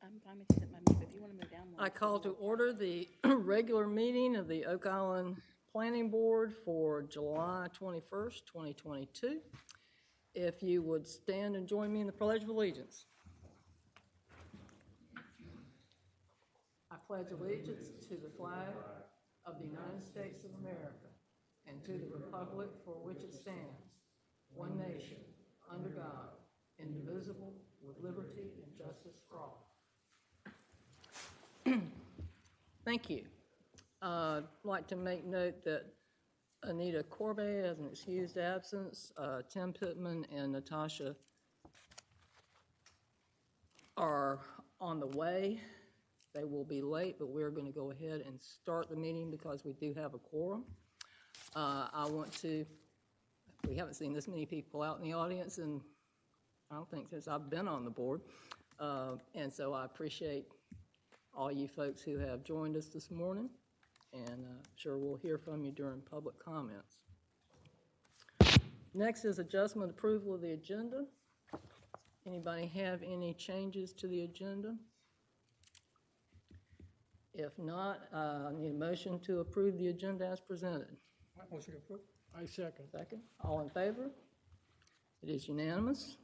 I'm fine with it, but if you want to move down one. I call to order the regular meeting of the Oak Island Planning Board for July 21st, 2022. If you would stand and join me in the Pledge of Allegiance. I pledge allegiance to the flag of the United States of America and to the republic for which it stands, one nation, under God, indivisible, with liberty and justice for all. Thank you. I'd like to make note that Anita Corbet has an excused absence. Tim Pittman and Natasha are on the way. They will be late, but we're going to go ahead and start the meeting because we do have a quorum. We haven't seen this many people out in the audience, and I don't think since I've been on the board. And so I appreciate all you folks who have joined us this morning, and I'm sure we'll hear from you during public comments. Next is adjustment approval of the agenda. Anybody have any changes to the agenda? If not, I need a motion to approve the agenda as presented. Motion to approve. I second. Second. All in favor? It is unanimous.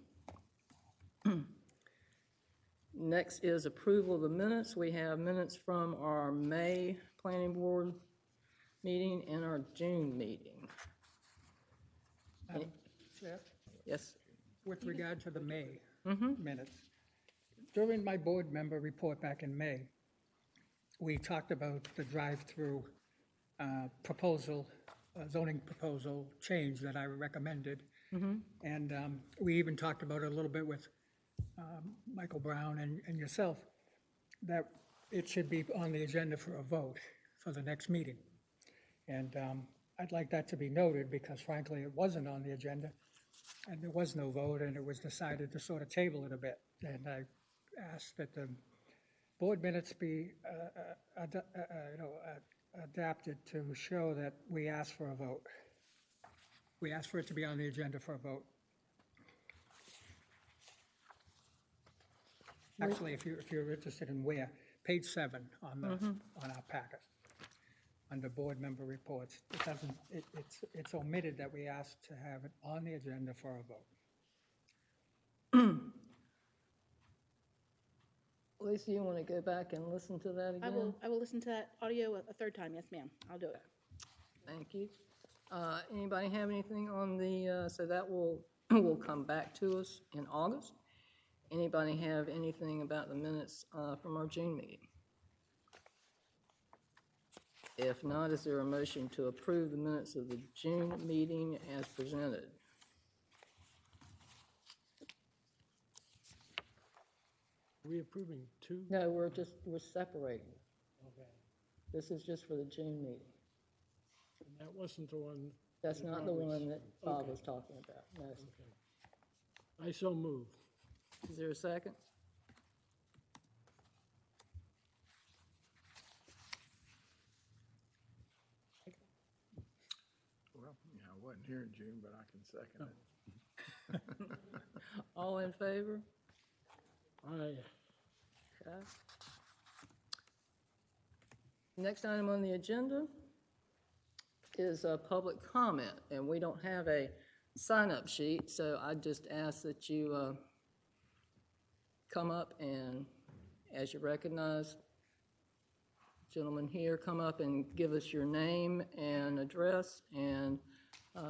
Next is approval of the minutes. We have minutes from our May Planning Board meeting and our June meeting. Chair, Yes. with regard to the May minutes, during my board member report back in May, we talked about the drive-through proposal, zoning proposal change that I recommended. And we even talked about it a little bit with Michael Brown and yourself, that it should be on the agenda for a vote for the next meeting. And I'd like that to be noted because frankly, it wasn't on the agenda and there was no vote and it was decided to sort of table it a bit. And I asked that the board minutes be adapted to show that we asked for a vote. We asked for it to be on the agenda for a vote. Actually, if you're interested in where, page 7 on the on our packet, under board member reports, it doesn't. It's omitted that we asked to have it on the agenda for a vote. Lisa, you want to go back and listen to that again? I will listen to that audio a third time. Yes, ma'am. I'll do it. Thank you. Anybody have anything on the, so that will come back to us in August. Anybody have anything about the minutes from our June meeting? If not, is there a motion to approve the minutes of the June meeting as presented? Are we approving two? No, we're separating. Okay. This is just for the June meeting. And that wasn't the one. That's that not Bob the was- one that Bob okay. was talking about. No. Okay. I so move. Is there a second? Well, yeah, I wasn't here in June, but I can second it. All in favor? Aye. Okay. Next item on the agenda is a public comment, and we don't have a sign-up sheet, so I just ask that you come up and, as you recognize, gentlemen here, come up and give us your name and address, and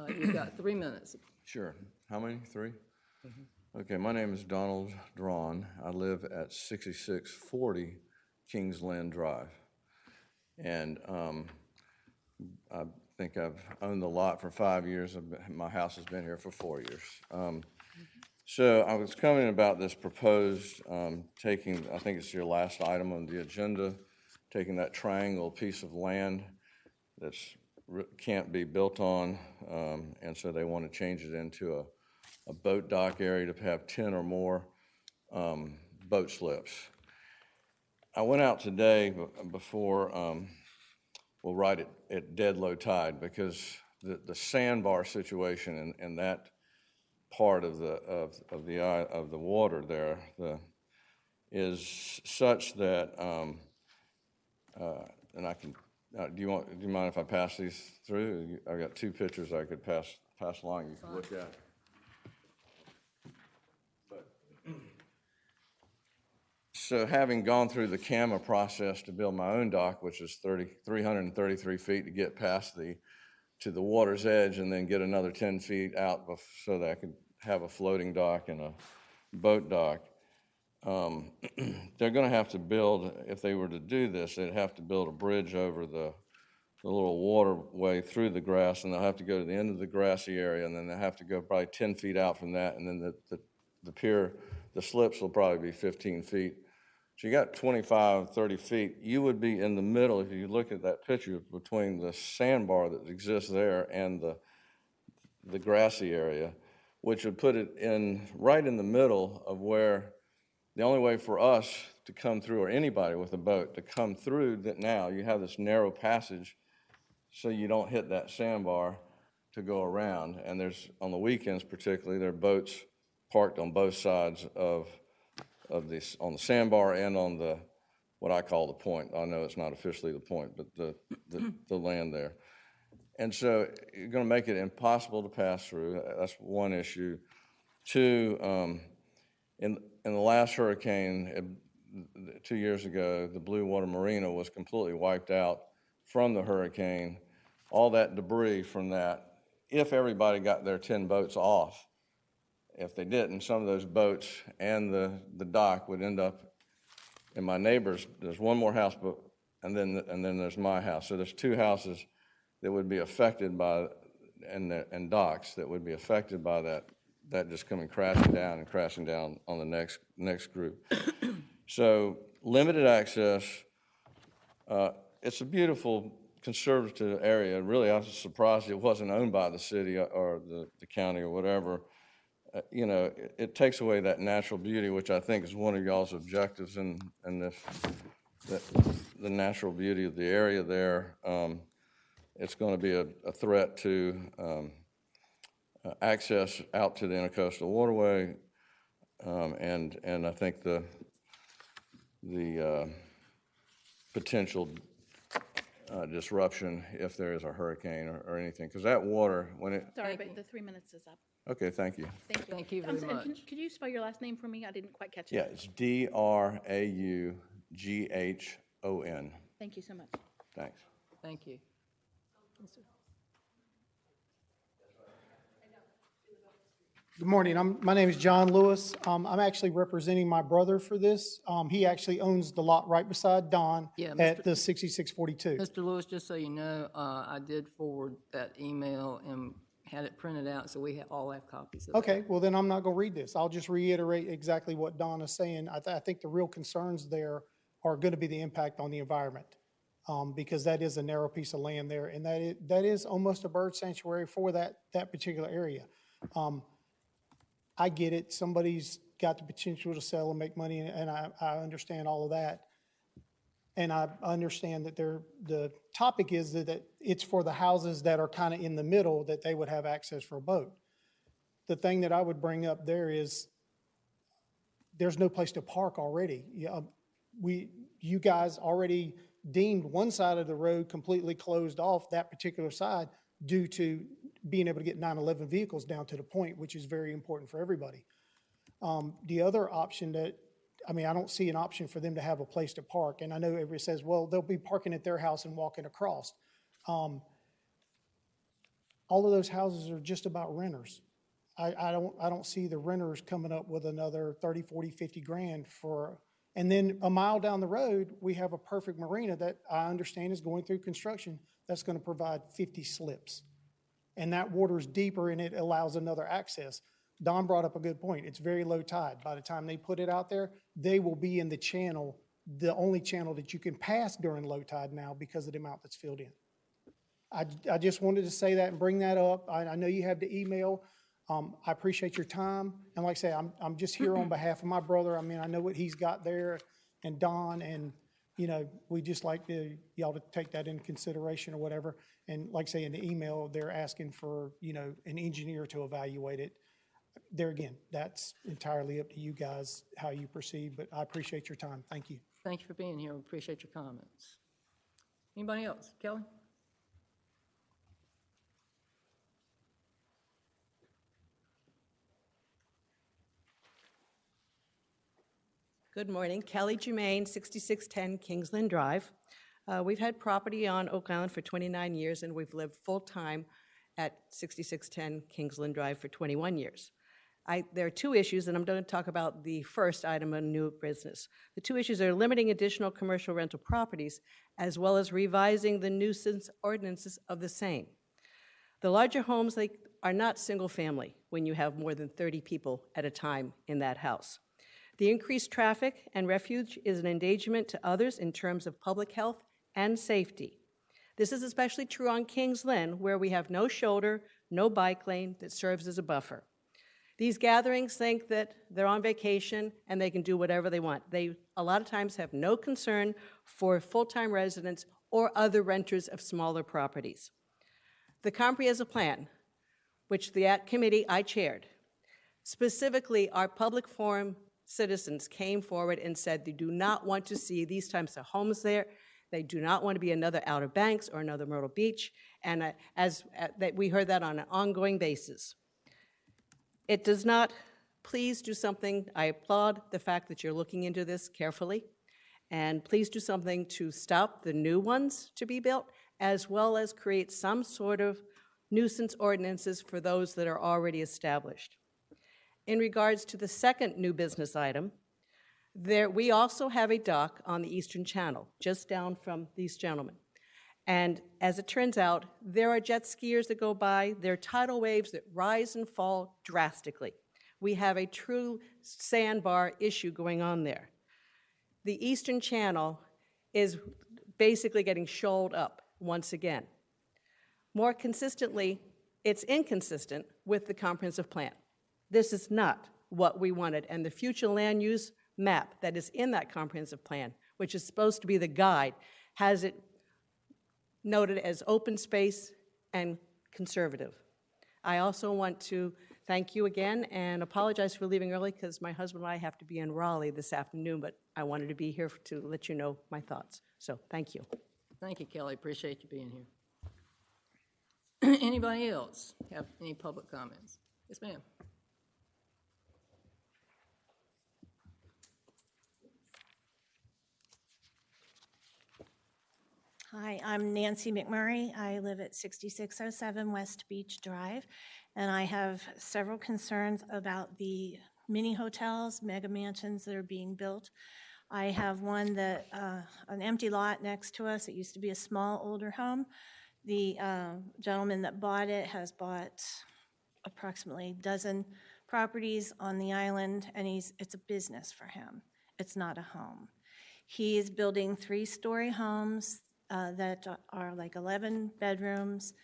you've got 3 minutes. Sure. How many? 3? Okay, my name is Donald Drawn. I live at 6640 Kingsland Drive. And I think I've owned the lot for 5 years. My house has been here for 4 years. So I was commenting about this proposed taking, I think it's your last item on the agenda, taking that triangle piece of land that can't be built on, and so they want to change it into a boat dock area to have 10 or more boat slips. I went out today before, well, right at dead low tide, because the sandbar situation in that part of the water there, is such that, and I can, do you mind if I pass these through? I've got two pictures I could pass along, you can look at. So having gone through the CAMA process to build my own dock, which is 333 feet to get past to the water's edge and then get another 10 feet out so that I could have a floating dock and a boat dock. They're going to have to build, if they were to do this, they'd have to build a bridge over the little waterway through the grass, and they'll have to go to the end of the grassy area, and then they'll have to go probably 10 feet out from that, and then the pier, the slips will probably be 15 feet. So you got 25, 30 feet. You would be in the middle, if you look at that picture, between the sandbar that exists there and the grassy area, which would put it right in the middle of where the only way for us to come through, or anybody with a boat to come through, that now you have this narrow passage so you don't hit that sandbar to go around. And there's, on the weekends particularly, there are boats parked on both sides of this, on the sandbar and on what I call the point. I know it's not officially the point, but the land there. And so you're going to make it impossible to pass through. That's one issue. Two, in the last hurricane 2 years ago, the Blue Water Marina was completely wiped out from the hurricane. All that debris from that, if everybody got their 10 boats off, if they didn't, some of those boats and the dock would end up in my neighbor's. There's one more house, and then there's my house. So there's two houses that would be affected by, and docks that would be affected by that just coming crashing down on the next group. So limited access. It's a beautiful conservative area. Really, I was surprised it wasn't owned by the city or the county or whatever. You know, it takes away that natural beauty, which I think is one of y'all's objectives in this, the natural beauty of the area there. It's going to be a threat to access out to the intercoastal waterway, and I think the potential disruption if there is a hurricane or anything, because that water, when it. Sorry, but the 3 minutes is up. Okay, thank you. Thank you. Thank you I'm very sorry, much. Could you spell your last name for me? I didn't quite catch it. Yeah, it's DRAUGHON. Thank you so much. Thanks. Thank you. Good morning. My name is John Lewis. I'm actually representing my brother for this. He actually owns the lot right beside Don Yeah, at the 6642. Mr. Lewis, just so you know, I did forward that email and had it printed out, so we all have copies of it. Okay, well then I'm not going to read this. I'll just reiterate exactly what Don is saying. I think the real concerns there are going to be the impact on the environment, because that is a narrow piece of land there, and that is almost a bird sanctuary for that particular area. I get it. Somebody's got the potential to sell and make money, and I understand all of that. And I understand that the topic is that it's for the houses that are kind of in the middle that they would have access for a boat. The thing that I would bring up there is there's no place to park already. You guys already deemed one side of the road completely closed off, that particular side, due to being able to get 911 vehicles down to the point, which is very important for everybody. The other option I don't see an option for them to have a place to park. And I know everybody says, well, they'll be parking at their house and walking across. All of those houses are just about renters. I don't see the renters coming up with another 30, 40, 50 grand for, and then a mile down the road, we have a perfect marina that I understand is going through construction that's going to provide 50 slips. And that water is deeper and it allows another access. Don brought up a good point. It's very low tide. By the time they put it out there, they will be in the channel, the only channel that you can pass during low tide now because of the amount that's filled in. I just wanted to say that and bring that up. I know you have the email. I appreciate your time. And like I say, I'm just here on behalf of my brother. I mean, I know what he's got there, and Don, and we just like y'all to take that into consideration or whatever. And like I say, in the email, they're asking for, an engineer to evaluate it. there again, that's entirely up to you guys, how you proceed, but I appreciate your time. Thank you. Thank you for being here. We appreciate your comments. Anybody else? Kelly? Good morning. Kelly Germain, 6610 Kingsland Drive. We've had property on Oak Island for 29 years, and we've lived full-time at 6610 Kingsland Drive for 21 years. There are two issues, and I'm going to talk about the first item on new business. The two issues are limiting additional commercial rental properties, as well as revising the nuisance ordinances of the same. The larger homes, they are not single-family when you have more than 30 people at a time in that house. The increased traffic and refuge is an endangerment to others in terms of public health and safety. This is especially true on Kings Lynn, where we have no shoulder, no bike lane that serves as a buffer. These gatherings think that they're on vacation and they can do whatever they want. They, a lot of times, have no concern for full-time residents or other renters of smaller properties. The comprehensive plan, which the committee I chaired, specifically our public forum citizens came forward and said they do not want to see these types of homes there. They do not want to be another Outer Banks or another Myrtle Beach, and we heard that on an ongoing basis. It does not, please do something. I applaud the fact that you're looking into this carefully, and please do something to stop the new ones to be built, as well as create some sort of nuisance ordinances for those that are already established. In regards to the second new business item, we also have a dock on the Eastern Channel, just down from these gentlemen. And as it turns out, there are jet skiers that go by. There are tidal waves that rise and fall drastically. We have a true sandbar issue going on there. The Eastern Channel is basically getting shoaled up once again. More consistently, it's inconsistent with the comprehensive plan. This is not what we wanted, and the future land use map that is in that comprehensive plan, which is supposed to be the guide, has it noted as open space and conservative. I also want to thank you again and apologize for leaving early because my husband and I have to be in Raleigh this afternoon, but I wanted to be here to let you know my thoughts. So thank you. Thank you, Kelly. Appreciate you being here. Anybody else have any public comments? Yes, ma'am. Hi, I'm Nancy McMurray. I live at 6607 West Beach Drive, and I have several concerns about the mini hotels, mega mansions that are being built. I have one that, an empty lot next to us. It used to be a small, older home. The gentleman that bought it has bought approximately a dozen properties on the island, and it's a business for him. It's not a home. He is building 3-story homes that are like 11 bedrooms.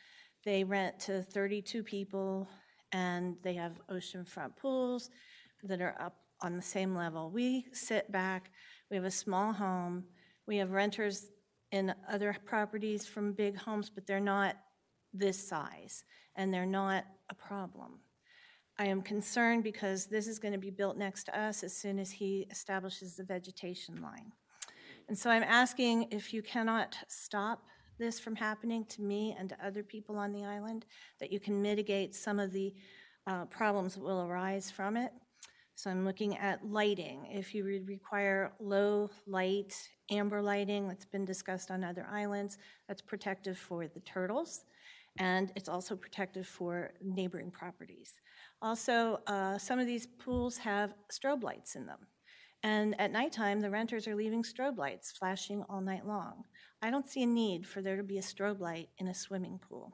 They rent to 32 people, and they have oceanfront pools that are up on the same level. We sit back, we have a small home, we have renters in other properties from big homes, but they're not this size, and they're not a problem. I am concerned because this is going to be built next to us as soon as he establishes the vegetation line. And so I'm asking if you cannot stop this from happening to me and to other people on the island, that you can mitigate some of the problems that will arise from it. So I'm looking at lighting. If you would require low light, amber lighting that's been discussed on other islands, that's protective for the turtles, and it's also protective for neighboring properties. Also, some of these pools have strobe lights in them. And at nighttime, the renters are leaving strobe lights flashing all night long. I don't see a need for there to be a strobe light in a swimming pool.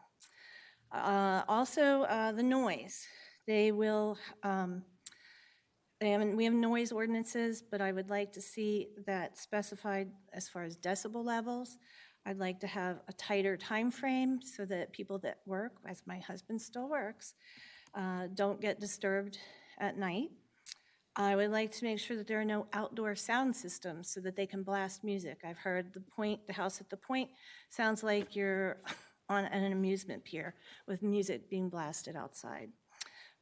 Also, the noise. They will, we have noise ordinances, but I would like to see that specified as far as decibel levels. I'd like to have a tighter time frame so that people that work, as my husband still works, don't get disturbed at night. I would like to make sure that there are no outdoor sound systems so that they can blast music. I've heard the house at the Point sounds like you're on an amusement pier with music being blasted outside.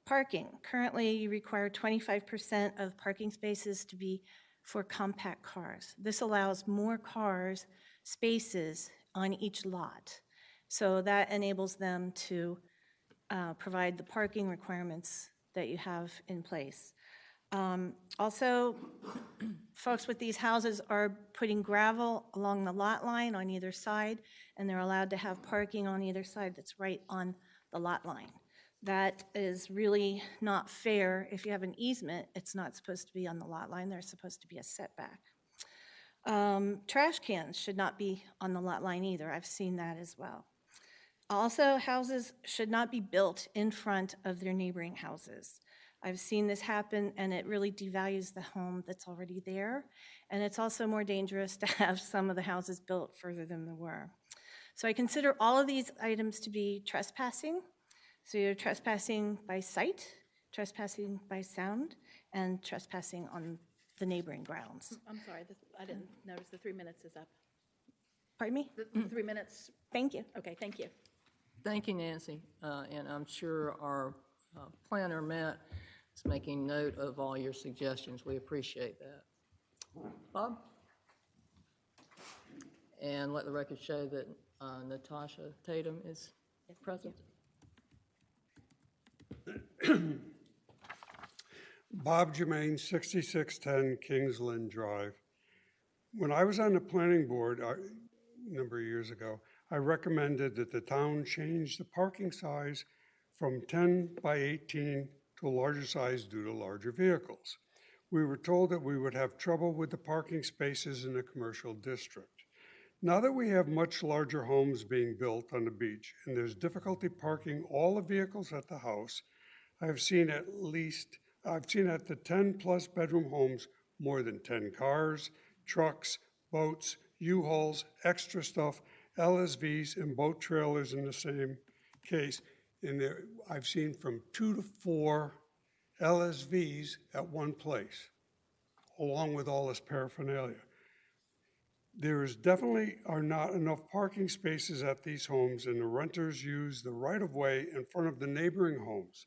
Parking. Currently, you require 25% of parking spaces to be for compact cars. This allows more cars, spaces on each lot. So that enables them to provide the parking requirements that you have in place. Also, folks with these houses are putting gravel along the lot line on either side, and they're allowed to have parking on either side that's right on the lot line. That is really not fair. If you have an easement, it's not supposed to be on the lot line. There's supposed to be a setback. Trash cans should not be on the lot line either. I've seen that as well. Also, houses should not be built in front of their neighboring houses. I've seen this happen, and it really devalues the home that's already there. And it's also more dangerous to have some of the houses built further than they were. So I consider all of these items to be trespassing. So you're trespassing by sight, trespassing by sound, and trespassing on the neighboring grounds. I'm sorry, I didn't notice the 3 minutes is up. Pardon me? The 3 minutes, Thank you. okay, thank you. Thank you, Nancy. And I'm sure our planner, Matt, is making note of all your suggestions. We appreciate that. Bob? And let the record show that Natasha Tatum is present. Bob Jermaine, 6610 Kingsland Drive. When I was on the planning board a number of years ago, I recommended that the town change the parking size from 10 by 18 to a larger size due to larger vehicles. We were told that we would have trouble with the parking spaces in the commercial district. Now that we have much larger homes being built on the beach and there's difficulty parking all the vehicles at the house, I've seen at the 10 plus bedroom homes more than 10 cars, trucks, boats, U-Hauls, extra stuff, LSVs, and boat trailers in the same case. And there, I've seen from 2 to 4 LSVs at one place, along with all this paraphernalia. There is definitely are not enough parking spaces at these homes, and the renters use the right-of-way in front of the neighboring homes.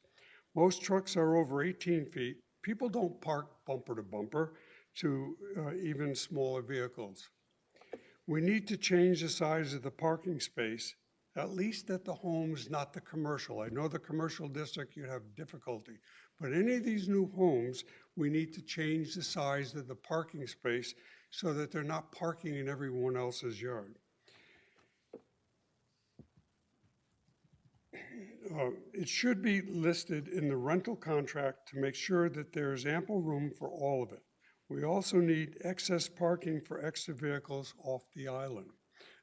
Most trucks are over 18 feet. People don't park bumper to bumper to even smaller vehicles. We need to change the size of the parking space, at least at the homes, not the commercial. I know the commercial district, you have difficulty, but any of these new homes, we need to change the size of the parking space so that they're not parking in everyone else's yard. It should be listed in the rental contract to make sure that there is ample room for all of it. We also need excess parking for extra vehicles off the island.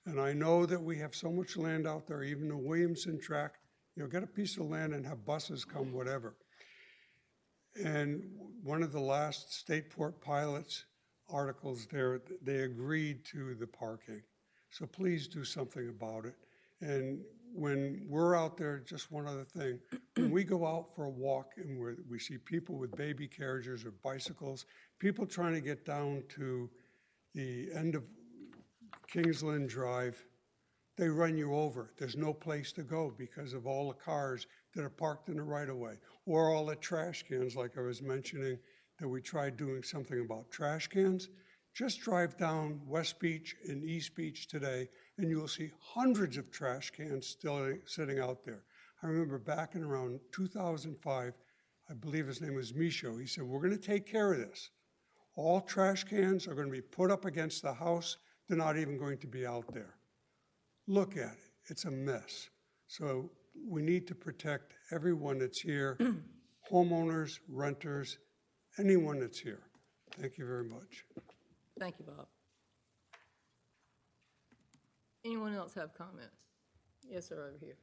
And I know that we have so much land out there, even the Williamson track, get a piece of land and have buses come, whatever. And one of the last State Port Pilots articles there, they agreed to the parking. So please do something about it. And when we're out there, just one other thing, when we go out for a walk and we see people with baby carriages or bicycles, people trying to get down to the end of Kingsland Drive, they run you over. There's no place to go because of all the cars that are parked in the right-of-way, or all the trash cans, like I was mentioning, that we tried doing something about trash cans. Just drive down West Beach and East Beach today, and you'll see hundreds of trash cans still sitting out there. I remember back in around 2005, I believe his name was Micho, he said, we're going to take care of this. All trash cans are going to be put up against the house. They're not even going to be out there. Look at it. It's a mess. So we need to protect everyone that's here, homeowners, renters, anyone that's here. Thank you very much. Thank you, Bob. Anyone else have comments? Yes, sir, over here.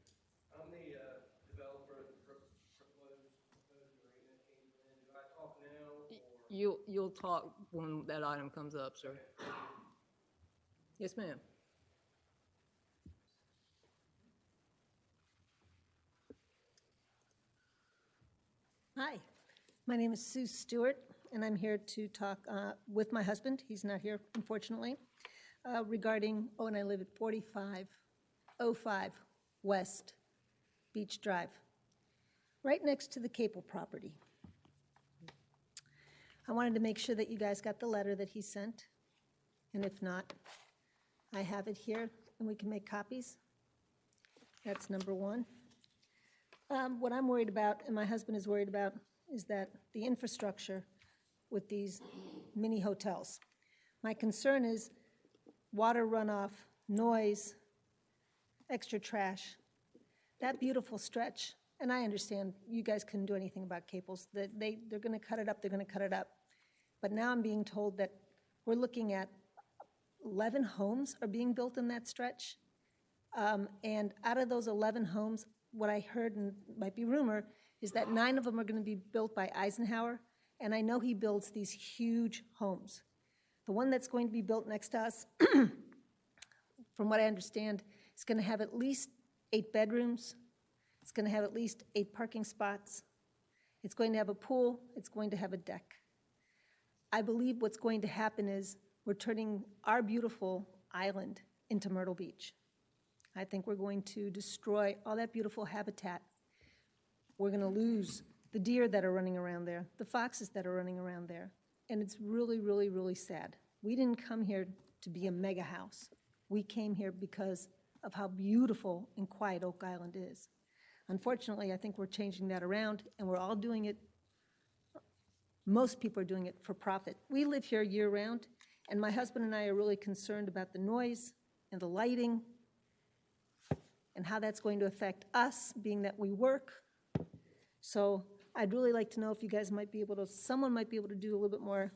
I'm the developer of the proposed marina at Kingsland. Do I talk now? You'll talk when that item comes up, sir. Yes, ma'am. Hi, my name is Sue Stewart, and I'm here to talk with my husband. He's not here, unfortunately, regarding, and I live at 4505 West Beach Drive. right next to the Capel property. I wanted to make sure that you guys got the letter that he sent, and if not, I have it here, and we can make copies. That's number one. What I'm worried about, and my husband is worried about, is that the infrastructure with these mini hotels. My concern is water runoff, noise, extra trash. That beautiful stretch, and I understand you guys couldn't do anything about Capels. They're going to cut it up, they're going to cut it up. But now I'm being told that we're looking at 11 homes are being built in that stretch. And out of those 11 homes, what I heard, and might be rumor, is that 9 of them are going to be built by Eisenhower, and I know he builds these huge homes. The one that's going to be built next to us, from what I understand, is going to have at least 8 bedrooms. It's going to have at least 8 parking spots. It's going to have a pool. It's going to have a deck. I believe what's going to happen is we're turning our beautiful island into Myrtle Beach. I think we're going to destroy all that beautiful habitat. We're going to lose the deer that are running around there, the foxes that are running around there. And it's really, really, really sad. We didn't come here to be a mega house. We came here because of how beautiful and quiet Oak Island is. Unfortunately, I think we're changing that around, and we're all doing it, most people are doing it for profit. We live here year-round, and my husband and I are really concerned about the noise and the lighting and how that's going to affect us, being that we work. So I'd really like to know if you guys might be able to, someone might be able to do a little bit more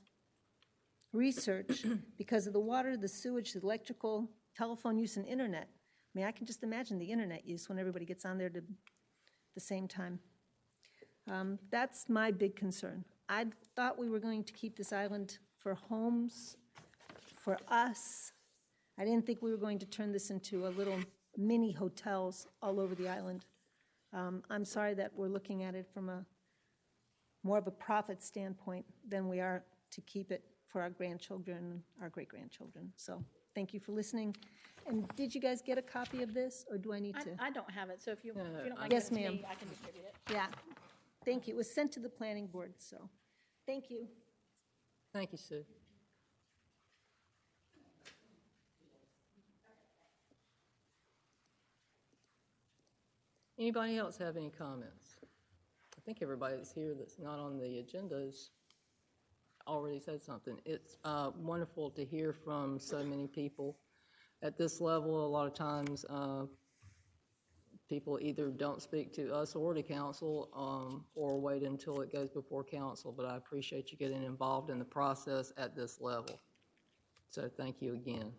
research because of the water, the sewage, the electrical, telephone use, and internet. I mean, I can just imagine the internet use when everybody gets on there at the same time. That's my big concern. I thought we were going to keep this island for homes, for us. I didn't think we were going to turn this into a little mini hotels all over the island. I'm sorry that we're looking at it from a more of a profit standpoint than we are to keep it for our grandchildren, our great-grandchildren. So thank you for listening. And did you guys get a copy of this, or do I need to? I don't have it, so if you don't mind Yes, giving it to ma'am. me, I can distribute it. Yeah, thank you. It was sent to the planning board, so, thank you. Thank you, Sue. Anybody else have any comments? I think everybody that's here that's not on the agenda has already said something. It's wonderful to hear from so many people at this level. A lot of times, people either don't speak to us or to council or wait until it goes before council, but I appreciate you getting involved in the process at this level. So thank you again.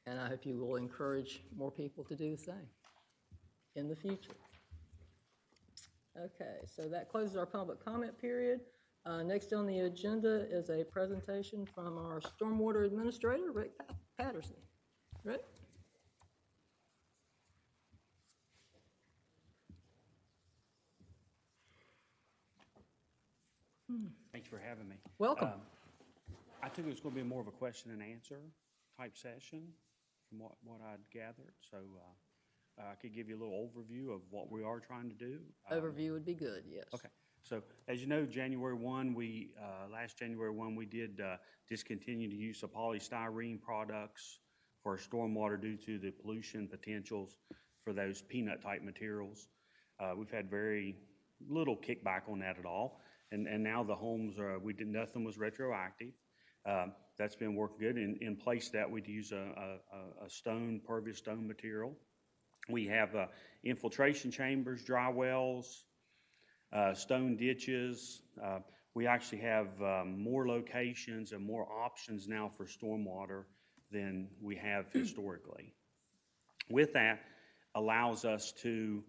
And I hope you will encourage more people to do the same in the future. Okay, so that closes our public comment period. Next on the agenda is a presentation from our Stormwater Administrator, Rick Patterson. Rick? Thanks for having me. Welcome. I think it was going to be more of a question and answer type session from what I'd gathered. So I could give you a little overview of what we are trying to do. Overview would be good, yes. Okay. So as you know, January 1, last January 1, we did discontinue the use of polystyrene products for stormwater due to the pollution potentials for those peanut type materials. We've had very little kickback on that at all. And now the homes nothing was retroactive. That's been working good. In place that we'd use a pervious stone material. We have infiltration chambers, dry wells, stone ditches. We actually have more locations and more options now for stormwater than we have historically. With that, allows us to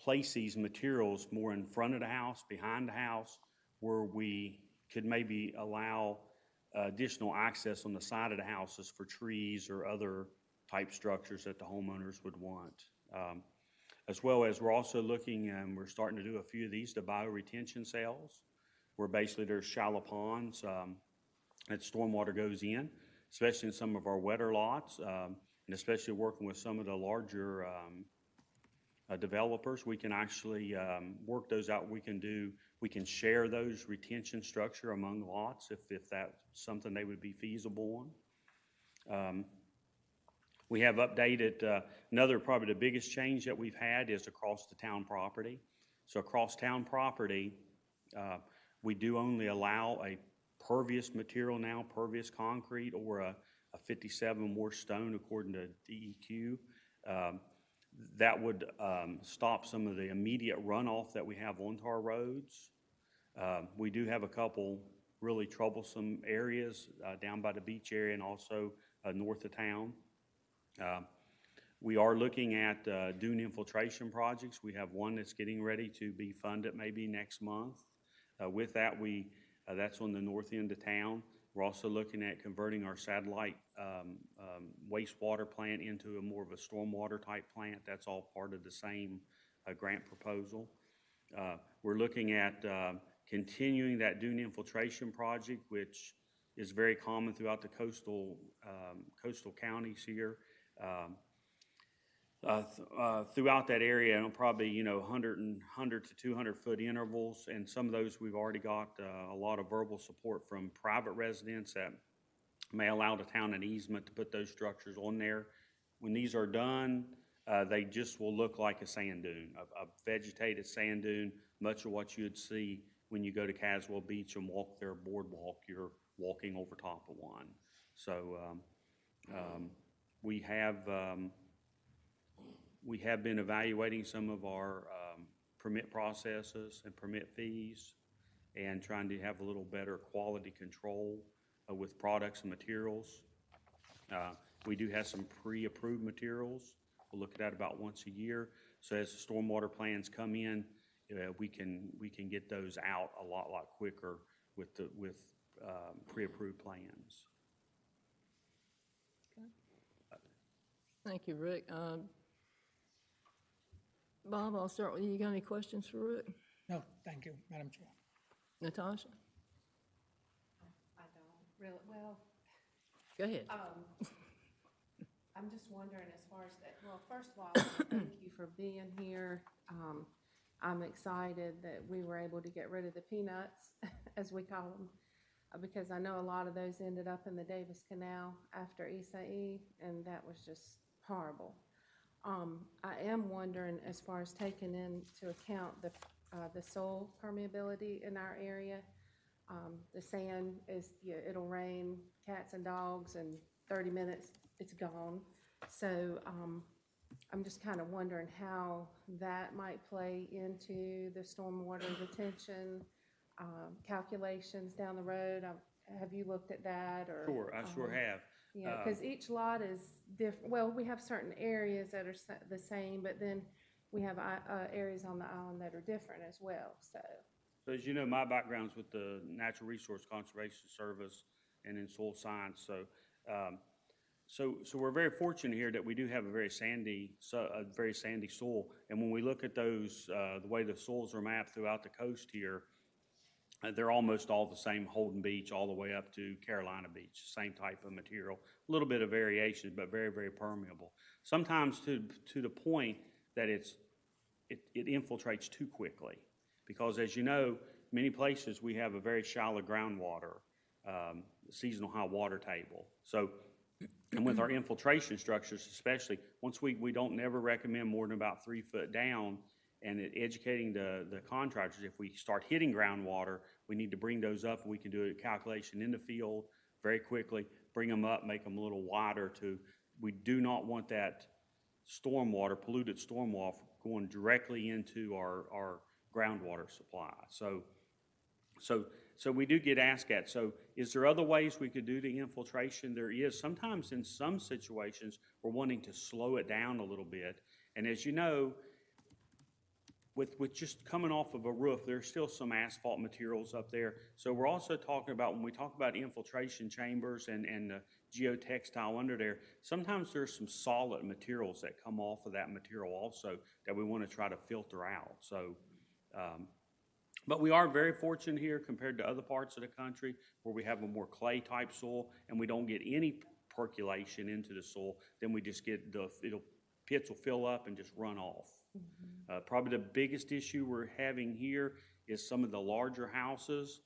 place these materials more in front of the house, behind the house, where we could maybe allow additional access on the side of the houses for trees or other type structures that the homeowners would want. As well as we're also looking, and we're starting to do a few of these, the bioretention cells, where basically there's shallow ponds that stormwater goes in, especially in some of our wetter lots, and especially working with some of the larger developers. We can actually work those out. We can share those retention structure among lots if that's something they would be feasible on. We have updated, probably the biggest change that we've had is across the town property. So across town property, we do only allow a pervious material now, pervious concrete, or a 57 more stone according to DEQ. That would stop some of the immediate runoff that we have onto our roads. We do have a couple really troublesome areas down by the beach area and also north of town. We are looking at dune infiltration projects. We have one that's getting ready to be funded maybe next month. With that, that's on the north end of town. We're also looking at converting our satellite wastewater plant into a more of a stormwater type plant. That's all part of the same grant proposal. We're looking at continuing that dune infiltration project, which is very common throughout the coastal counties here. Throughout that area, probably 100 to 200 foot intervals, and some of those we've already got a lot of verbal support from private residents that may allow the town an easement to put those structures on there. When these are done, they just will look like a sand dune, a vegetated sand dune, much of what you'd see when you go to Caswell Beach and walk their boardwalk. You're walking over top of one. So we have been evaluating some of our permit processes and permit fees and trying to have a little better quality control with products and materials. We do have some pre-approved materials. We'll look at that about once a year. So as the stormwater plans come in, we can get those out a lot quicker with pre-approved plans. Thank you, Rick. Bob, I'll start with you. You got any questions for Rick? No, thank you, Madam Chair. Natasha? I don't really, well. Go ahead. I'm just wondering as far as that, well, first of all, I wanna thank you for being here. I'm excited that we were able to get rid of the peanuts, as we call them, because I know a lot of those ended up in the Davis Canal after Isai, and that was just horrible. I am wondering, as far as taking into account the soil permeability in our area, the sand is, it'll rain cats and dogs, and 30 minutes, it's gone. So I'm just kind of wondering how that might play into the stormwater retention calculations down the road. Have you looked at that? Or, Sure, I sure have. Yeah, because each lot is different. Well, we have certain areas that are the same, but then we have areas on the island that are different as well. So as you know, my background's with the Natural Resource Conservation Service and in soil science. So we're very fortunate here that we do have a very sandy soil. And when we look at those, the way the soils are mapped throughout the coast here, they're almost all the same, Holden Beach all the way up to Carolina Beach, same type of material. A little bit of variation, but very, very permeable. Sometimes to the point that it infiltrates too quickly. Because as you know, many places we have a very shallow groundwater, seasonal high water table. So, and with our infiltration structures especially, once we don't never recommend more than about 3 foot down, and educating the contractors, if we start hitting groundwater, we need to bring those up, and we can do a calculation in the field very quickly, bring them up, make them a little wider. We do not want that stormwater, polluted stormwater, going directly into our groundwater supply. So we do get asked at, so is there other ways we could do the infiltration? There is. Sometimes in some situations, we're wanting to slow it down a little bit. And as you know, with just coming off of a roof, there's still some asphalt materials up there. So we're also talking about, when we talk about infiltration chambers and the geotextile under there, sometimes there's some solid materials that come off of that material also that we want to try to filter out. So, but we are very fortunate here compared to other parts of the country where we have a more clay type soil and we don't get any percolation into the soil. Then we just get pits will fill up and just run off. Probably the biggest issue we're having here is some of the larger houses.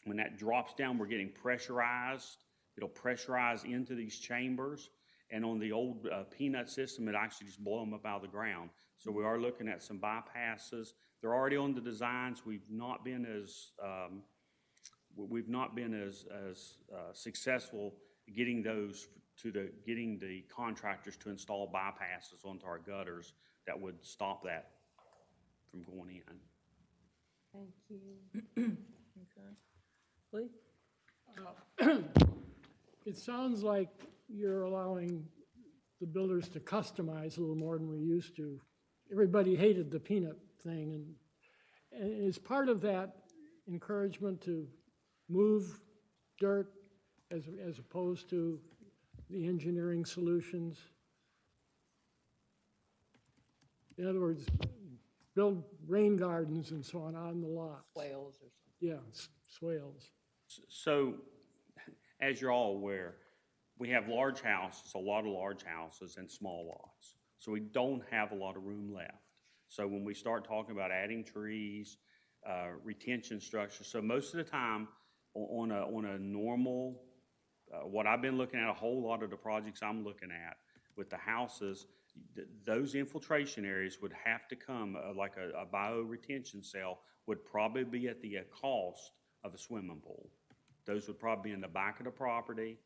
When that drops down, we're getting pressurized. It'll pressurize into these chambers. And on the old peanut system, it actually just blow them up out of the ground. So we are looking at some bypasses. They're already on the designs. We've not been as successful getting those getting the contractors to install bypasses onto our gutters that would stop that from going in. Thank you. Lee? It sounds like you're allowing the builders to customize a little more than we used to. Everybody hated the peanut thing, and is part of that encouragement to move dirt as opposed to the engineering solutions? In other words, build rain gardens and so on the lots. Swales or something. Yeah, swales. So, as you're all aware, we have large houses, a lot of large houses and small lots. So we don't have a lot of room left. So when we start talking about adding trees, retention structures, so most of the time on a normal, what I've been looking at, a whole lot of the projects I'm looking at with the houses, those infiltration areas would have to come, like a bio-retention cell would probably be at the cost of a swimming pool. Those would probably be in the back of the property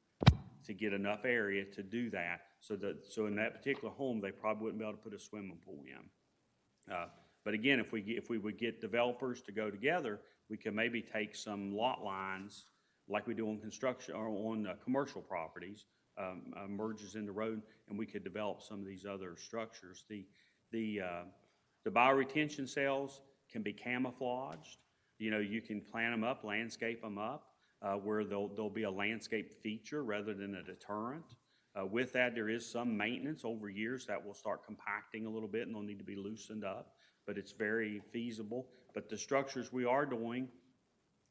to get enough area to do that. So in that particular home, they probably wouldn't be able to put a swimming pool in. But again, if we would get developers to go together, we could maybe take some lot lines like we do on construction or on commercial properties, merges in the road, and we could develop some of these other structures. The bioretention cells can be camouflaged. You know, you can plant them up, landscape them up, where there'll be a landscape feature rather than a deterrent. With that, there is some maintenance over years that will start compacting a little bit and they'll need to be loosened up, but it's very feasible. But the structures we are doing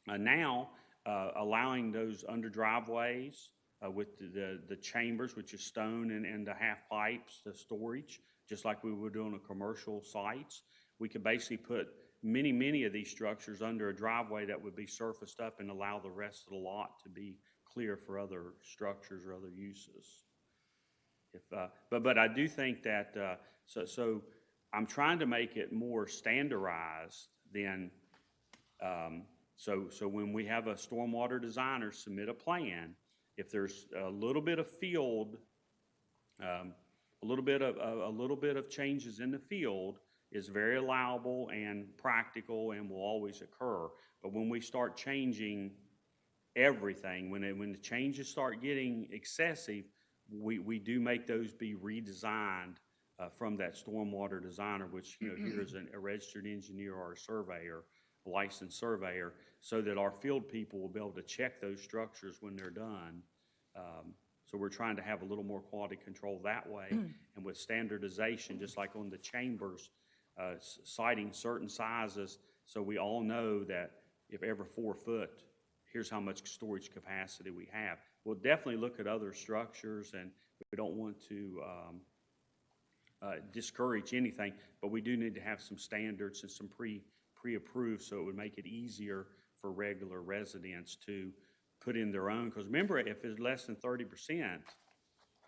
now, allowing those under driveways with the chambers, which is stone and the half pipes, the storage, just like we would do on a commercial sites, we could basically put many of these structures under a driveway that would be surfaced up and allow the rest of the lot to be clear for other structures or other uses. But I do think that, so I'm trying to make it more standardized than, so when we have a stormwater designer submit a plan, if there's a little bit of field, a little bit of changes in the field, is very allowable and practical and will always occur. But when we start changing everything, when the changes start getting excessive, we do make those be redesigned from that stormwater designer, which, you know, here is a registered engineer or a surveyor, a licensed surveyor, so that our field people will be able to check those structures when they're done. So we're trying to have a little more quality control that way. And with standardization, just like on the chambers, citing certain sizes, so we all know that if every 4 foot, here's how much storage capacity we have. We'll definitely look at other structures, and we don't want to discourage anything, but we do need to have some standards and some pre-approved, so it would make it easier for regular residents to put in their own. Because remember, if it's less than 30%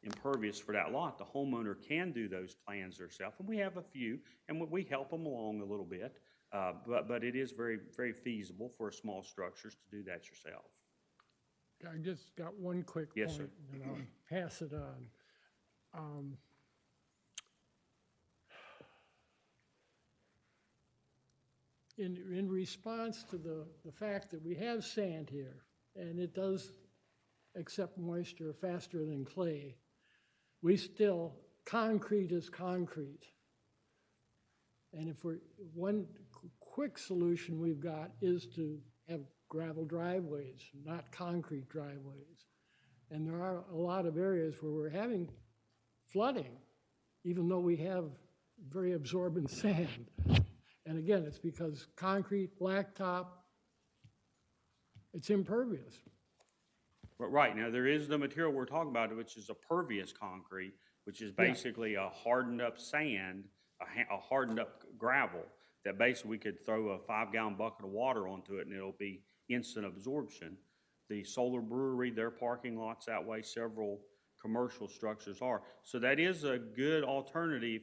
impervious for that lot, the homeowner can do those plans themselves, and we have a few, and we help them along a little bit, but it is very, very feasible for small structures to do that yourself. I just got one quick Yes, point, sir. and I'll pass it on. In response to the fact that we have sand here, and it does accept moisture faster than clay, concrete is concrete. And one quick solution we've got is to have gravel driveways, not concrete driveways. And there are a lot of areas where we're having flooding, even though we have very absorbent sand. And again, it's because concrete, blacktop, it's impervious. But right, now there is the material we're talking about, which is a pervious concrete, which is basically a hardened up sand a hardened up gravel that basically we could throw a 5-gallon bucket of water onto it and it'll be instant absorption. The Solar Brewery, their parking lots that way, several commercial structures are. So that is a good alternative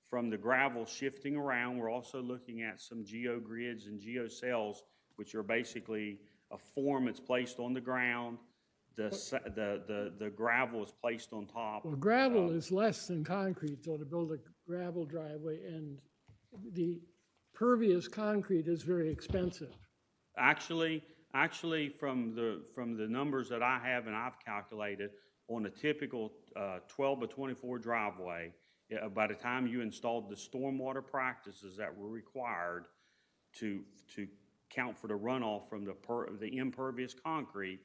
from the gravel shifting around. We're also looking at some geogrids and geocells, which are basically a form that's placed on the ground. The gravel is placed on top. Well, gravel is less than concrete, so to build a gravel driveway, and the pervious concrete is very expensive. Actually, from the numbers that I have and I've calculated, on a typical 12 by 24 driveway, by the time you installed the stormwater practices that were required to count for the runoff from the impervious concrete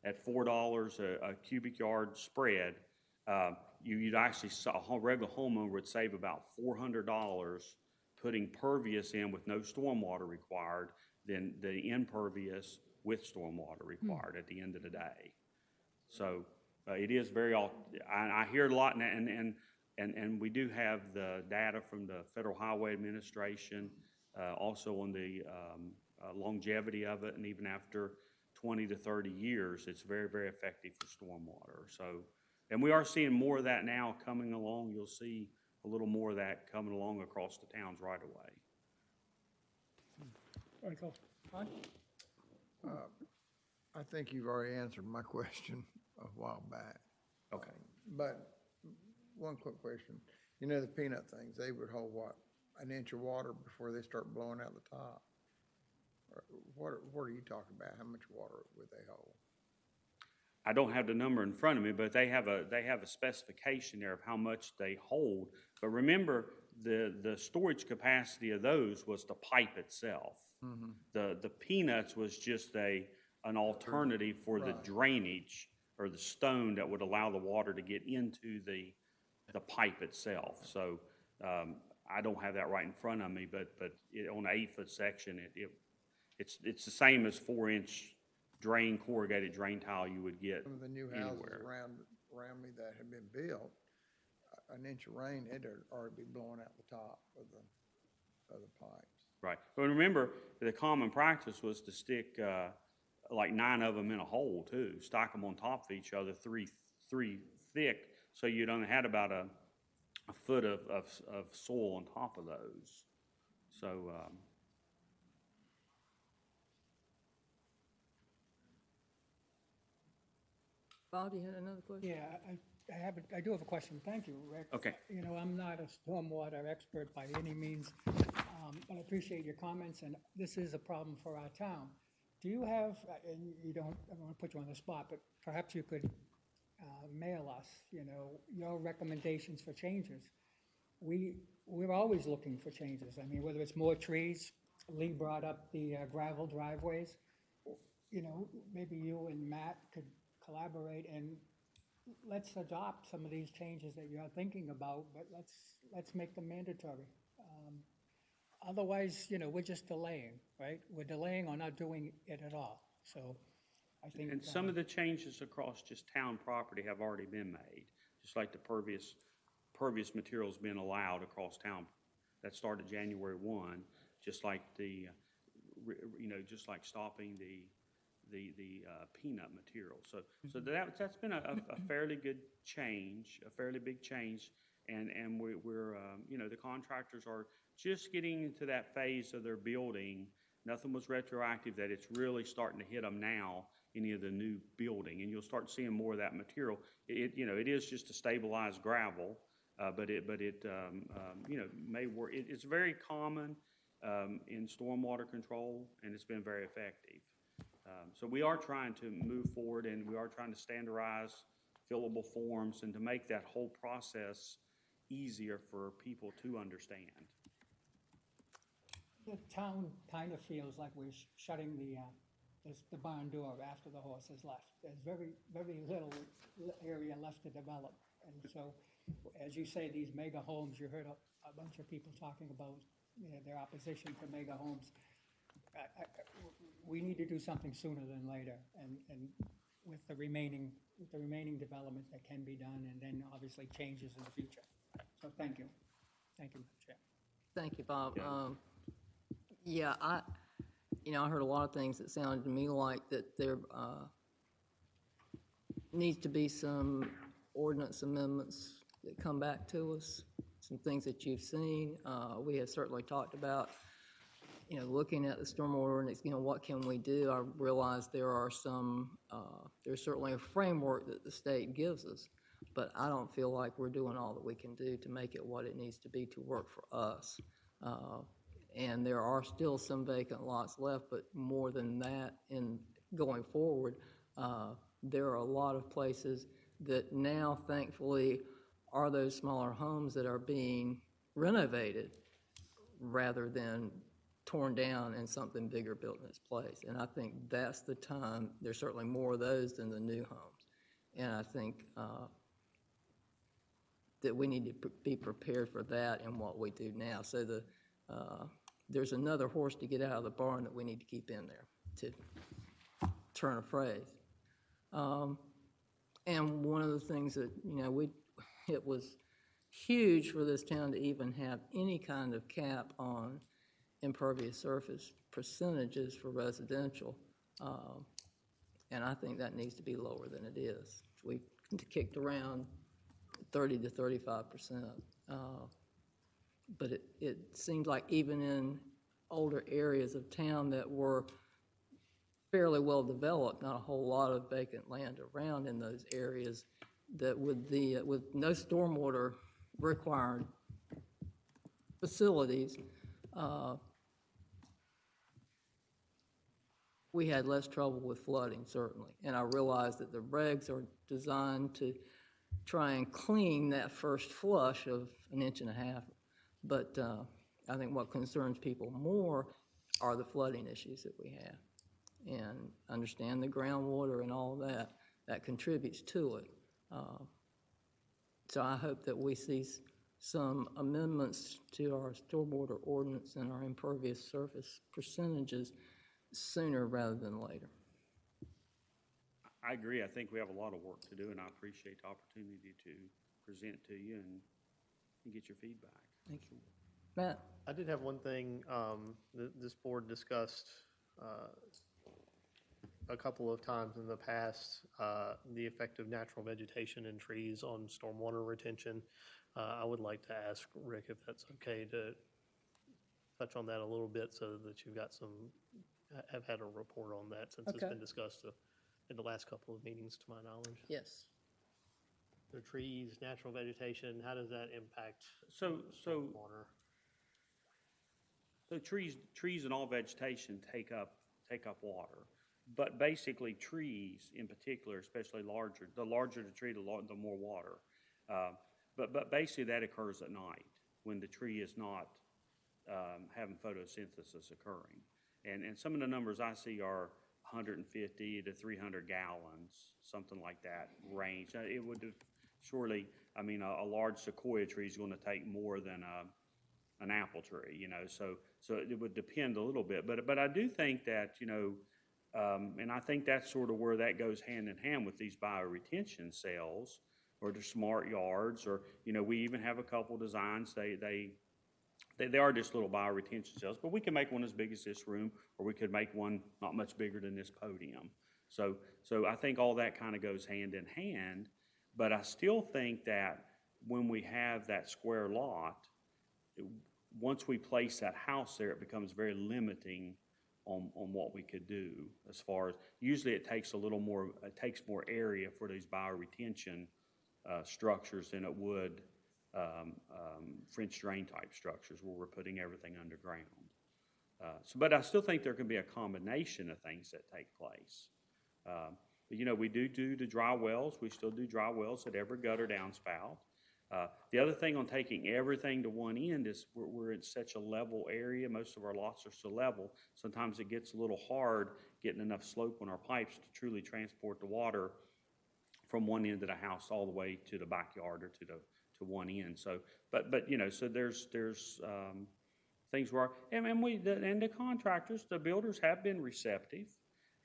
at $4 a cubic yard spread, you'd actually, a regular homeowner would save about $400 putting pervious in with no stormwater required than the impervious with stormwater required at the end of the day. So it is very, I hear it a lot, and we do have the data from the Federal Highway Administration, also on the longevity of it, and even after 20 to 30 years, it's very, very effective for stormwater. So, and we are seeing more of that now coming along. You'll see a little more of that coming along across the towns right away. Michael? I think you've already answered my question a while back. Okay. But one quick question. You know, the peanut things, they would hold what, an inch of water before they start blowing out the top? Or what are you talking about? How much water would they hold? I don't have the number in front of me, but they have a specification there of how much they hold. But remember, the storage capacity of those was the pipe itself. Mm-hmm. The peanuts was just an alternative for the drainage or the stone that would allow the water to get into the pipe itself. So I don't have that right in front of me, but on an 8-foot section, it's the same as 4-inch corrugated drain tile you would get Some of the new houses anywhere. around me that have been built, an inch of rain, it'd already be blowing out the top of the pipes. Right. But remember, the common practice was to stick like 9 of them in a hole too, stack them on top of each other, three thick, so you'd only had about a foot of soil on top of those. So. Bob, you had another question? Yeah, I do have a question. Thank you, Rick. Okay. You know, I'm not a stormwater expert by any means, but I appreciate your comments, and this is a problem for our town. Do you have, and I don't want to put you on the spot, but perhaps you could mail us, you know, your recommendations for changes. We're always looking for changes. I mean, whether it's more trees, Lee brought up the gravel driveways. You know, maybe you and Matt could collaborate and let's adopt some of these changes that you're thinking about, but let's make them mandatory. Otherwise, you know, we're just delaying, right? We're delaying or not doing it at all. So I think. And some of the changes across just town property have already been made, just like the pervious materials being allowed across town. That started January 1, just like just like stopping the peanut material. So that's been a fairly good change, a fairly big change, and we're the contractors are just getting into that phase of their building. Nothing was retroactive, that it's really starting to hit them now, any of the new building, and you'll start seeing more of that material. It is just a stabilized gravel, but it may work. It's very common in stormwater control, and it's been very effective. So we are trying to move forward, and we are trying to standardize fillable forms and to make that whole process easier for people to understand. The town kind of feels like we're shutting the barn door after the horse has left. There's very, very little area left to develop. And so, as you say, these mega homes, you heard a bunch of people talking about their opposition to mega homes. We need to do something sooner than later, and with the remaining development that can be done, and then obviously changes in the future. So thank you. Thank you, Mr. Chair. Thank you, Bob. Yeah, I heard a lot of things that sounded to me like that there needs to be some ordinance amendments that come back to us, some things that you've seen. We have certainly talked about, looking at the stormwater ordinance, what can we do? I realize there are there's certainly a framework that the state gives us, but I don't feel like we're doing all that we can do to make it what it needs to be to work for us. And there are still some vacant lots left, but more than that, in going forward, there are a lot of places that now, thankfully, are those smaller homes that are being renovated rather than torn down and something bigger built in its place. And I think that's the time. There's certainly more of those than the new homes. And I think that we need to be prepared for that in what we do now. So there's another horse to get out of the barn that we need to keep in there, to turn a phrase. And one of the things that, it was huge for this town to even have any kind of cap on impervious surface percentages for residential. And I think that needs to be lower than it is. We kicked around 30 to 35%. But it seems like even in older areas of town that were fairly well developed, not a whole lot of vacant land around in those areas, that with no stormwater required facilities, we had less trouble with flooding, certainly. And I realize that the regs are designed to try and clean that first flush of 1.5 inches. But I think what concerns people more are the flooding issues that we have. And understand the groundwater and all that contributes to it. So I hope that we see some amendments to our stormwater ordinance and our impervious surface percentages sooner rather than later. I agree. I think we have a lot of work to do, and I appreciate the opportunity to present to you and get your feedback. Thank you. Matt? I did have one thing. This board discussed a couple of times in the past the effect of natural vegetation and trees on stormwater retention. I would like to ask Rick if that's okay to touch on that a little bit so that you've got have had a report on that since it's been discussed in the last couple of meetings, to my knowledge. Yes. The trees, natural vegetation, how does that impact water? So trees and all vegetation take up water, but basically trees in particular, especially the larger the tree, the more water. But basically that occurs at night when the tree is not having photosynthesis occurring. And some of the numbers I see are 150 to 300 gallons, something like that range. It would surely, a large sequoia tree is going to take more than an apple tree, so it would depend a little bit. But I do think that, and I think that's sort of where that goes hand in hand with these bioretention cells or the smart yards, or, we even have a couple designs, they are just little bioretention cells, but we can make one as big as this room, or we could make one not much bigger than this podium. So I think all that kind of goes hand in hand, but I still think that when we have that square lot, once we place that house there, it becomes very limiting on what we could do as far as, usually it takes more area for these bioretention structures than it would French drain type structures where we're putting everything underground. But I still think there can be a combination of things that take place. But, we do the dry wells. We still do dry wells at every gutter downspout. The other thing on taking everything to one end is we're in such a level area. Most of our lots are so level. Sometimes it gets a little hard getting enough slope on our pipes to truly transport the water from one end of the house all the way to the backyard or to one end. So, but so there's things where, and the contractors, the builders have been receptive.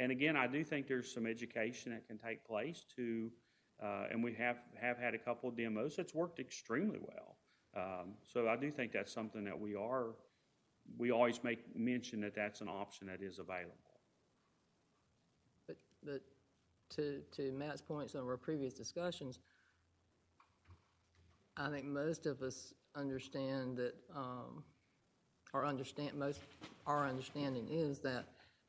And again, I do think there's some education that can take place to, and we have had a couple of demos. It's worked extremely well. So I do think that's something that we always make mention that that's an option that is available. But to Matt's points on our previous discussions, I think most of us understand that, our understanding is that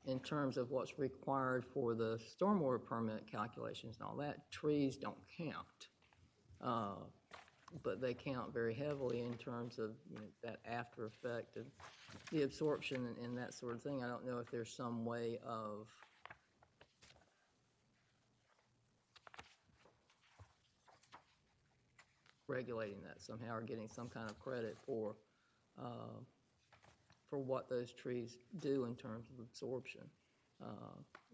in terms of what's required for the stormwater permit calculations and all that, trees don't count. But they count very heavily in terms of, you know, that after effect of the absorption and that sort of thing. I don't know if there's some way of regulating that somehow or getting some kind of credit for what those trees do in terms of absorption,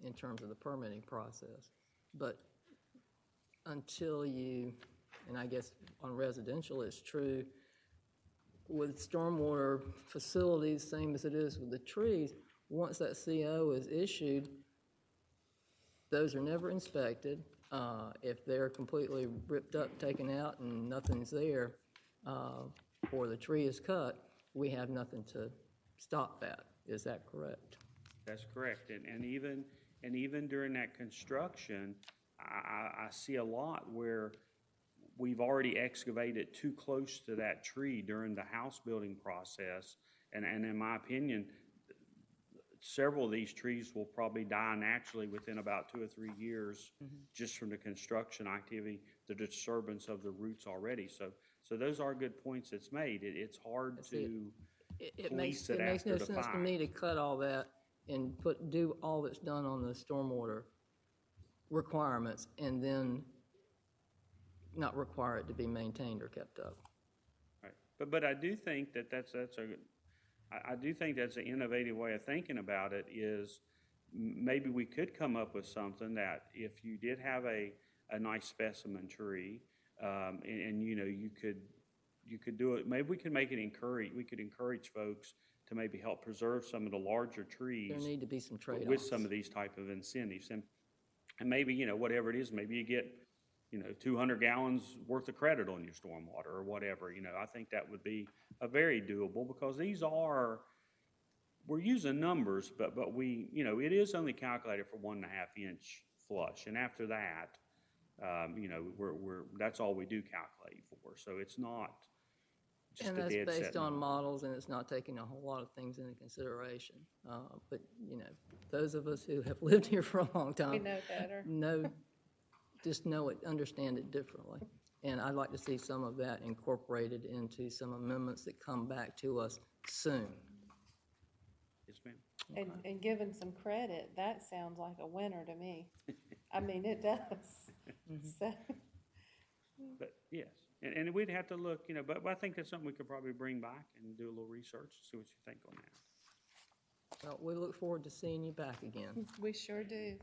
in terms of the permitting process. But until you, and I guess on residential it's true, with stormwater facilities, same as it is with the trees, once that CO is issued, those are never inspected. If they're completely ripped up, taken out, and nothing's there, or the tree is cut, we have nothing to stop that. Is that correct? That's correct. And even during that construction, I see a lot where we've already excavated too close to that tree during the house building process. And in my opinion, several of these trees will probably die naturally within about 2 or 3 years, just from the construction activity, the disturbance of the roots already. So those are good points that's made. It's hard to police it makes after no the sense to fact. me to cut all that and do all that's done on the stormwater requirements and then not require it to be maintained or kept up. Right. But I do think I do think that's an innovative way of thinking about it. Is maybe we could come up with something that if you did have a nice specimen tree, and you know, you could do it. Maybe we could make it encourage folks to maybe help preserve some of the larger trees. There need to be some trade-offs with some of these type of incentives, and maybe, you know, whatever it is, maybe you get, you know, 200 gallons worth of credit on your stormwater or whatever. You know, I think that would be a very doable, because we're using numbers, but we, you know, it is only calculated for 1.5 inch flush, and after that, you know, that's all we do calculate for. So it's not just and a that's dead set based on number. models, and it's not taking a whole lot of things into consideration. But you know, those of us who have lived here for a long time We know better. understand it differently. And I'd like to see some of that incorporated into some amendments that come back to us soon. Yes, ma'am. And given some credit, that sounds like a winner to me. I mean, it does. So, But yes, and we'd have to look, you know, but I think that's something we could probably bring back and do a little research and see what you think on that. Well, we look forward to seeing you back again. we sure do.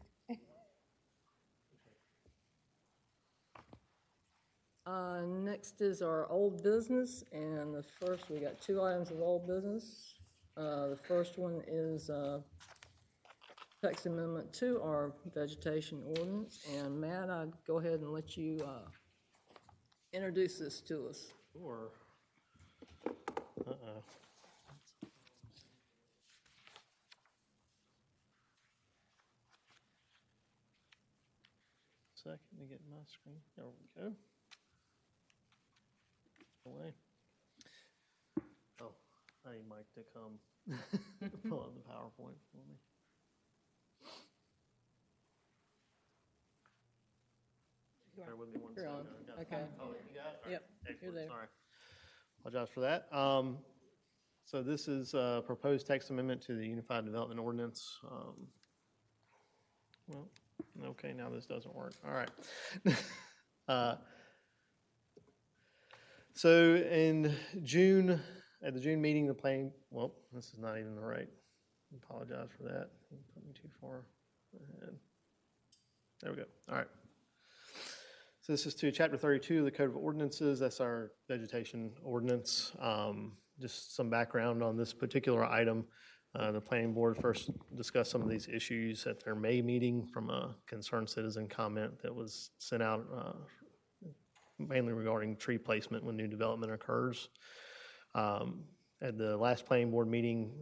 Next is our old business, and the first, we got 2 items of old business. The first one is text amendment to our vegetation ordinance, and Matt, I'll go ahead and let you introduce this to us. Sure. Second to get my screen. There we go. Away. Oh, I need Mike to come pull up the PowerPoint for me. Bear with me one You're second. on. I got it. Okay. Oh, you got it? All right. Yep, you're Excellent. there. Sorry. Apologize for that. So this is a proposed text amendment to the Unified Development Ordinance. Well, okay, now this doesn't work. All right. So in June, at the June meeting, the planning, well, this is not even the right, I apologize for that. You put me too far ahead. There we go. All right. So this is to Chapter 32 of the Code of Ordinances. That's our vegetation ordinance. Just some background on this particular item. The planning board first discussed some of these issues at their May meeting from a concerned citizen comment that was sent out mainly regarding tree placement when new development occurs. At the last planning board meeting,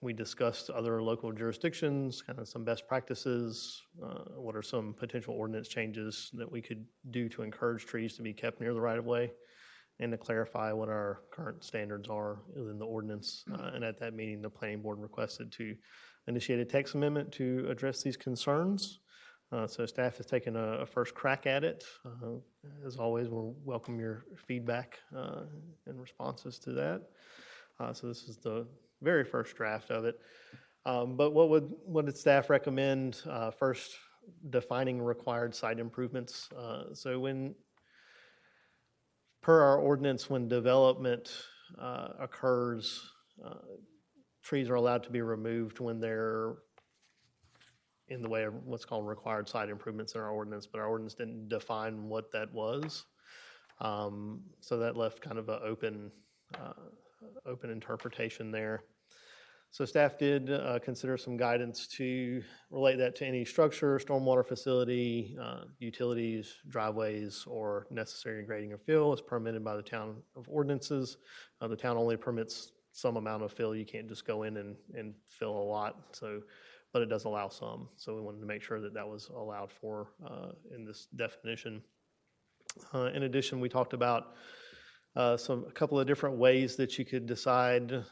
we discussed other local jurisdictions, kind of some best practices, what are some potential ordinance changes that we could do to encourage trees to be kept near the right-of-way, and to clarify what our current standards are within the ordinance. And at that meeting, the planning board requested to initiate a text amendment to address these concerns. So staff has taken a first crack at it. As always, we'll welcome your feedback and responses to that. So this is the very first draft of it. But what did staff recommend? First, defining required site improvements. So per our ordinance, when development occurs, trees are allowed to be removed when they're in the way of what's called required site improvements in our ordinance, but our ordinance didn't define what that was. So that left kind of an open interpretation there. So staff did consider some guidance to relate that to any structure, stormwater facility, utilities, driveways, or necessary grading or fill as permitted by the town of ordinances. The town only permits some amount of fill. You can't just go in and fill a lot. So, but it does allow some. So we wanted to make sure that that was allowed for in this definition. In addition, we talked about a couple of different ways that you could decide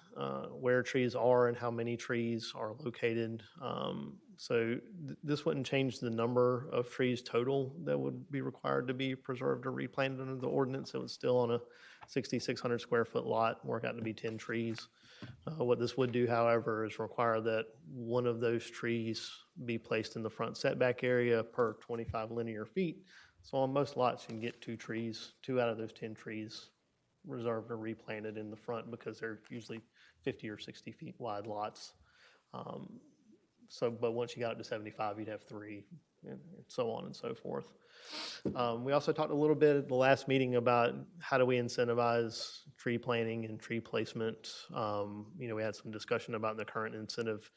where trees are and how many trees are located. This wouldn't change the number of trees total that would be required to be preserved or replanted under the ordinance. It was still on a 6,600 square foot lot, work out to be 10 trees. What this would do, however, is require that one of those trees be placed in the front setback area per 25 linear feet. So on most lots, you can get 2 out of those 10 trees reserved or replanted in the front because they're usually 50 or 60 feet wide lots. But once you got up to 75, you'd have 3, and so on and so forth. We also talked a little bit at the last meeting about how do we incentivize tree planting and tree placement. We had some discussion about the current incentive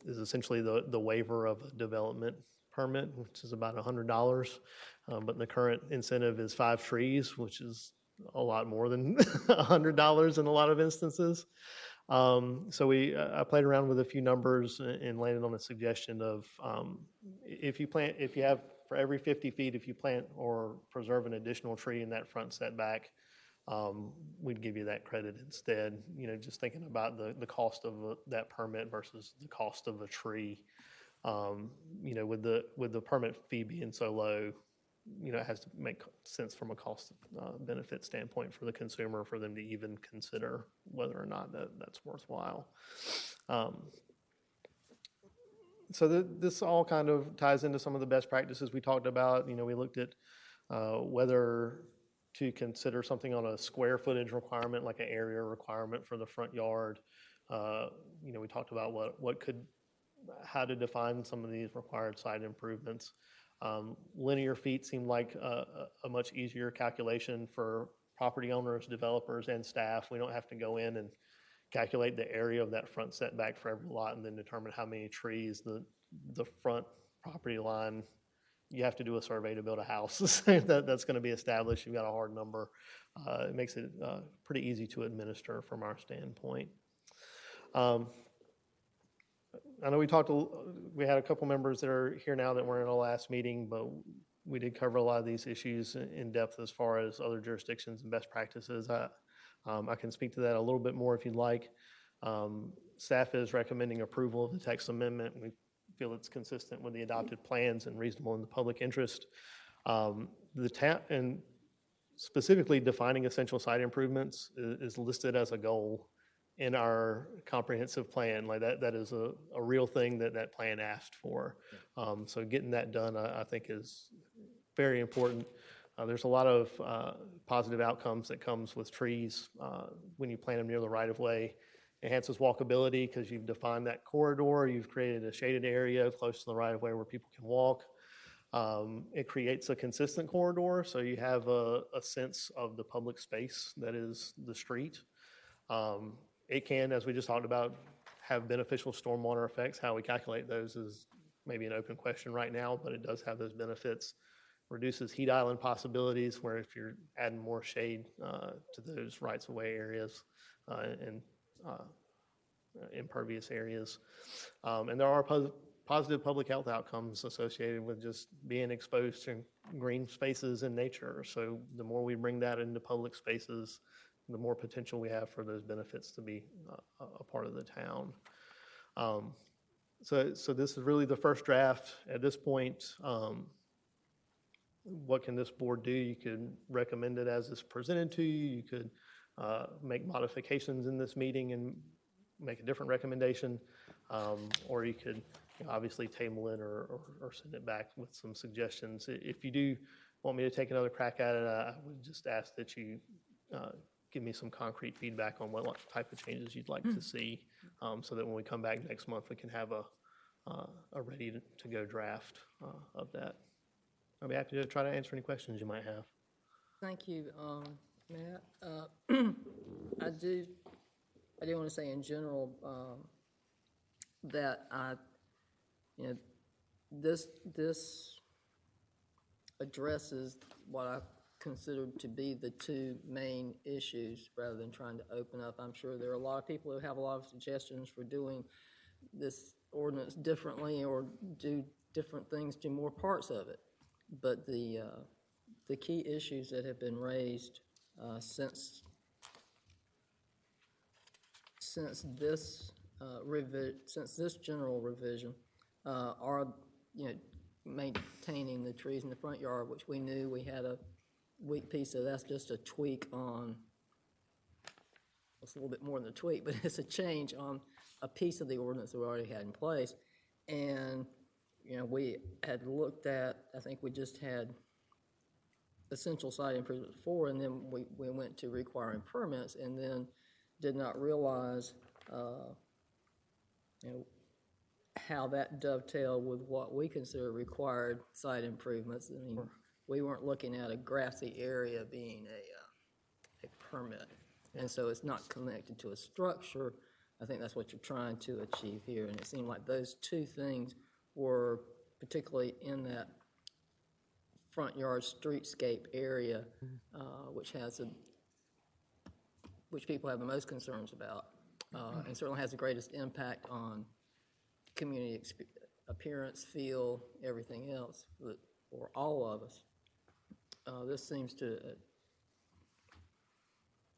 is essentially the waiver of a development permit, which is about $100. But the current incentive is 5 trees, which is a lot more than $100 in a lot of instances. I played around with a few numbers and landed on a suggestion of if you have for every 50 feet, if you plant or preserve an additional tree in that front setback, we'd give you that credit instead. Just thinking about the cost of that permit versus the cost of a tree. With the permit fee being so low, it has to make sense from a cost benefit standpoint for the consumer for them to even consider whether or not that's worthwhile. This all kind of ties into some of the best practices we talked about. We looked at whether to consider something on a square footage requirement, like an area requirement for the front yard. We talked about how to define some of these required site improvements. Linear feet seemed like a much easier calculation for property owners, developers, and staff. We don't have to go in and calculate the area of that front setback for every lot and then determine how many trees the front property line. You have to do a survey to build a house. That's going to be established. You've got a hard number. It makes it pretty easy to administer from our standpoint. I know we had a couple members that are here now that weren't in the last meeting, but we did cover a lot of these issues in depth as far as other jurisdictions and best practices. I can speak to that a little bit more if you'd like. Staff is recommending approval of the text amendment. We feel it's consistent with the adopted plans and reasonable in the public interest. And specifically defining essential site improvements is listed as a goal in our comprehensive plan. Like that is a real thing that plan asked for. So getting that done, I think, is very important. There's a lot of positive outcomes that comes with trees when you plant them near the right-of-way. Enhances walkability because you've defined that corridor. You've created a shaded area close to the right-of-way where people can walk. It creates a consistent corridor, so you have a sense of the public space that is the street. It can, as we just talked about, have beneficial stormwater effects. How we calculate those is maybe an open question right now, but it does have those benefits. reduces heat island possibilities, where if you're adding more shade to those rights-of-way areas and impervious areas. And there are positive public health outcomes associated with just being exposed to green spaces in nature. So the more we bring that into public spaces, the more potential we have for those benefits to be a part of the town. So this is really the first draft. At this point, what can this board do? You could recommend it as it's presented to you. You could make modifications in this meeting and make a different recommendation, or you could obviously table it or send it back with some suggestions. If you do want me to take another crack at it, I would just ask that you give me some concrete feedback on what type of changes you'd like to see, so that when we come back next month, we can have a ready to go draft of that. I'll be happy to try to answer any questions you might have. Thank you, Matt. I do want to say in general that this addresses what I considered to be the two main issues rather than trying to open up. I'm sure there are a lot of people who have a lot of suggestions for doing this ordinance differently or do different things to more parts of it. But the key issues that have been raised since this general revision are maintaining the trees in the front yard, which we knew we had a weak piece of. That's just a tweak on. It's a little bit more than a tweak, but it's a change on a piece of the ordinance that we already had in place. And we had looked at, I think we just had essential site improvements before, and then we went to requiring permits, and then did not realize, how that dovetailed with what we consider required site improvements. I mean, we weren't looking at a grassy area being a permit, and so it's not connected to a structure. I think that's what you're trying to achieve here, and it seemed like those two things were particularly in that front yard streetscape area, which people have the most concerns about, and certainly has the greatest impact on community appearance, feel, everything else for all of us. This seems to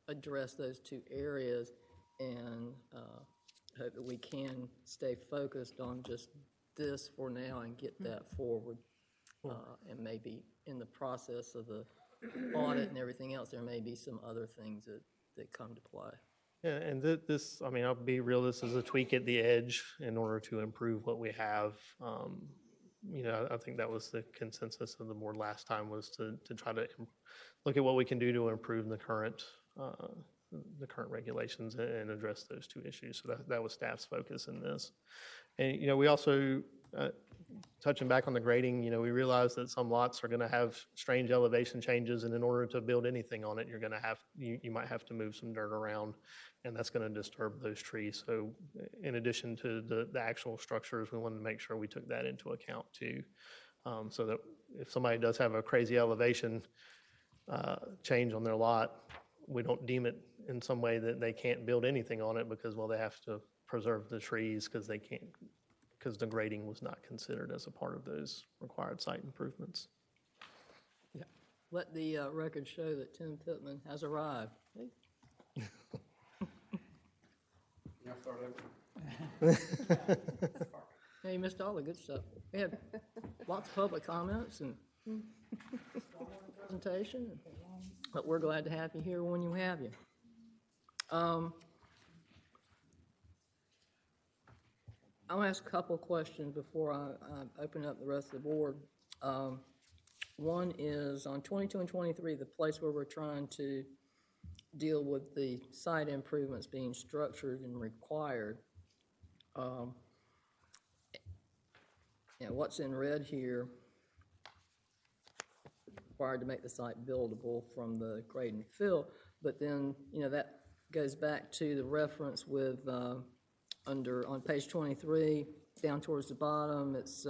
address those two areas, and hope that we can stay focused on just this for now and get that forward. And maybe in the process of the audit and everything else, there may be some other things that come to play. Yeah, and this, I mean, I'll be real, this is a tweak at the edge in order to improve what we have. I think that was the consensus of the board last time, was to try to look at what we can do to improve the current regulations and address those two issues. So that was staff's focus in this. And, we also, touching back on the grading, we realized that some lots are going to have strange elevation changes, and in order to build anything on it, you might have to move some dirt around, and that's going to disturb those trees. So in addition to the actual structures, we wanted to make sure we took that into account too, so that if somebody does have a crazy elevation change on their lot, we don't deem it in some way that they can't build anything on it because, well, they have to preserve the trees because the grading was not considered as a part of those required site improvements. Yeah. Let the record show that Tim Pittman has arrived. Hey. Hey, you missed all the good stuff. We had lots of public comments and presentation, but we're glad to have you here when you have you. I'll ask a couple of questions before I open up the rest of the board. One is on 22 and 23, the place where we're trying to deal with the site improvements being structured and required. What's in red here, required to make the site buildable from the grade and fill, but then, that goes back to the reference with on page 23, down towards the bottom, it's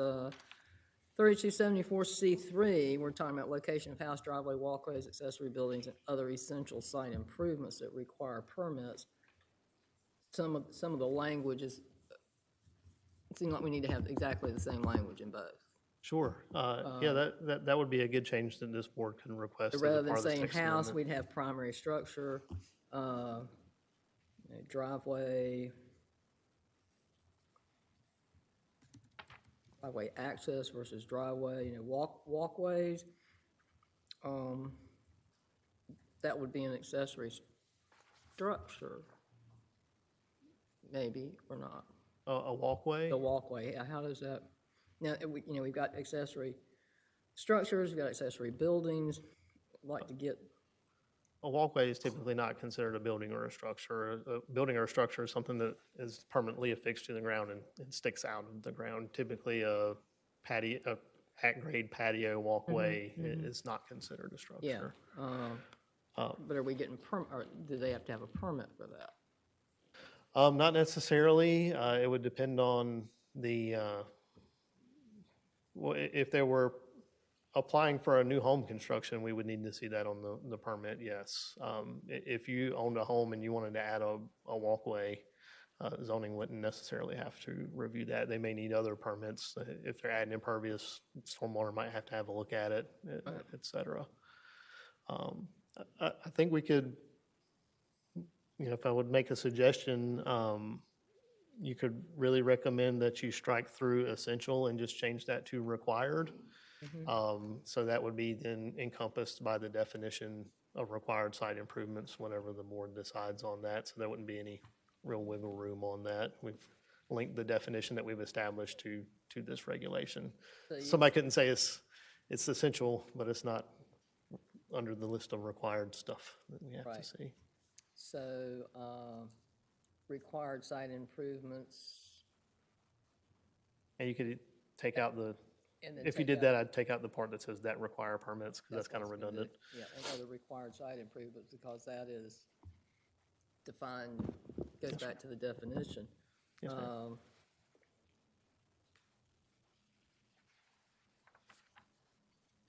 3274C3, we're talking about location of house, driveway, walkways, accessory buildings, and other essential site improvements that require permits. Some of the language is, it seems like we need to have exactly the same language in both. Sure. Yeah, that would be a good change that this board can request as a Rather than part of this saying text house, amendment. we'd have primary structure, driveway, driveway access versus driveway, walkways. That would be an accessory structure, maybe, or not. A walkway? The walkway, how does that, now, we've got accessory structures, we've got accessory buildings, I'd like to get, A walkway is typically not considered a building or a structure. A building or a structure is something that is permanently affixed to the ground and sticks out of the ground. Typically, a at-grade patio walkway is not considered a structure. but are we getting or do they have to have a permit for that? Not necessarily. It would depend on the, if they were applying for a new home construction, we would need to see that on the permit, yes. If you owned a home and you wanted to add a walkway, zoning wouldn't necessarily have to review that. They may need other permits. If they're adding impervious, stormwater might have to have a look at it, et cetera. I think we could, if I would make a suggestion, you could really recommend that you strike through essential and just change that to required. So that would be then encompassed by the definition of required site improvements whenever the board decides on that. So there wouldn't be any real wiggle room on that. We've linked the definition that we've established to this regulation. Somebody couldn't say it's essential, but it's not under the list of required stuff that we have to see. So, required site improvements. And you could take out the, if you did that, I'd take out the part that says that require permits, because that's kind of redundant. Yeah, and other required site improvements, because that is defined, goes back to the definition. Yes, ma'am.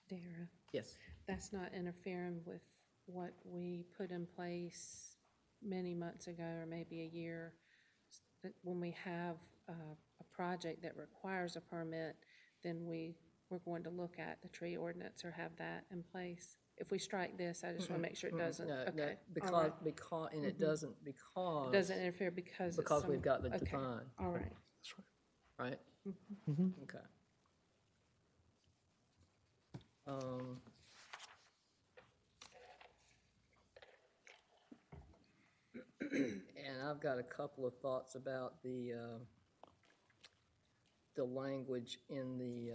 Dara, Yes. that's not interfering with what we put in place many months ago, or maybe a year, that when we have a project that requires a permit, then we're going to look at the tree ordinance or have that in place. If we strike this, I just want to make sure it doesn't. No, Okay. because, All right. and it doesn't, because. It doesn't interfere because it's we've got the okay. define. All right. That's right. Right? Okay. And I've got a couple of thoughts about the language in the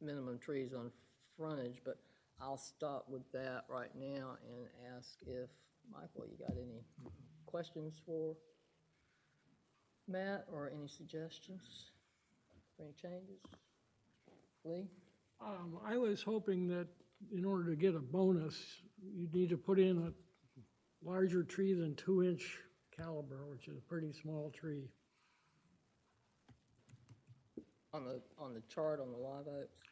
minimum trees on frontage, but I'll stop with that right now and ask if, Michael, you got any questions for Matt, or any suggestions for any changes? Lee? I was hoping that in order to get a bonus, you'd need to put in a larger tree than 2-inch caliber, which is a pretty small tree. On the chart on the live oaks?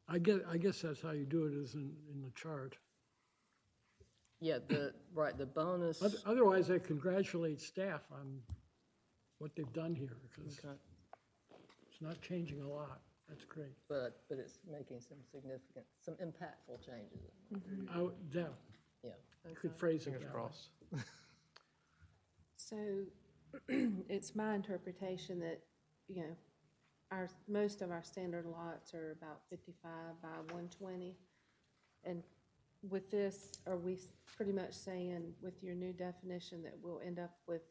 I guess that's how you do it, is in the chart. Yeah, the bonus. Otherwise, I congratulate staff on what they've done here, because it's not changing a lot. That's great. But it's making some significant, some impactful changes. Yeah, Yeah. you could phrase it Fingers that way. crossed. So it's my interpretation that, most of our standard lots are about 55 by 120. And with this, are we pretty much saying with your new definition that we'll end up with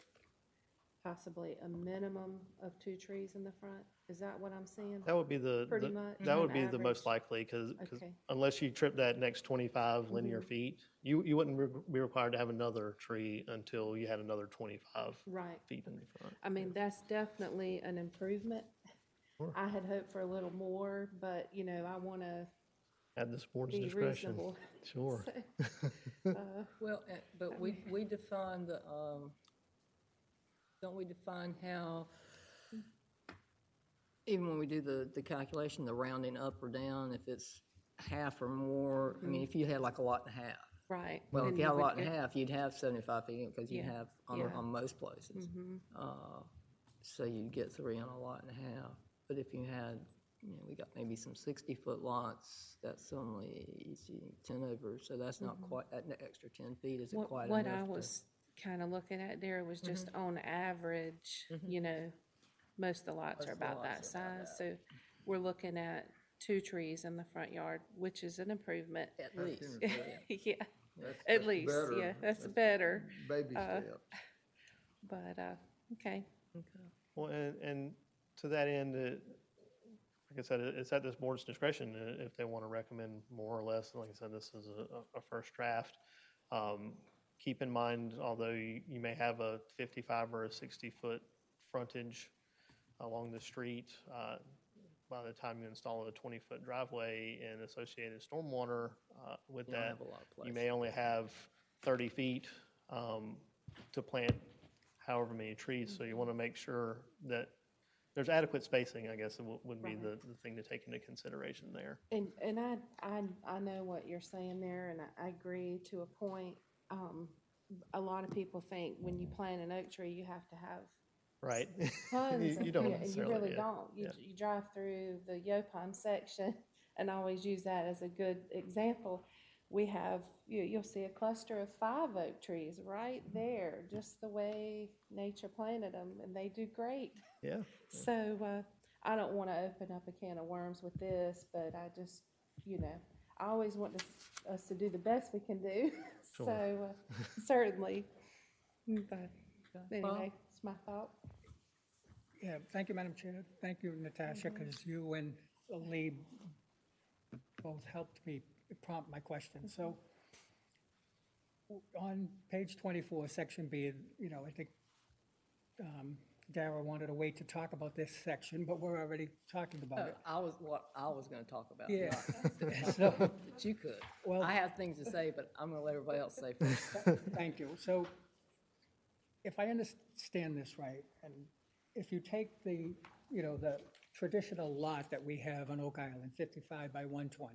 possibly a minimum of 2 trees in the front? Is that what I'm seeing? That would be the that would be the most likely, because unless you trip that next 25 linear feet, you wouldn't be required to have another tree until you had another 25 feet in the front. I mean, that's definitely an improvement. Sure. I had hoped for a little more, but I want to add this board's be discretion. Reasonable. Sure. Well, but we define the, don't we define how even when we do the calculation, the rounding up or down, if it's half or more, I mean, if you had like a lot and a half. Right. Well, then if you had a would lot and a get- half, you'd have 75 feet, because you'd Yeah, have yeah. Mm-hmm. on most places. So you'd get 3 on a lot and a half. But if you had, we got maybe some 60-foot lots, that's only 10 over, so that's not quite, that extra 10 feet isn't quite enough. What I was kind of looking at there was just on average, most of the lots Most are of the about lots that are about size. So we're looking at 2 trees in the front yard, which is an improvement. At least. Yeah, That's at least, better. yeah, that's better. Baby steps. But, okay. Well, and to that end, like I said, it's at this board's discretion if they want to recommend more or less. Like I said, this is a first draft. Keep in mind, although you may have a 55 or a 60-foot frontage along the street, by the time you install a 20-foot driveway and associated stormwater with You don't that, have a lot of place. you may only have 30 feet to plant however many trees. So you want to make sure that there's adequate spacing, I guess, would be the thing to take into consideration there. And I know what you're saying there, and I agree to a point. A lot of people think when you plant an oak tree, you have to have Right. tons You of, don't and you necessarily, really yeah. don't. You drive through the Yopon section, and I always use that as a good example. We have, you'll see a cluster of 5 oak trees right there, just the way nature planted them, and they do great. Yeah. So I don't want to open up a can of worms with this, but I just, I always want us to do the best we can do. Sure. So certainly, but anyway, it's my thought. Yeah, thank you, Madam Chair. Thank you, Natasha, because you and Lee both helped me prompt my question. So on page 24, section B, I think Dara wanted to wait to talk about this section, but we're already talking about it. I was going to talk about. Yeah. So, that you could. Well- I have things to say, but I'm going to let everybody else say first. Thank you. So if I understand this right, and if you take the traditional lot that we have on Oak Island, 55 by 120,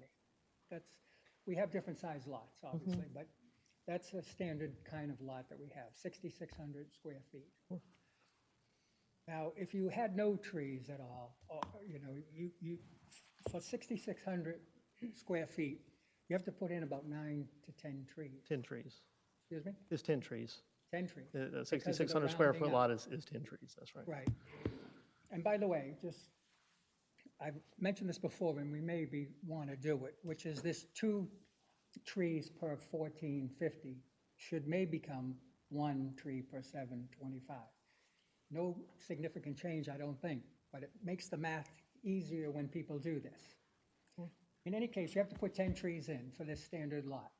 we have different size lots, obviously, but that's a standard kind of lot that we have, 6,600 square feet. Now, if you had no trees at all, you for 6,600 square feet, you have to put in about 9 to 10 trees. 10 trees. Excuse me? It's 10 trees. 10 trees. The Because of the 6,600 square rounding foot up. lot is 10 trees, that's right. Right. And by the way, I've mentioned this before, and we maybe want to do it, which is this 2 trees per 1450 should may become 1 tree per 725. No significant change, I don't think, but it makes the math easier when people do this. In any case, you have to put 10 trees in for this standard lot.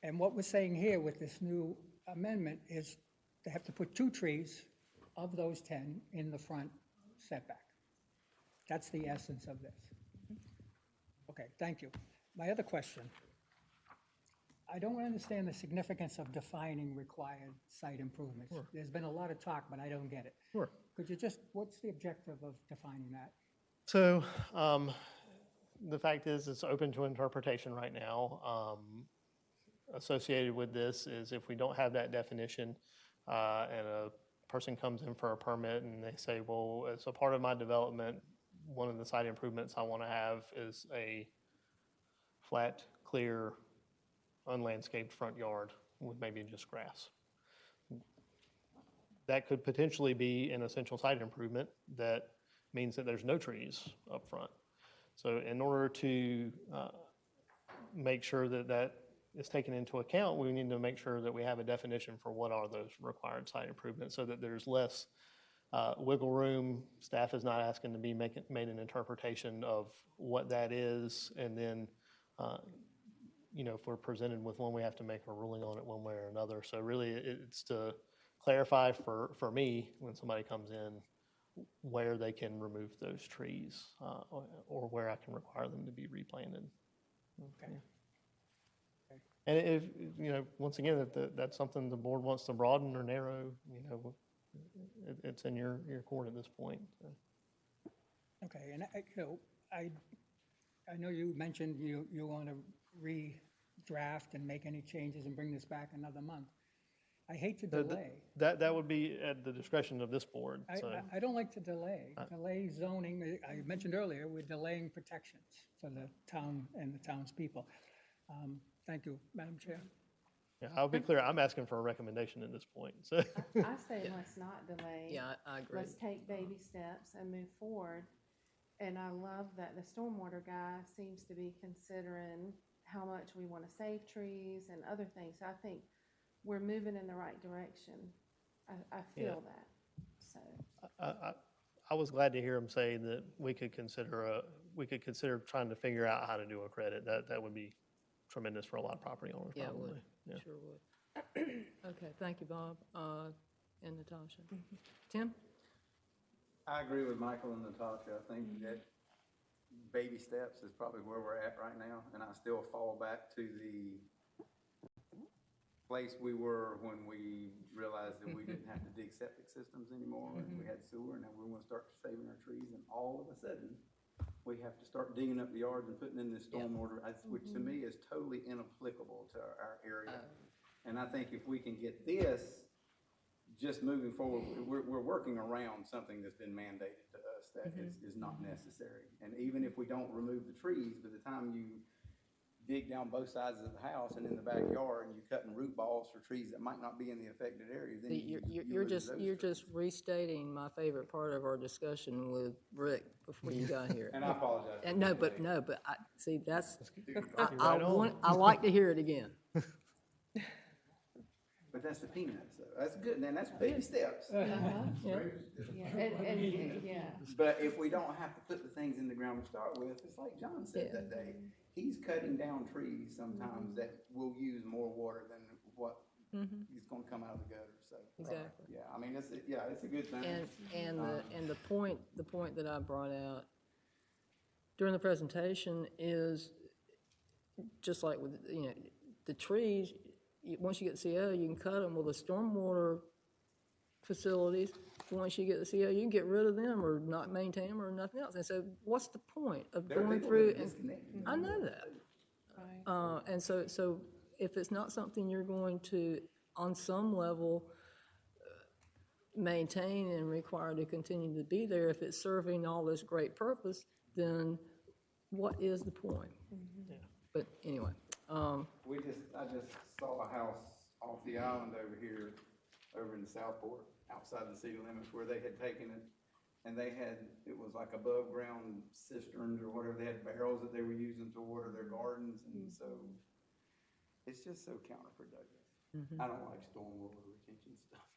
And what we're saying here with this new amendment is they have to put 2 trees of those 10 in the front setback. That's the essence of this. Okay, thank you. My other question, I don't understand the significance of defining required site improvements. Sure. There's been a lot of talk, but I don't get it. Sure. Could you what's the objective of defining that? So the fact is it's open to interpretation right now. Associated with this is if we don't have that definition and a person comes in for a permit and they say, well, as a part of my development, one of the site improvements I want to have is a flat, clear, unlandscaped front yard with maybe just grass. That could potentially be an essential site improvement that means that there's no trees up front. So in order to make sure that that is taken into account, we need to make sure that we have a definition for what are those required site improvements so that there's less wiggle room. Staff is not asking to be made an interpretation of what that is, and then if we're presented with one, we have to make a ruling on it one way or another. So really, it's to clarify for me when somebody comes in where they can remove those trees or where I can require them to be replanted. Okay. And if, once again, if that's something the board wants to broaden or narrow, it's in your court at this point. So. Okay, and I know you mentioned you want to redraft and make any changes and bring this back another month. I hate to delay. That would be at the discretion of this board, so. I don't like to delay. Delay zoning, I mentioned earlier, we're delaying protections for the town and the townspeople. Thank you, Madam Chair. Yeah, I'll be clear, I'm asking for a recommendation at this point, so. I say let's not delay. Yeah, I agree. Let's take baby steps and move forward. And I love that the stormwater guy seems to be considering how much we want to save trees and other things. So I think we're moving in the right direction. I feel that, so. I was glad to hear him say that we could consider trying to figure out how to do a credit. That would be tremendous for a lot of property owners, Yeah, it probably. would. Yeah. Sure would. Okay, thank you, Bob, and Natasha. Tim? I agree with Michael and Natasha. I think that baby steps is probably where we're at right now, and I still fall back to the place we were when we realized that we didn't have to dig septic systems anymore, and we had sewer, and now we want to start saving our trees, and all of a sudden, we have to start digging up the yards and putting in this stormwater, which to me is totally inapplicable to our area. And I think if we can get this, just moving forward, we're working around something that's been mandated to us that is not necessary. And even if we don't remove the trees, by the time you dig down both sides of the house and in the backyard, and you're cutting root balls for trees that might not be in the affected area, then You're just restating my favorite part of our discussion with Rick before you got here. And I apologize. And but I see that's on. I like to hear it again. But that's the peanuts, though. That's good, and that's baby steps. Yeah, yeah. But if we don't have to put the things in the ground to start with, it's like John said that day. He's cutting down trees sometimes that will use more water than what is going to come out of the gutter. So Exactly. yeah, I mean it's a good thing. And the point that I brought out during the presentation is just like with the trees. Once you get the CO, you can cut them. Well, the stormwater facilities, once you get the CO, you can get rid of them or not maintain them or nothing else. And so what's the point of going through? And I know that. And so if it's not something you're going to, on some level, maintain and require to continue to be there, if it's serving all this great purpose, then what is the point? But anyway. I just saw a house off the island over here, over in the Southport, outside the city limits, where they had taken it, and it was like above ground cisterns or whatever. They had barrels that they were using to water their gardens, and so it's just so counterproductive. I don't like stormwater retention stuff.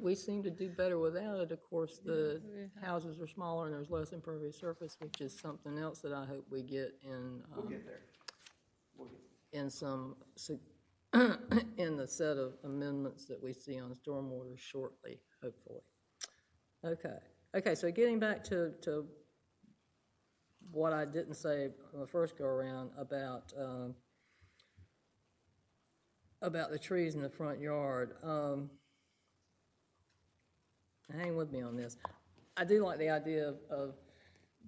We seem to do better without it. Of course, the houses are smaller and there's less impervious surface, which is something else that I hope we get in. We'll get there. In some in the set of amendments that we see on stormwater shortly, hopefully. Okay. So getting back to what I didn't say on the first go around about the trees in the front yard. Hang with me on this. I do like the idea of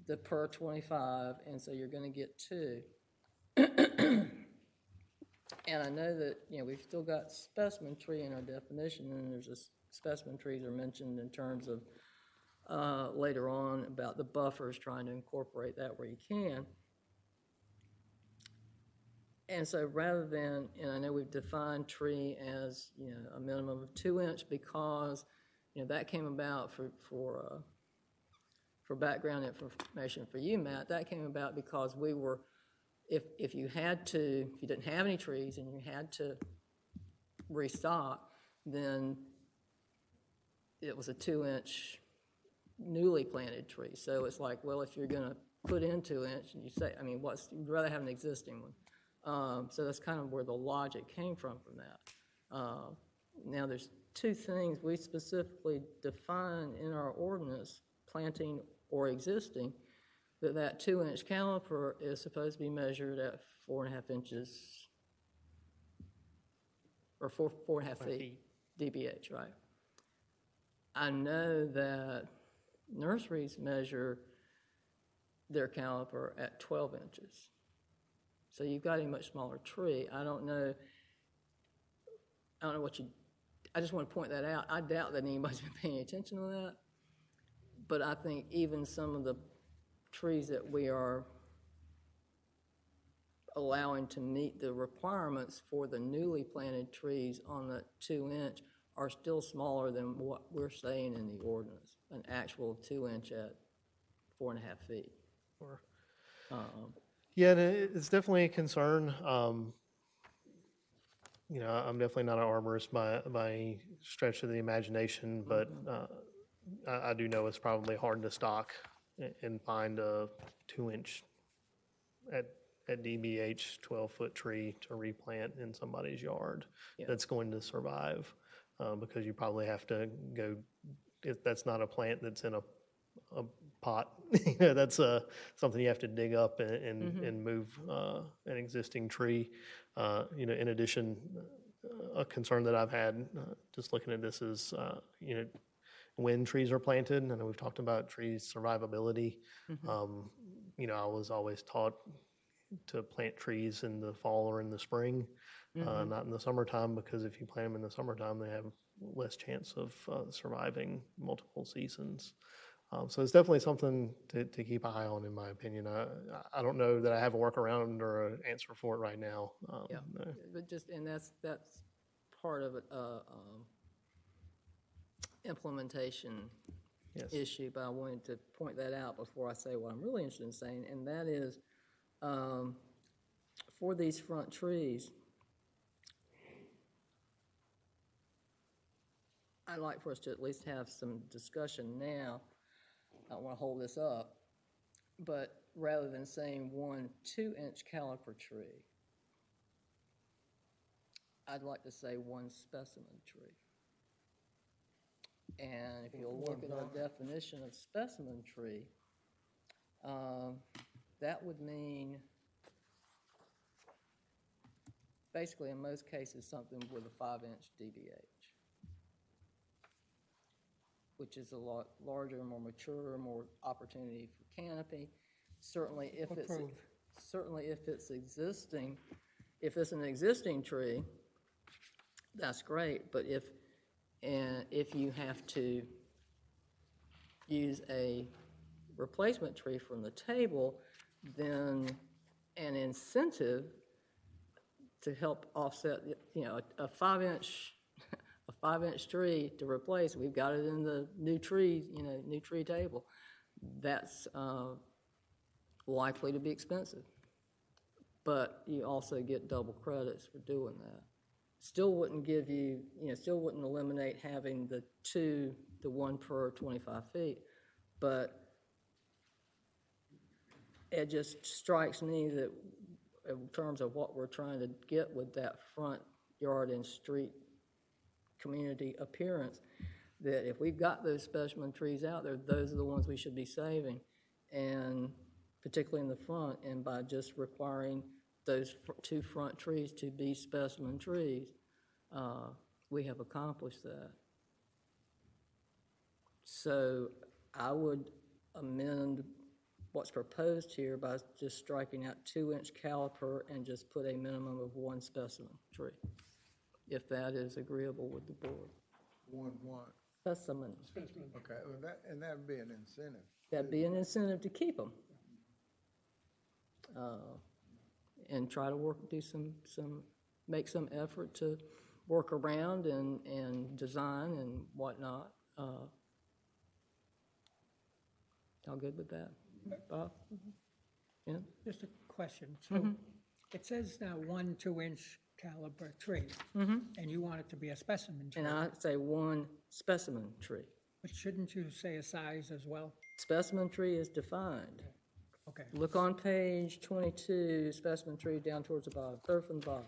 the per 25, and so you're going to get 2. And I know that, we've still got specimen tree in our definition, and there's specimen trees are mentioned in terms of later on about the buffers, trying to incorporate that where you can. And so rather than, and I know we've defined tree as, a minimum of 2 inch because, that came about for background information for you, Matt. That came about because we were, if you didn't have any trees and you had to restock, then it was a 2 inch newly planted tree. So it's like, well, if you're going to put in 2 inch, and you say, you'd rather have an existing one. So that's kind of where the logic came from that. Now there's 2 things we specifically define in our ordinance, planting or existing, that 2 inch caliper is supposed to be measured at 4.5 inches or 4.5 feet DBH, right? I know that nurseries measure their caliper at 12 inches. So you've got a much smaller tree. I don't know what you, I just want to point that out. I doubt that anybody's been paying attention to that. But I think even some of the trees that we are allowing to meet the requirements for the newly planted trees on the 2-inch are still smaller than what we're saying in the ordinance, an actual 2-inch at 4.5 feet. Yeah, and it's definitely a concern. You know, I'm definitely not an arborist by any stretch of the imagination, but I do know it's probably hard to stock and find a 2-inch at DBH 12-foot tree to replant in somebody's yard that's going to survive, because you probably have to go, if that's not a plant that's in a pot, you know, that's something you have to dig up and move an existing tree. You know, in addition, a concern that I've had just looking at this is, you know, when trees are planted. I know we've talked about trees' survivability. You know, I was always taught to plant trees in the fall or in the spring, not in the summertime, because if you plant them in the summertime, they have less chance of surviving multiple seasons. So it's definitely something to keep an eye on, in my opinion. I don't know that I have a workaround or an answer for it right now. But and that's part of it, implementation issue, but I wanted to point that out before I say what I'm really interested in saying, and that is, for these front trees, I'd like for us to at least have some discussion now. I don't want to hold this up, but rather than saying 1 2-inch caliper tree, I'd like to say 1 specimen tree. And if you'll look at our definition of specimen tree, that would mean basically in most cases something with a 5-inch DBH, which is a lot larger, more mature, more opportunity for canopy. Certainly if it's existing, if it's an existing tree, that's great. But if you have to use a replacement tree from the table, then an incentive to help offset, you know, a 5-inch tree to replace, we've got it in the new tree, you know, new tree table. That's likely to be expensive. But you also get double credits for doing that. Still wouldn't give you, you know, still wouldn't eliminate having the 1 per 25 feet, but it just strikes me that in terms of what we're trying to get with that front yard and street community appearance, that if we've got those specimen trees out there, those are the ones we should be saving, and particularly in the front, and by just requiring those 2 front trees to be specimen trees, we have accomplished that. So I would amend what's proposed here by just striking out 2-inch caliper and just put a minimum of 1 specimen tree, if that is agreeable with the board. 1 what? Specimen. Okay, well, that'd be an incentive. That'd be an incentive to keep them. And try to make some effort to work around and design and whatnot. All good with that, Bob? Yeah? Just a question. So it says now 1 2-inch caliber tree, and you want it to be a specimen tree. And I say 1 specimen tree. But shouldn't you say a size as well? Specimen tree is defined. Okay. Look on page 22, specimen tree down towards the bottom, third from the bottom.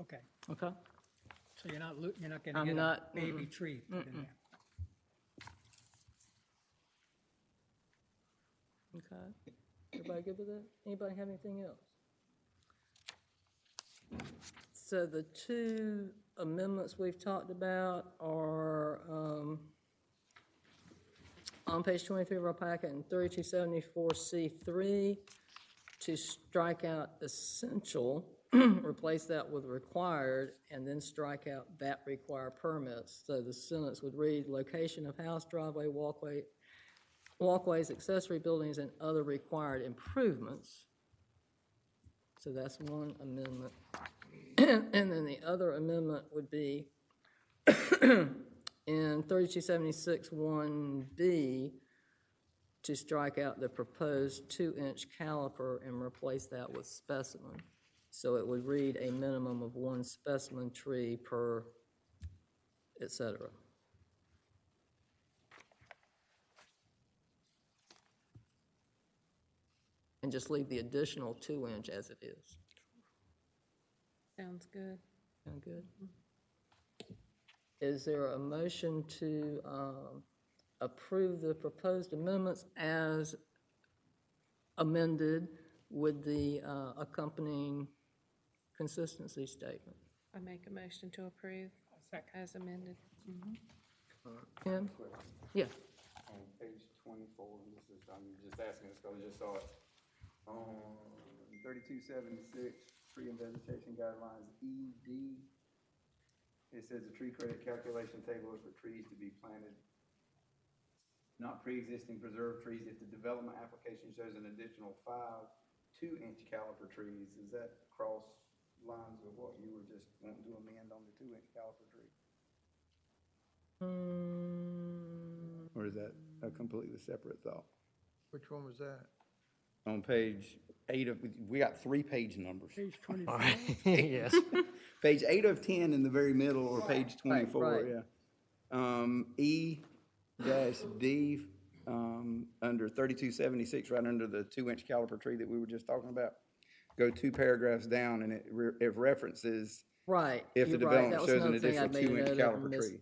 Okay. Okay. So you're not going to get a baby tree put in there. Okay. Everybody good with that? Anybody have anything else? So the two amendments we've talked about are on page 23 of our packet in 3274C3 to strike out essential, replace that with required, and then strike out that require permits. So the sentence would read, location of house, driveway, walkways, accessory buildings, and other required improvements. So that's one amendment. And then the other amendment would be in 3276-1B to strike out the proposed 2-inch caliper and replace that with specimen. So it would read a minimum of 1 specimen tree per, et cetera. And just leave the additional 2-inch as it is. Sounds good. Sound good? Is there a motion to approve the proposed amendments as amended with the accompanying consistency statement? I make a motion to approve as amended. Ken? Yeah. On page 24, this is, I'm just asking this because I just saw it. On 3276, tree and vegetation guidelines, ED, it says the tree credit calculation table is for trees to be planted, not pre-existing preserved trees, if the development application shows an additional 5 2-inch caliper trees. Is that cross lines with what you were just wanting to amend on the 2-inch caliper tree? Or is that a completely separate thought? Which one was that? On page 8 of, we got 3 page numbers. Page 24. Yes. Page 8 of 10 in the very middle, or page 24, right. yeah. E-D, under 3276, right under the 2-inch caliper tree that we were just talking about. Go 2 paragraphs down, and it references Right. if the you're right. development That was shows an another thing I additional made a 2-inch note of and caliper missed. tree.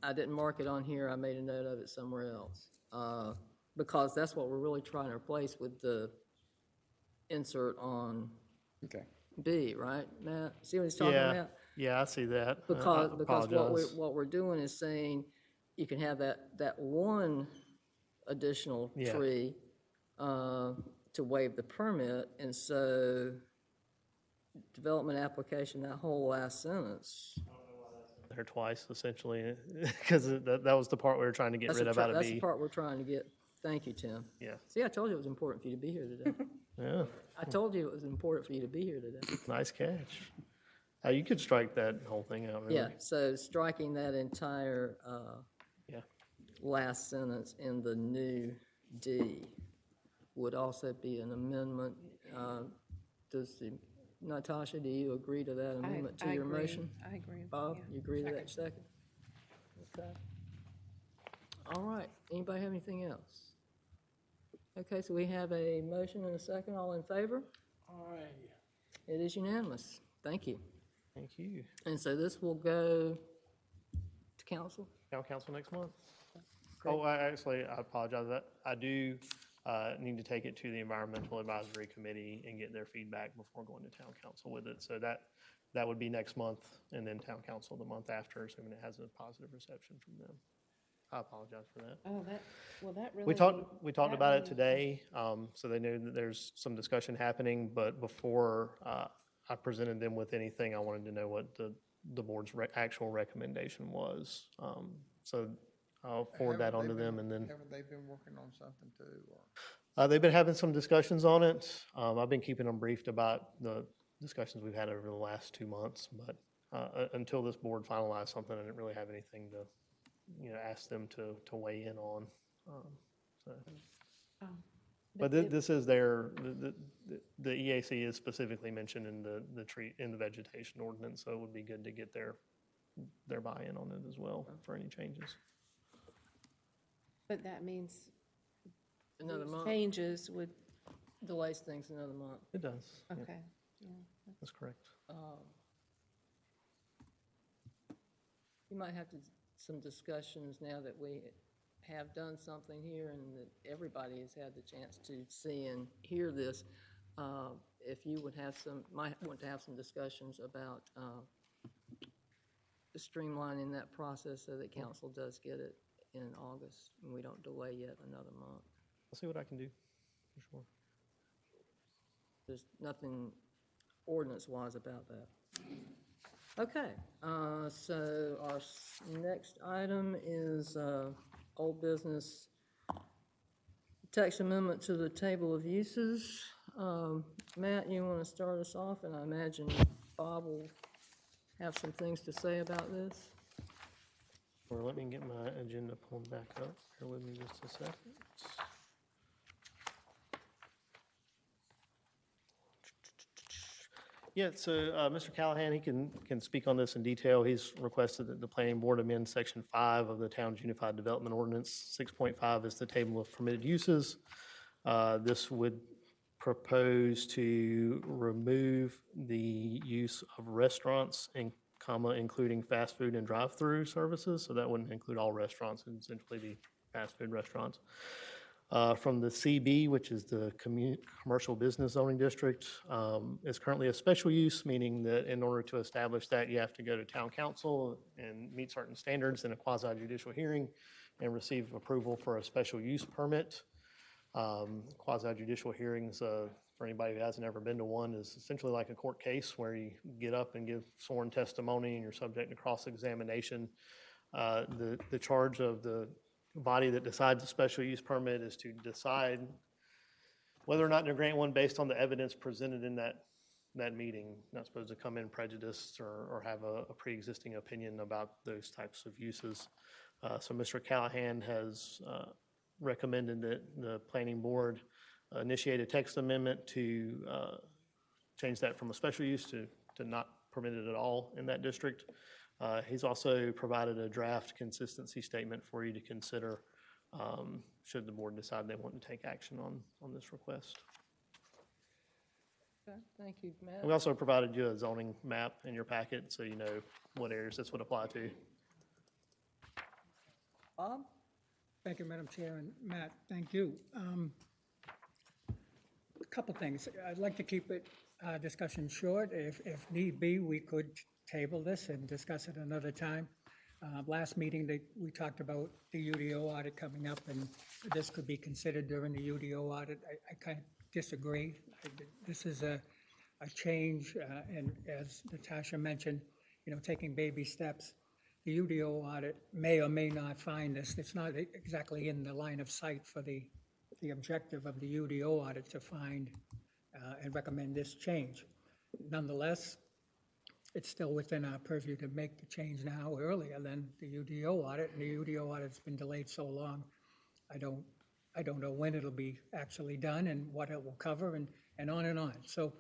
I didn't mark it on here. I made a note of it somewhere else. Because that's what we're really trying to replace with the insert on Okay. B, right, Matt? See what he's talking Yeah, about? yeah, I see that. Because Apologize. what we're doing is saying you can have that one additional Yeah. tree to waive the permit, and so development application, that whole last sentence. There twice, essentially, because that was the part we were trying to get rid of out of That's the B. part we're trying to get. Thank you, Tim. Yeah. See, I told you it was important for you to be here today. Yeah, I told you it was important for you to be here today. nice catch. You could strike that whole thing out, really. Yeah, so striking that entire Yeah. last sentence in the new D would also be an amendment. Natasha, do you agree to that amendment to I your agree. motion? I agree. Bob, Yeah. you agree to that second? Okay. All right, anybody have anything else? Okay, so we have a motion and a second, all in favor? Aye. It is unanimous, thank you. Thank you. And so this will go to council? Town council next month. Oh, I apologize for that. I do need to take it to the Environmental Advisory Committee and get their feedback before going to town council with it. So that would be next month, and then town council the month after, assuming it has a positive reception from them. I apologize for that. Oh, that really. We talked that about it really- today, so they knew that there's some discussion happening, but before I presented them with anything, I wanted to know what the board's actual recommendation was. So I'll forward that on to them, and then Haven't they been working on something too? Or? they've been having some discussions on it. I've been keeping them briefed about the discussions we've had over the last 2 months, but until this board finalized something, I didn't really have anything to ask them to weigh in on. But this is the EAC is specifically mentioned in the tree, in the vegetation ordinance, so it would be good to get their buy-in on it as well for any changes. But that means Another these month, changes would, delays things another month. It does. yeah, okay. Yeah. That's correct. You might have some discussions now that we have done something here and that everybody has had the chance to see and hear this, if you would have might want to have some discussions about streamlining that process so that council does get it in August and we don't delay yet another month. I'll see what I can do, for sure. There's nothing ordinance-wise about that. Okay, so our next item is old business text amendment to the table of uses. Matt, you want to start us off? And I imagine Bob will have some things to say about this. Or let me get my agenda pulled back up. Bear with me just a second. Yeah, so Mr. Callahan, he can speak on this in detail. He's requested that the planning board amend section 5 of the town's unified development ordinance. 6.5 is the table of permitted uses. This would propose to remove the use of restaurants and including fast food and drive-through services. So that wouldn't include all restaurants, and essentially be fast food restaurants. From the CB, which is the commercial business zoning district, is currently a special use, meaning that in order to establish that, you have to go to town council and meet certain standards in a quasi-judicial hearing and receive approval for a special use permit. Quasi-judicial hearings, for anybody who hasn't ever been to one, is essentially like a court case where you get up and give sworn testimony and you're subject to cross-examination. The charge of the body that decides a special use permit is to decide whether or not to grant one based on the evidence presented in that meeting. Not supposed to come in prejudiced or have a pre-existing opinion about those types of uses. So Mr. Callahan has recommended that the planning board initiate a text amendment to change that from a special use to not permitted at all in that district. He's also provided a draft consistency statement for you to consider should the board decide they want to take action on this request. Okay, thank you, Matt. We also provided you a zoning map in your packet so you know what areas this would apply to. Bob? Thank you, Madam Chair, and Matt, thank you. A couple things. I'd like to keep it discussion short. If need be, we could table this and discuss it another time. Last meeting, we talked about the UDO audit coming up, and this could be considered during the UDO audit. I kind of disagree. This is a change, and as Natasha mentioned, taking baby steps. The UDO audit may or may not find this. It's not exactly in the line of sight for the objective of the UDO audit to find and recommend this change. Nonetheless, it's still within our purview to make the change now earlier than the UDO audit, and the UDO audit's been delayed so long. I don't know when it'll be actually done and what it will cover, and on and on. So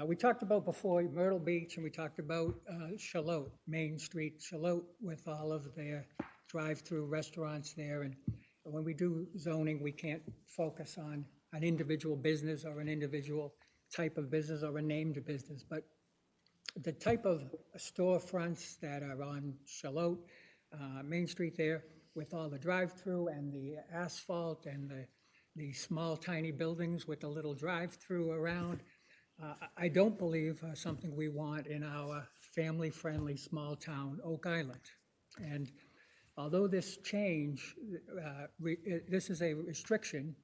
we talked about before Myrtle Beach, and we talked about Charlotte, Main Street, Charlotte, with all of their drive-through restaurants there. And when we do zoning, we can't focus on an individual business or an individual type of business or a named business, but the type of storefronts that are on Charlotte, Main Street there, with all the drive-through and the asphalt and the small, tiny buildings with the little drive-through around, I don't believe something we want in our family-friendly small town, Oak Island. And although this change, this is a restriction,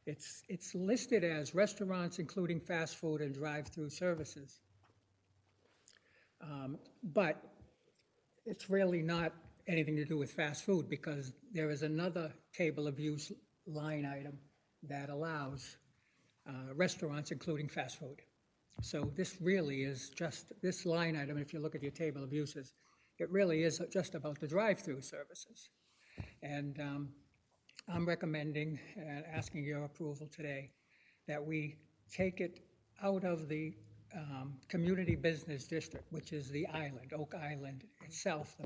it's listed as restaurants including fast food and drive-through services. But it's really not anything to do with fast food, because there is another table of use line item that allows restaurants including fast food. So this really is just, this line item, if you look at your table of uses, it really is just about the drive-through services. And I'm recommending and asking your approval today that we take it out of the community business district, which is the island, Oak Island itself.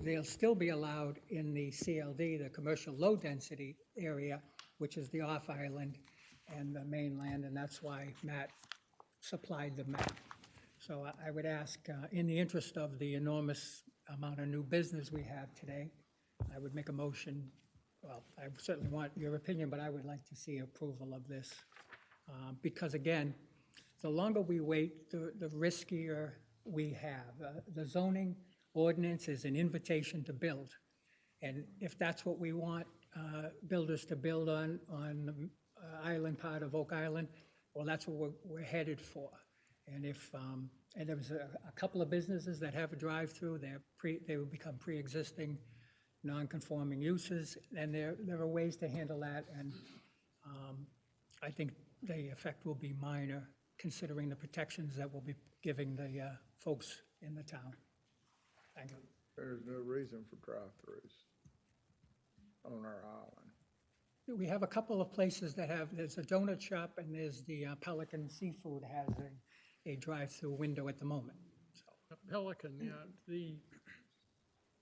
They'll still be allowed in the CLD, the commercial low density area, which is the off island and the mainland, and that's why Matt supplied the map. So I would ask, in the interest of the enormous amount of new business we have today, I would make a motion, well, I certainly want your opinion, but I would like to see approval of this. Because again, the longer we wait, the riskier we have. The zoning ordinance is an invitation to build. And if that's what we want builders to build on the island part of Oak Island, well, that's what we're headed for. And if, and there was a couple of businesses that have a drive-through, they will become pre-existing non-conforming uses, and there are ways to handle that, and I think the effect will be minor, considering the protections that we'll be giving the folks in the town. Thank you. There's no reason for drive-throughs on our island. We have a couple of places that have, there's a donut shop, and there's the Pelican Seafood has a drive-through window at the moment. Pelican, yeah,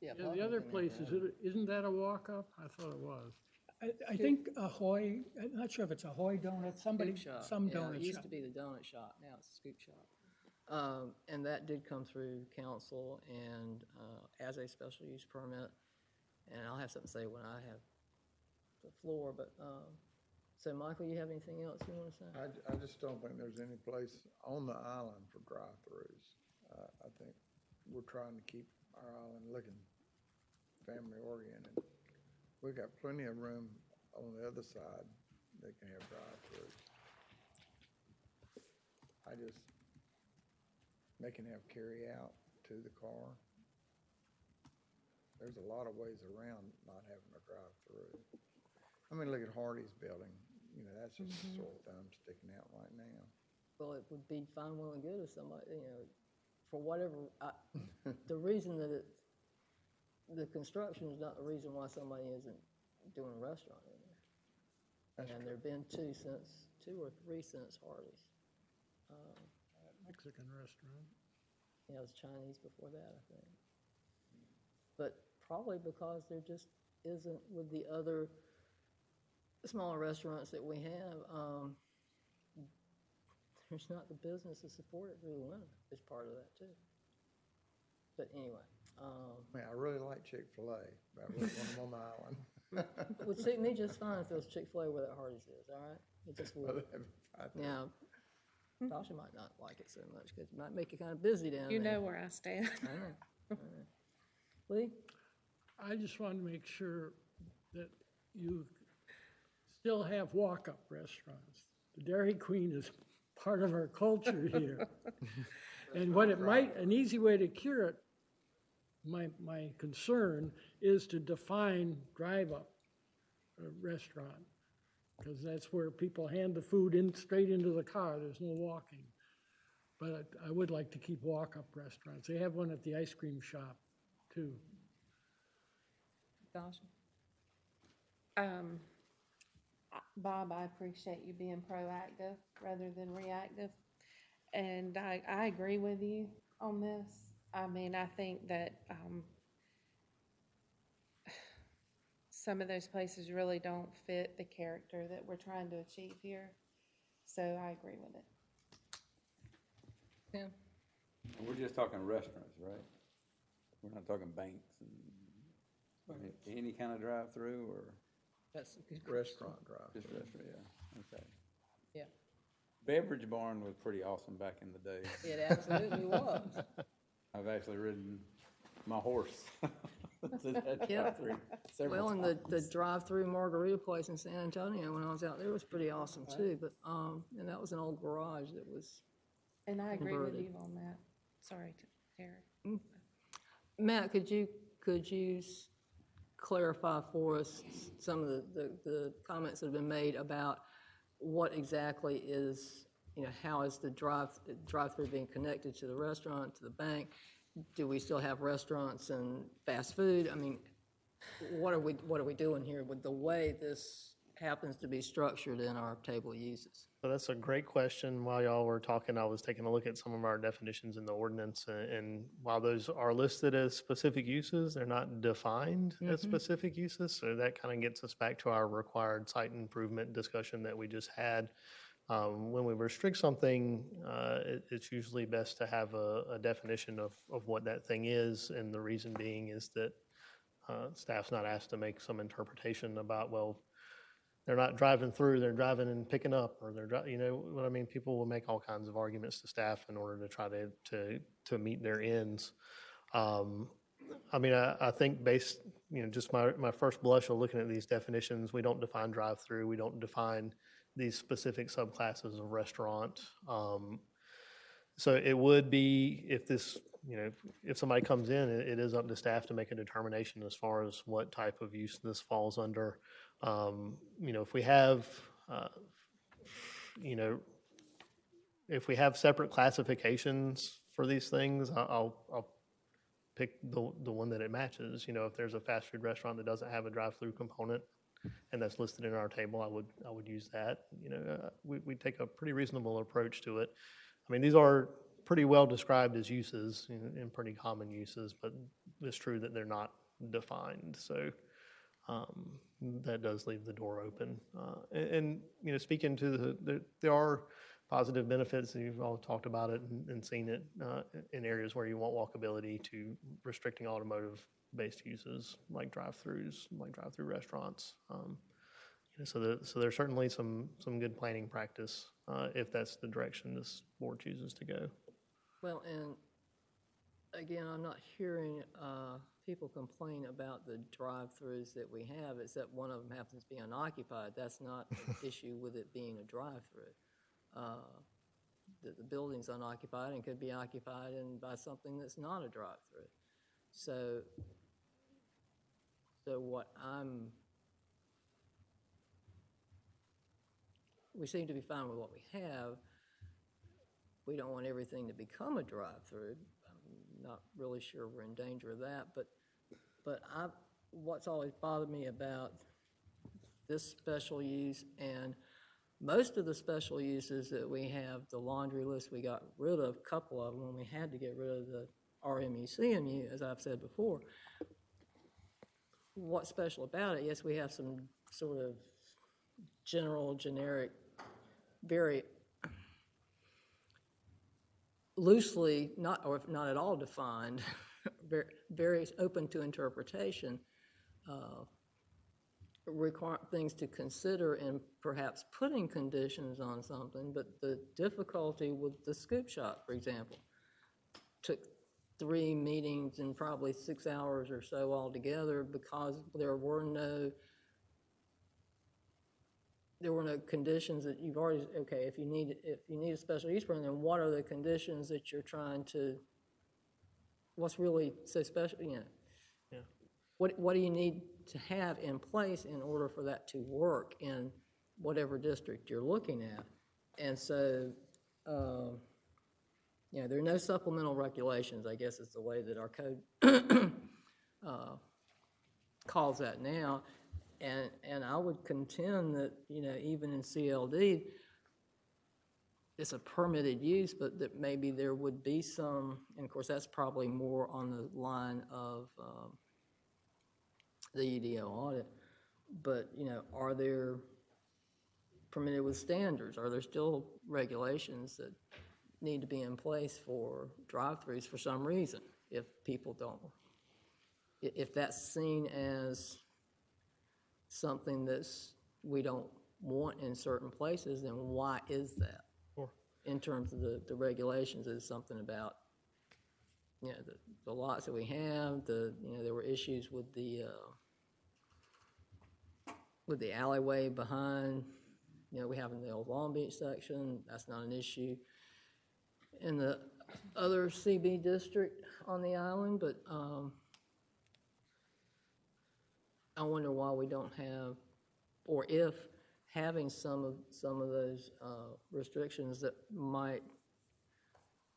Yeah, the other places, isn't that a walk-up? I thought it was. I think Ahoy, I'm not sure if it's Ahoy Donuts, somebody, Scoop shop. some Yeah, donut it used shop. to be the donut shop, now it's a scoop shop. And that did come through council and as a special use permit. And I'll have something to say when I have the floor, but, so Michael, you have anything else you want to say? I just don't think there's any place on the island for drive-throughs. I think we're trying to keep our island looking family-oriented. We've got plenty of room on the other side that can have drive-throughs. They can have carry-out to the car. There's a lot of ways around not having a drive-through. I mean, look at Hardy's building, you know, that's just a sore thumb sticking out right now. Well, it would be fine, well, and good if somebody, you know, for whatever, the reason that the construction is not the reason why somebody isn't doing a restaurant in there. And there've been two or three since Hardee's. Mexican restaurant. Yeah, it was Chinese before that, I think. But probably because there just isn't, with the other smaller restaurants that we have, there's not the business to support it through the winter. It's part of that too. But anyway. I mean, I really like Chick-fil-A, but I really want them on the island. It would suit me just fine if it was Chick-fil-A where that Hardee's is, all right? It just would. Now, Tasha might not like it so much because it might make you kind of busy down there. You know where I stand. I know. Lee? I just want to make sure that you still have walk-up restaurants. The Dairy Queen is part of our culture here. And what it might, an easy way to cure it, my concern is to define drive-up restaurant, because that's where people hand the food in straight into the car. There's no walking. But I would like to keep walk-up restaurants. They have one at the ice cream shop, too. Tasha? Bob, I appreciate you being proactive rather than reactive. And I agree with you on this. I mean, I think that some of those places really don't fit the character that we're trying to achieve here. So I agree with it. Tim? We're just talking restaurants, right? We're not talking banks and any kind of drive-through or? That's a good Restaurant drive. Just restaurant, yeah, okay. Yeah. Beverage Barn was pretty awesome back in the day. It absolutely was. I've actually ridden my horse to that Yeah. drive-through several Well, and times. the drive-through margarita place in San Antonio when I was out there was pretty awesome too. But and that was an old garage that was. And I agree with Converted. you on that. Sorry, Terry. Matt, could you clarify for us some of the comments that have been made about what exactly is, you know, how is the drive-through being connected to the restaurant, to the bank? Do we still have restaurants and fast food? I mean, what are we doing here with the way this happens to be structured in our table of uses? So that's a great question. While y'all were talking, I was taking a look at some of our definitions in the ordinance. And while those are listed as specific uses, they're not defined as specific uses. So that kind of gets us back to our required site improvement discussion that we just had. When we restrict something, it's usually best to have a definition of what that thing is. And the reason being is that staff's not asked to make some interpretation about, well, they're not driving through, they're driving and picking up, or you know what I mean? People will make all kinds of arguments to staff in order to try to meet their ends. I mean, I think based, just my first blush of looking at these definitions, we don't define drive-through, we don't define these specific subclasses of restaurant. So it would be, if this, if somebody comes in, it is up to staff to make a determination as far as what type of use this falls under. If we have, if we have separate classifications for these things, I'll pick the one that it matches. If there's a fast food restaurant that doesn't have a drive-through component and that's listed in our table, I would use that. We take a pretty reasonable approach to it. I mean, these are pretty well described as uses and pretty common uses, but it's true that they're not defined. So that does leave the door open. And speaking to there are positive benefits, and you've all talked about it and seen it in areas where you want walkability, to restricting automotive-based uses like drive-throughs, like drive-through restaurants. So there's certainly some good planning practice if that's the direction this board chooses to go. Well, and again, I'm not hearing people complain about the drive-throughs that we have, except one of them happens to be unoccupied. That's not an issue with it being a drive-through. The building's unoccupied and could be occupied by something that's not a drive-through. So what we seem to be fine with what we have. We don't want everything to become a drive-through. I'm not really sure we're in danger of that, but what's always bothered me about this special use, and most of the special uses that we have, the laundry list, we got rid of a couple of them when we had to get rid of the RMU, CMU, as I've said before. What's special about it? Yes, we have some sort of general, generic, very loosely, not at all defined, very open to interpretation, require things to consider in perhaps putting conditions on something. But the difficulty with the scoop shop, for example, took 3 meetings and probably 6 hours or so altogether, because there were no conditions that you've already, okay, if you need a special use permit, then what are the conditions that you're trying to, what's really so special, Yeah. What do you need to have in place in order for that to work in whatever district you're looking at? And so, there are no supplemental regulations, I guess is the way that our code calls that now. And I would contend that, even in CLD, it's a permitted use, but that maybe there would be some, and of course that's probably more on the line of the UDO audit, but, are there permitted with standards? Are there still regulations that need to be in place for drive-throughs for some reason? If people don't, if that's seen as something we don't want in certain places, then why is that? Sure. In terms of the regulations, is something about the lots that we have. There were issues with the alleyway behind. We have in the old Long Beach section. That's not an issue in the other CB district on the island, but I wonder why we don't have, or if having some of those restrictions that might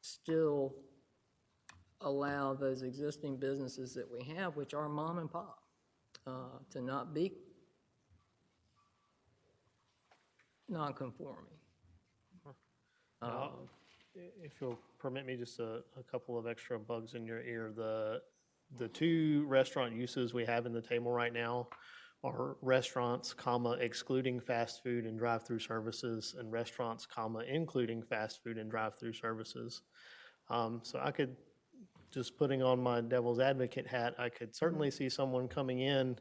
still allow those existing businesses that we have, which are mom and pop, to not be non-conforming. If you'll permit me just a couple of extra bugs in your ear, the 2 restaurant uses we have in the table right now are restaurants, excluding fast food and drive-through services, and restaurants, including fast food and drive-through services. So I could just putting on my devil's advocate hat, I could certainly see someone coming in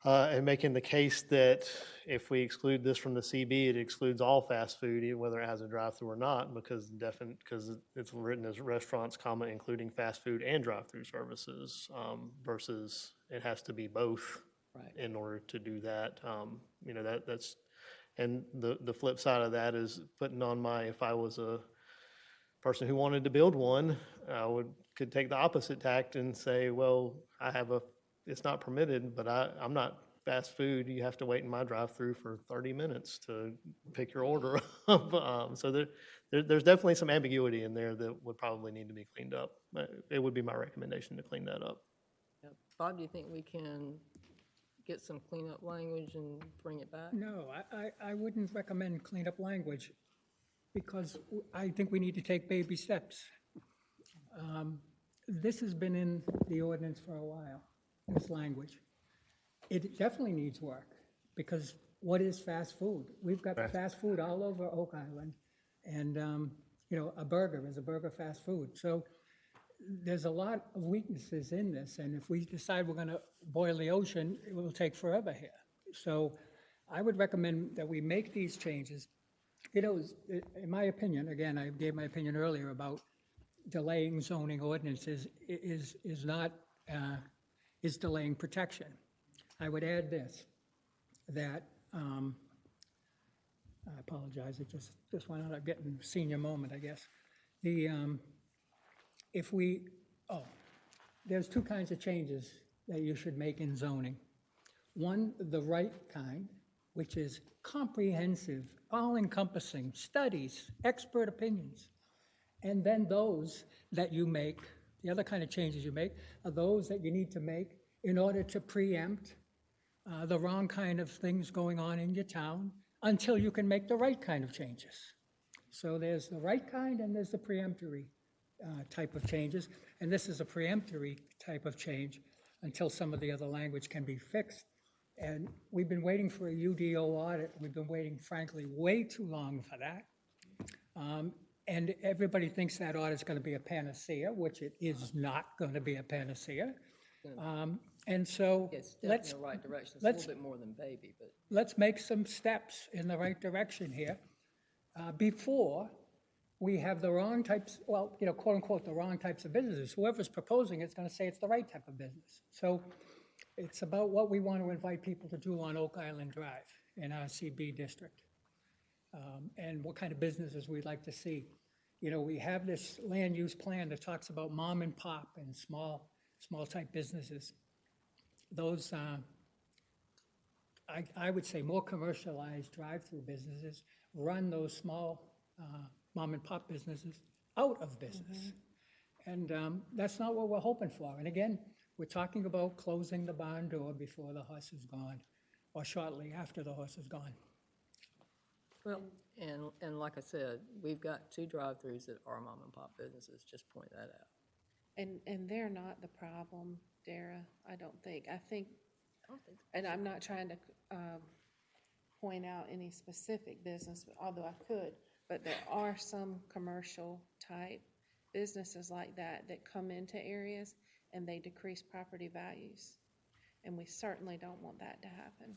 and making the case that if we exclude this from the CB, it excludes all fast food, whether it has a drive-through or not, because it's written as restaurants, including fast food and drive-through services, versus it has to be both in order to do that. That's, and the flip side of that is putting on if I was a person who wanted to build one, I could take the opposite tact and say, well, it's not permitted, but I'm not fast food. You have to wait in my drive-through for 30 minutes to pick your order up. So there's definitely some ambiguity in there that would probably need to be cleaned up. It would be my recommendation to clean that up. Bob, do you think we can get some cleanup language and bring it back? No, I wouldn't recommend cleanup language because I think we need to take baby steps. This has been in the ordinance for a while, this language. It definitely needs work because what is fast food? We've got fast food all over Oak Island, and a burger is a burger fast food. So there's a lot of weaknesses in this, and if we decide we're going to boil the ocean, it will take forever here. So I would recommend that we make these changes. In my opinion, again, I gave my opinion earlier about delaying zoning ordinances is delaying protection. I would add this, that, I apologize, it just went out, I'm getting senior moment, I guess. There's two kinds of changes that you should make in zoning. One, the right kind, which is comprehensive, all-encompassing, studies, expert opinions. And then those that you make, the other kind of changes you make, are those that you need to make in order to preempt the wrong kind of things going on in your town until you can make the right kind of changes. So there's the right kind and there's the preemptory type of changes. And this is a preemptory type of change until some of the other language can be fixed. And we've been waiting for a UDO audit. We've been waiting, frankly, way too long for that. And everybody thinks that audit is going to be a panacea, which it is not going to be a panacea. And so It's steps in the right direction. It's a little bit more than baby, but let's make some steps in the right direction here before we have the wrong types, well, quote unquote, the wrong types of businesses. Whoever's proposing it's going to say it's the right type of business. So it's about what we want to invite people to do on Oak Island Drive in our CB district, and what kind of businesses we'd like to see. We have this land use plan that talks about mom and pop and small type businesses. Those, I would say more commercialized drive-through businesses run those small mom and pop businesses out of business. And that's not what we're hoping for. And again, we're talking about closing the barn door before the horse is gone, or shortly after the horse is gone. well, and like I said, we've got 2 drive-throughs that are mom and pop businesses. Just point that out. And they're not the problem, Dara, I don't think. I think, and I'm not trying to point out any specific business, although I could, but there are some commercial type businesses like that come into areas and they decrease property values. And we certainly don't want that to happen.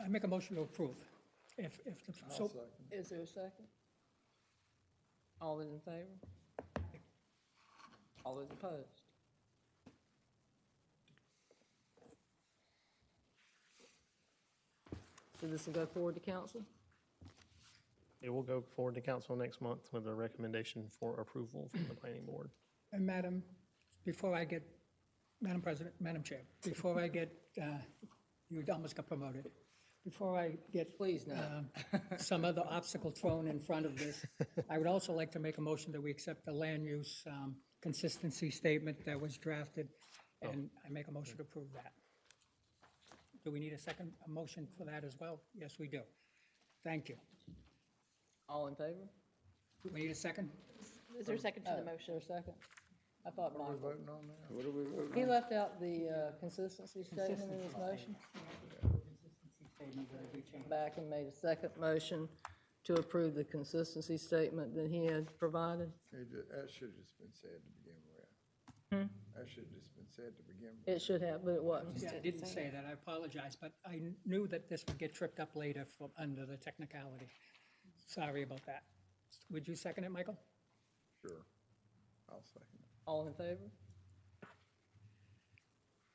I make a motion to approve. So, Is there a second? All those in favor? All those opposed? So this will go forward to council? It will go forward to council next month with a recommendation for approval from the planning board. and Madam President, Madam Chair, before I get, you almost got promoted. Before I get Please, no. some other obstacle thrown in front of this, I would also like to make a motion that we accept the land use consistency statement that was drafted, and I make a motion to approve that. Do we need a motion for that as well? Yes, we do. Thank you. All in favor? Do we need a second? Is there a second to the motion? Is there a second? I thought What are we Michael. voting on now? What are we voting on? He left out the consistency statement in his motion. Back and made a second motion to approve the consistency statement that he had provided? That should have just been said to begin with. That should have just been said to begin with. It should have, but it wasn't. Yeah, I didn't say that, I apologize, but I knew that this would get tripped up later under the technicality. Sorry about that. Would you second it, Michael? Sure. I'll second it. All in favor?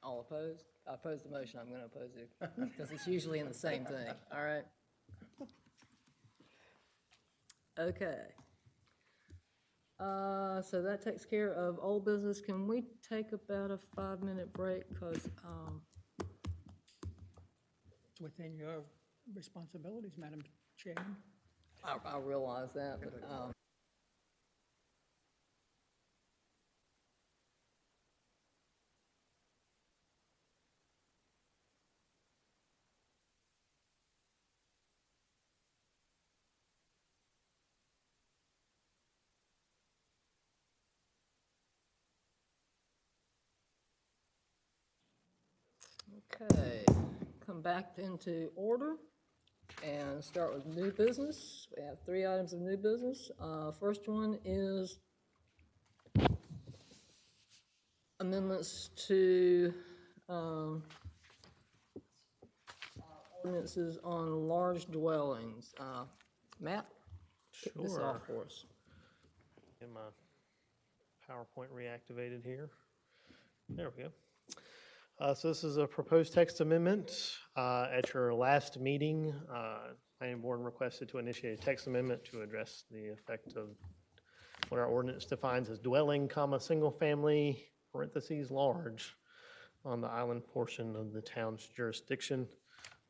All opposed? I oppose the motion, I'm going to oppose it, because it's usually in the same thing, all right? Okay. So that takes care of old business. Can we take about a 5-minute break, because, It's within your responsibilities, Madam Chairman. I realize that, but, okay, come back into order and start with new business. We have 3 items of new business. First one is amendments to ordinances on large dwellings. Matt, kick this Sure. off for us. Get my PowerPoint reactivated here. There we go. So this is a proposed text amendment. At your last meeting, planning board requested to initiate a text amendment to address the effect of what our ordinance defines as dwelling, single family, parentheses, large, on the island portion of the town's jurisdiction.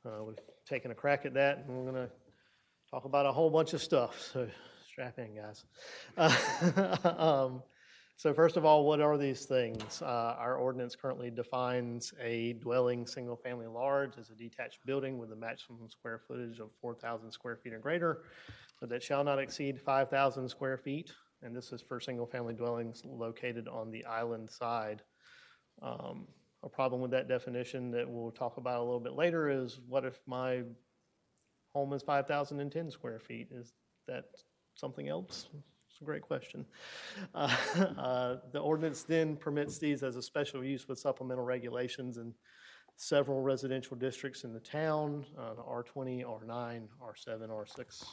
We've taken a crack at that, and we're going to talk about a whole bunch of stuff, so strap in, guys. So first of all, what are these things? Our ordinance currently defines a dwelling, single-family large, as a detached building with a maximum square footage of 4,000 square feet or greater, but that shall not exceed 5,000 square feet, and this is for single-family dwellings located on the island side. A problem with that definition that we'll talk about a little bit later is, what if my home is 5,010 square feet? Is that something else? It's a great question. The ordinance then permits these as a special use with supplemental regulations in several residential districts in the town, the R20, R9, R7, R6,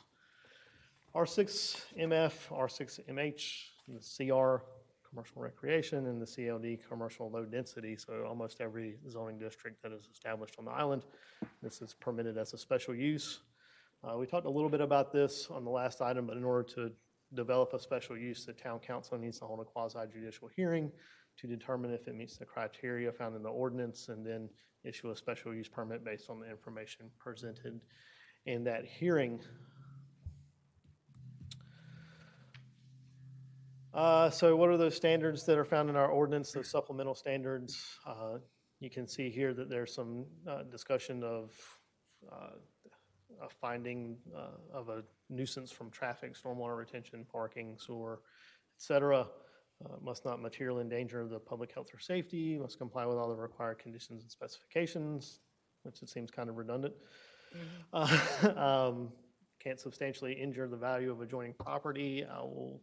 R6MF, R6MH, the CR, commercial recreation, and the CLD, commercial low density. So almost every zoning district that is established on the island, this is permitted as a special use. We talked a little bit about this on the last item, but in order to develop a special use, the town council needs to hold a quasi-judicial hearing to determine if it meets the criteria found in the ordinance, and then issue a special use permit based on the information presented in that hearing. So what are those standards that are found in our ordinance, those supplemental standards? You can see here that there's some discussion of a finding of a nuisance from traffic, stormwater retention, parking, sewer, etc. Must not materially endanger the public health or safety, must comply with all the required conditions and specifications, which it seems kind of redundant. Can't substantially injure the value of adjoining property. I will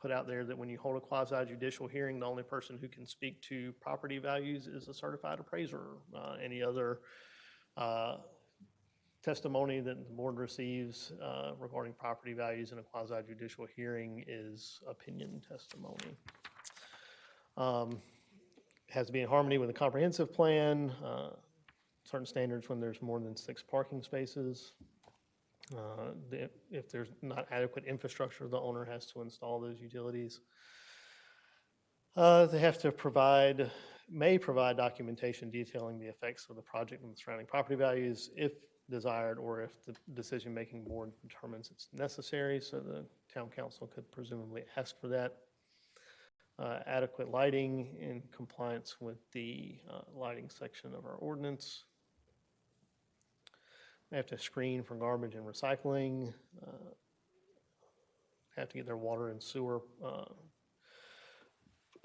put out there that when you hold a quasi-judicial hearing, the only person who can speak to property values is a certified appraiser. Any other testimony that the board receives regarding property values in a quasi-judicial hearing is opinion testimony. Has to be in harmony with a comprehensive plan, certain standards when there's more than 6 parking spaces. If there's not adequate infrastructure, the owner has to install those utilities. They have to may provide documentation detailing the effects of the project on the surrounding property values if desired, or if the decision-making board determines it's necessary, so the town council could presumably ask for that. Adequate lighting in compliance with the lighting section of our ordinance. They have to screen for garbage and recycling. Have to get their water and sewer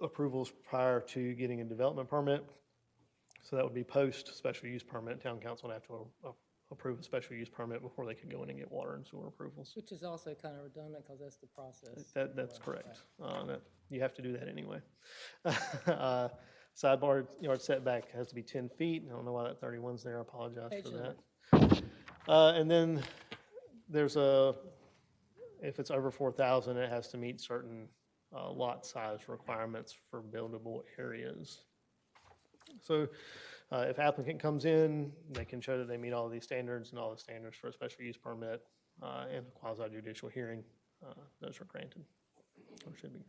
approvals prior to getting a development permit. So that would be post special use permit. Town council would have to approve a special use permit before they could go in and get water and sewer approvals. Which is also kind of redundant because that's the process. That's correct. You have to do that anyway. Sidebar yard setback has to be 10 feet. I don't know why that 31's there. I apologize Page for number. that. And then there's if it's over 4,000, it has to meet certain lot size requirements for buildable areas. So if applicant comes in, they can show that they meet all of these standards and all the standards for a special use permit and a quasi judicial hearing, those are granted or should be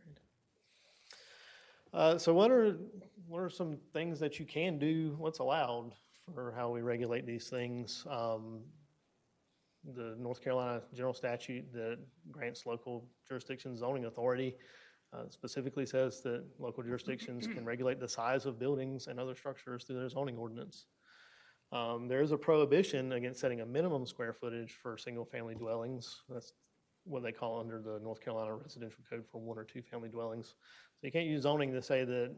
granted. So what are some things that you can do, what's allowed for how we regulate these things? The North Carolina general statute that grants local jurisdictions zoning authority specifically says that local jurisdictions can regulate the size of buildings and other structures through their zoning ordinance. There is a prohibition against setting a minimum square footage for single-family dwellings. That's what they call under the North Carolina Residential Code for 1 or 2 family dwellings. So you can't use zoning to say that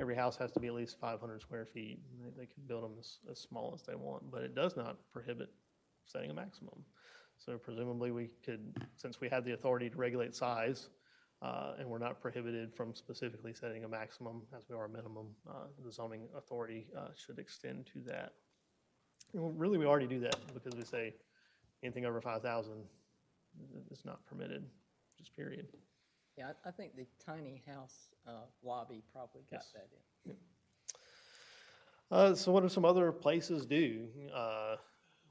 every house has to be at least 500 square feet. They can build them as small as they want, but it does not prohibit setting a maximum. So presumably we could, since we have the authority to regulate size, and we're not prohibited from specifically setting a maximum as we are a minimum, the zoning authority should extend to that. Well, really, we already do that because we say anything over 5,000 is not permitted, just period. Yeah, I think the tiny house lobby probably got Yes. that in. So what do some other places do?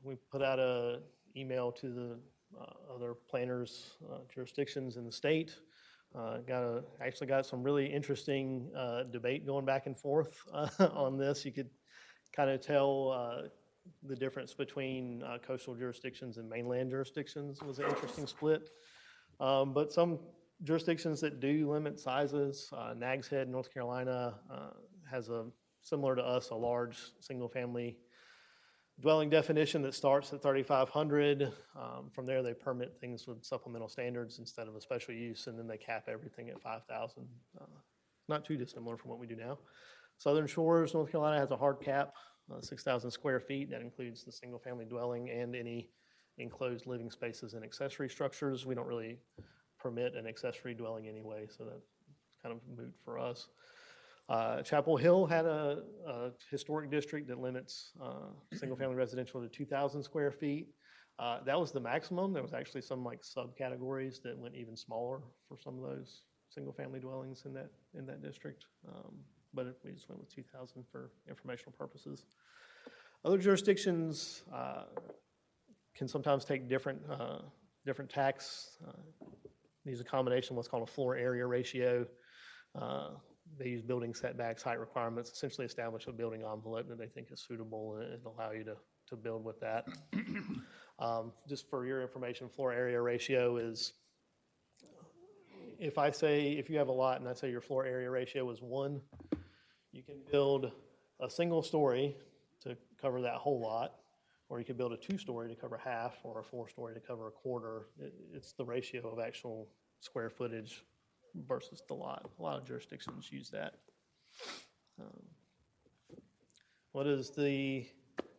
We put out an email to the other planners, jurisdictions in the state. Actually got some really interesting debate going back and forth on this. You could kind of tell the difference between coastal jurisdictions and mainland jurisdictions was an interesting split. But some jurisdictions that do limit sizes, Nags Head, North Carolina, has similar to us, a large single-family dwelling definition that starts at 3,500. From there, they permit things with supplemental standards instead of a special use, and then they cap everything at 5,000. Not too dissimilar from what we do now. Southern Shores, North Carolina has a hard cap, 6,000 square feet. That includes the single-family dwelling and any enclosed living spaces and accessory structures. We don't really permit an accessory dwelling anyway, so that's kind of moot for us. Chapel Hill had a historic district that limits single-family residential to 2,000 square feet. That was the maximum. There was actually some like subcategories that went even smaller for some of those single-family dwellings in that district. But we just went with 2,000 for informational purposes. Other jurisdictions can sometimes take different tax. They use a combination of what's called a floor area ratio. They use building setbacks, height requirements, essentially establish a building envelope that they think is suitable and allow you to build with that. Just for your information, floor area ratio is, if you have a lot and I say your floor area ratio is 1, you can build a single story to cover that whole lot, or you could build a 2-story to cover half, or a 4-story to cover a quarter. It's the ratio of actual square footage versus the lot. A lot of jurisdictions use that. What does the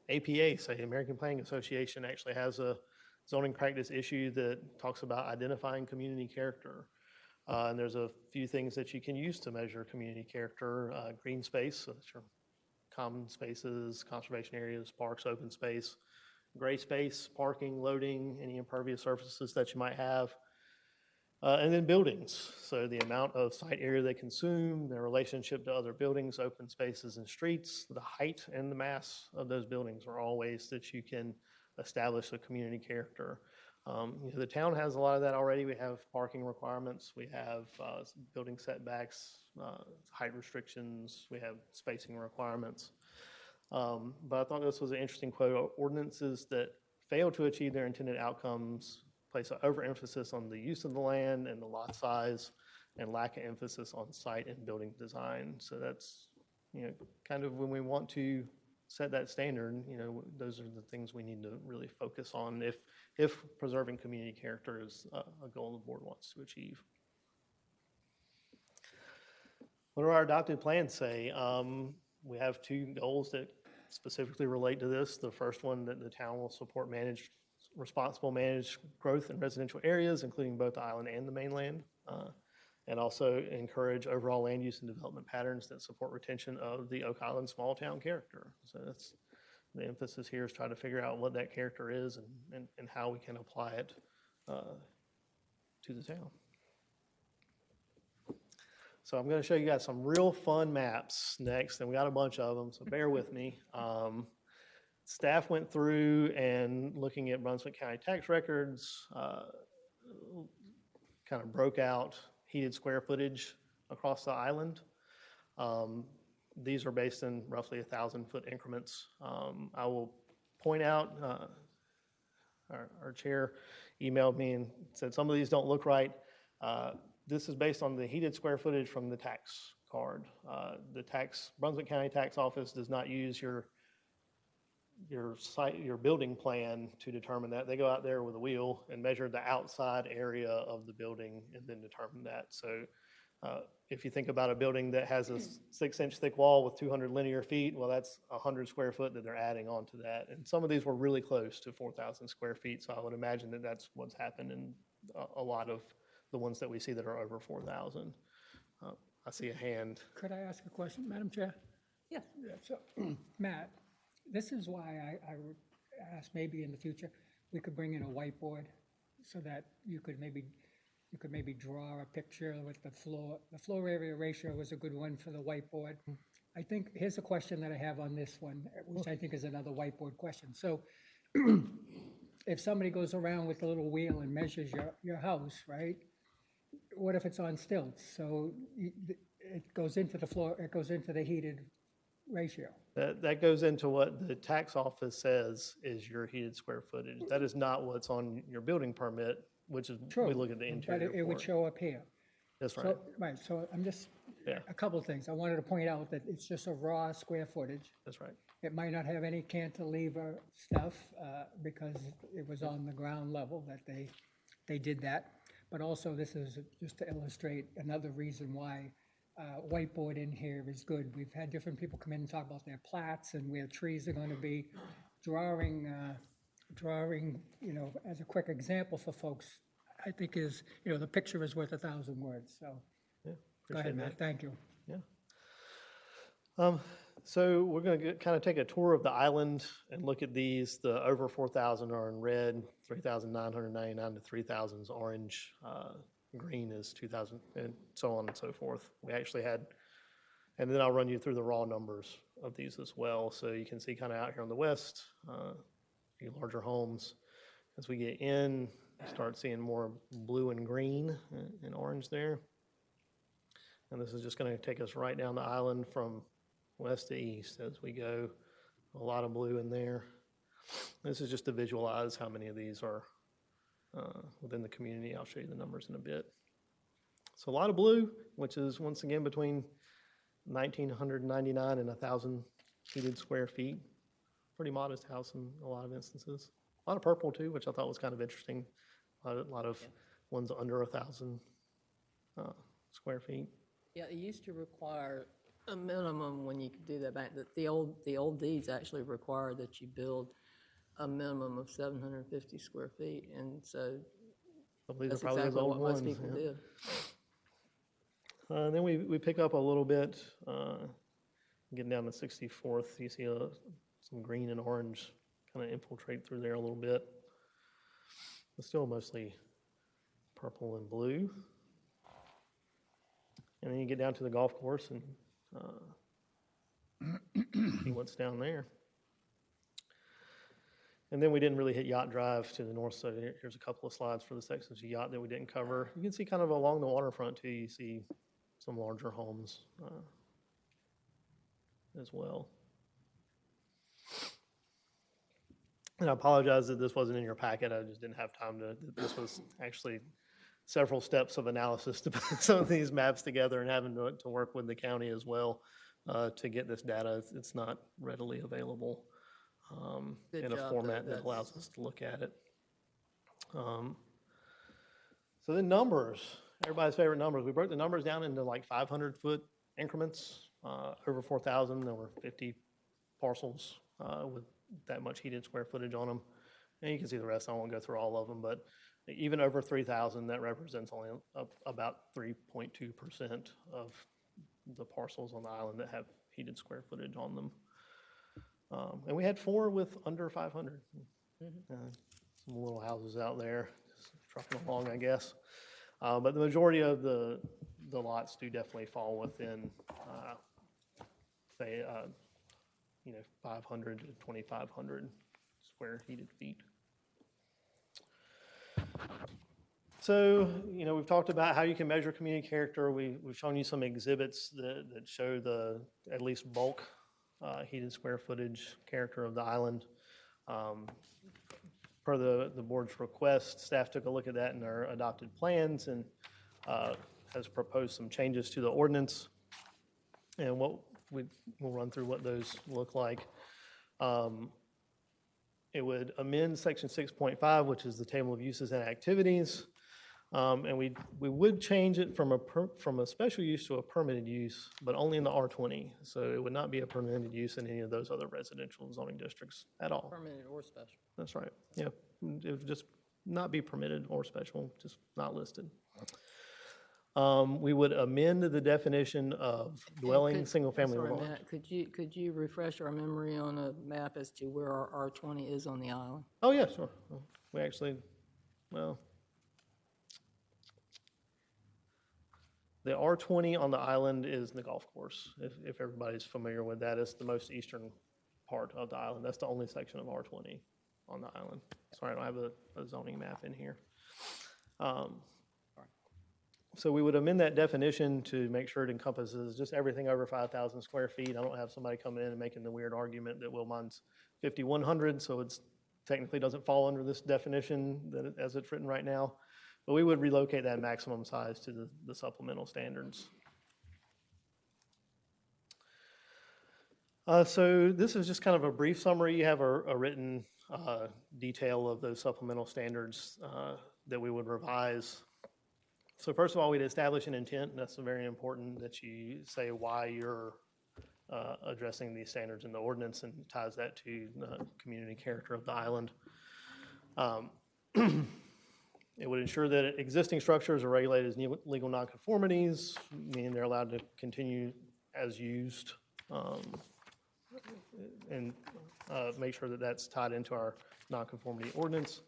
APA say? The American Planning Association actually has a zoning practice issue that talks about identifying community character. And there's a few things that you can use to measure community character. Green space, so that's your common spaces, conservation areas, parks, open space. Gray space, parking, loading, any impervious surfaces that you might have. And then buildings, so the amount of site area they consume, their relationship to other buildings, open spaces and streets, the height and the mass of those buildings are all ways that you can establish a community character. The town has a lot of that already. We have parking requirements, we have building setbacks, height restrictions, we have spacing requirements. But I thought this was an interesting quote. Ordinances that fail to achieve their intended outcomes place an overemphasis on the use of the land and the lot size and lack of emphasis on site and building design. So that's, kind of when we want to set that standard, those are the things we need to really focus on if preserving community character is a goal the board wants to achieve. What do our adopted plans say? We have 2 goals that specifically relate to this. The first one, that the town will support responsible managed growth in residential areas, including both the island and the mainland, and also encourage overall land use and development patterns that support retention of the Oak Island small town character. So that's the emphasis here, is trying to figure out what that character is and how we can apply it to the town. So I'm going to show you guys some real fun maps next, and we got a bunch of them, so bear with me. Staff went through and looking at Brunswick County tax records, kind of broke out heated square footage across the island. These are based in roughly 1,000-foot increments. I will point out, our chair emailed me and said some of these don't look right. This is based on the heated square footage from the tax card. The Brunswick County Tax Office does not use your building plan to determine that. They go out there with a wheel and measure the outside area of the building and then determine that. So if you think about a building that has a 6-inch thick wall with 200 linear feet, well, that's 100 square foot that they're adding onto that. And some of these were really close to 4,000 square feet. So I would imagine that that's what's happened in a lot of the ones that we see that are over 4,000. I see a hand. Could I ask a question, Madam Chair? Yeah. So, Matt, this is why I would ask, maybe in the future, we could bring in a whiteboard so that you could maybe draw a picture with the floor. The floor area ratio was a good one for the whiteboard. I think, here's a question that I have on this one, which I think is another whiteboard question. So if somebody goes around with a little wheel and measures your house, right? What if it's on stilts? So it goes into the floor, it goes into the heated ratio. That goes into what the tax office says is your heated square footage. That is not what's on your building permit, which is, True, we look at the interior but it would report. show up here. That's right. So, right, so I'm just, a couple of things. I wanted to point out that it's just a raw square footage. That's right. It might not have any cantilever stuff because it was on the ground level that they did that. But also, this is just to illustrate another reason why whiteboard in here is good. We've had different people come in and talk about their plats and where trees are going to be. Drawing, as a quick example for folks, I think is, the picture is worth 1,000 words. So, go ahead, Matt. Thank you. Yeah. So we're going to kind of take a tour of the island and look at these. The over 4,000 are in red, 3,999 to 3,000 is orange, green is 2,000, and so on and so forth. We actually had, and then I'll run you through the raw numbers of these as well. So you can see kind of out here on the west, a few larger homes. As we get in, start seeing more blue and green and orange there. And this is just going to take us right down the island from west to east as we go. A lot of blue in there. This is just to visualize how many of these are within the community. I'll show you the numbers in a bit. So a lot of blue, which is once again between 1,999 and 1,000 heated square feet. Pretty modest house in a lot of instances. A lot of purple too, which I thought was kind of interesting. A lot of ones under 1,000 square feet. Yeah, it used to require a minimum when you could do that back. The old deeds actually require that you build a minimum of 750 square feet, and so These that's are probably exactly those old what most ones, people yeah. did. Then we pick up a little bit, getting down to 64th. You see some green and orange kind of infiltrate through there a little bit. But still mostly purple and blue. And then you get down to the golf course and see what's down there. And then we didn't really hit Yacht Drive to the north, so here's a couple of slides for the sections of yacht that we didn't cover. You can see kind of along the waterfront too, you see some larger homes as well. And I apologize that this wasn't in your packet. I just didn't have time to, this was actually several steps of analysis to put some of these maps together and having to work with the county as well to get this data. It's not readily available in a format that allows us to look at it. So then numbers, everybody's favorite numbers. We broke the numbers down into like 500-foot increments. Over 4,000, there were 50 parcels with that much heated square footage on them. And you can see the rest. I won't go through all of them, but even over 3,000, that represents only about 3.2% of the parcels on the island that have heated square footage on them. And we had 4 with under 500. Some little houses out there, just trucking along, I guess. But the majority of the lots do definitely fall within, say, 500 to 2,500 square heated feet. So, we've talked about how you can measure community character. We've shown you some exhibits that show the at least bulk heated square footage character of the island. Per the board's request, staff took a look at that in our adopted plans and has proposed some changes to the ordinance. And we'll run through what those look like. It would amend section 6.5, which is the table of uses and activities. And we would change it from a special use to a permitted use, but only in the R20. So it would not be a permitted use in any of those other residential zoning districts at all. Permitted or special. That's right. Yeah, it would just not be permitted or special, just not listed. We would amend the definition of dwelling, single-family. Sorry, Matt, could you refresh our memory on a map as to where our R20 is on the island? Oh, yeah, sure. We actually, the R20 on the island is the golf course. If everybody's familiar with that, it's the most eastern part of the island. That's the only section of R20 on the island. Sorry, I don't have a zoning map in here. So we would amend that definition to make sure it encompasses just everything over 5,000 square feet. I don't have somebody coming in and making the weird argument that, well, mine's 5,100, so it's technically doesn't fall under this definition as it's written right now. But we would relocate that maximum size to the supplemental standards. So this is just kind of a brief summary. You have a written detail of those supplemental standards that we would revise. So first of all, we'd establish an intent. That's very important that you say why you're addressing these standards in the ordinance and ties that to the community character of the island. It would ensure that existing structures are regulated as legal nonconformities, meaning they're allowed to continue as used, and make sure that that's tied into our nonconformity ordinance.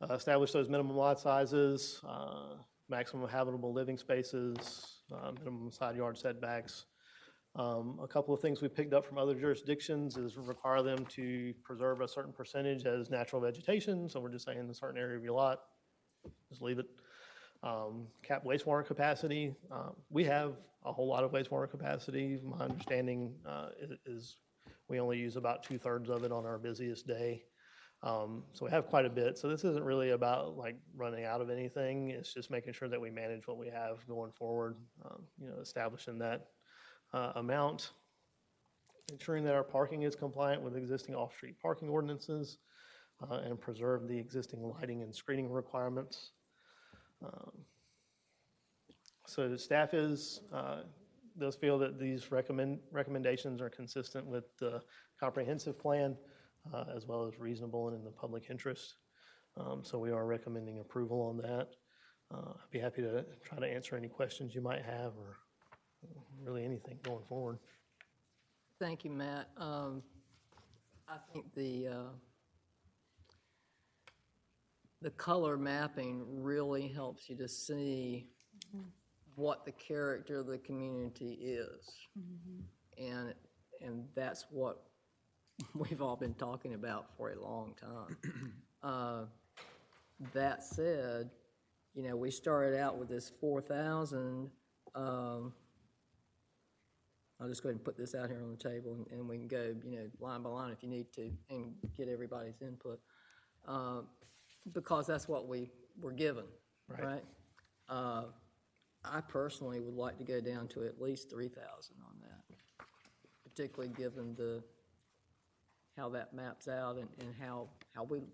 Establish those minimum lot sizes, maximum habitable living spaces, minimum side yard setbacks. A couple of things we picked up from other jurisdictions is require them to preserve a certain percentage as natural vegetation. So we're just saying in a certain area of your lot, just leave it. Cap wastewater capacity. We have a whole lot of wastewater capacity. My understanding is we only use about 2/3 of it on our busiest day. So we have quite a bit. So this isn't really about like running out of anything. It's just making sure that we manage what we have going forward, establishing that amount, ensuring that our parking is compliant with existing off-street parking ordinances, and preserve the existing lighting and screening requirements. So the staff does feel that these recommendations are consistent with the comprehensive plan, as well as reasonable and in the public interest. So we are recommending approval on that. I'd be happy to try to answer any questions you might have or really anything going forward. Thank you, Matt. I think the color mapping really helps you to see what the character of the community is. And that's what we've all been talking about for a long time. That said, we started out with this 4,000. I'll just go ahead and put this out here on the table, and we can go, line by line if you need to, and get everybody's input, because that's what we were given, right? I personally would like to go down to at least 3,000 on that, particularly given how that maps out and how we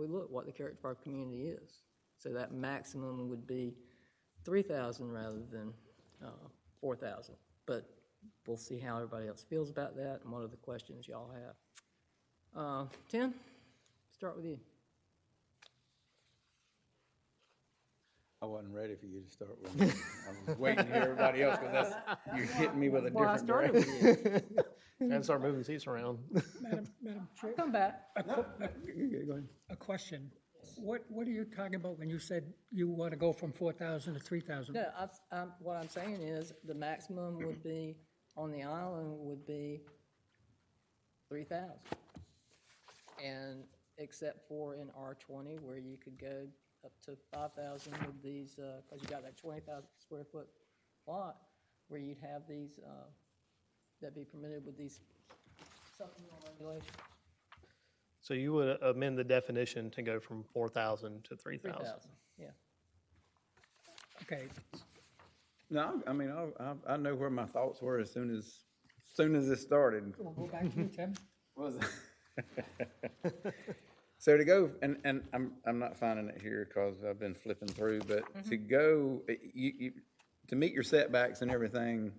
look, what the character of our community is. So that maximum would be 3,000 rather than 4,000. But we'll see how everybody else feels about that and what are the questions y'all have. Tim, start with you. I wasn't ready for you to start with me. I was waiting to hear everybody else, because you're hitting me with a Well, I different started direction. with you. And start moving seats around. Madam Chair, Come back. Go ahead. a question. What are you talking about when you said you want to go from 4,000 to 3,000? No, what I'm saying is the maximum would be, on the island, would be 3,000. And except for in R20, where you could go up to 5,000 with these, because you got that 20,000 square foot lot, where you'd have these, that'd be permitted with these supplemental regulations. So you would amend the definition to go from 4,000 to 3,000? 3,000, yeah. Okay, No, I mean, I know where my thoughts were as soon as it started. we'll go back to you, Tim. Was So to go, and I'm not finding it here because I've been flipping through, but to go, to meet your setbacks and everything,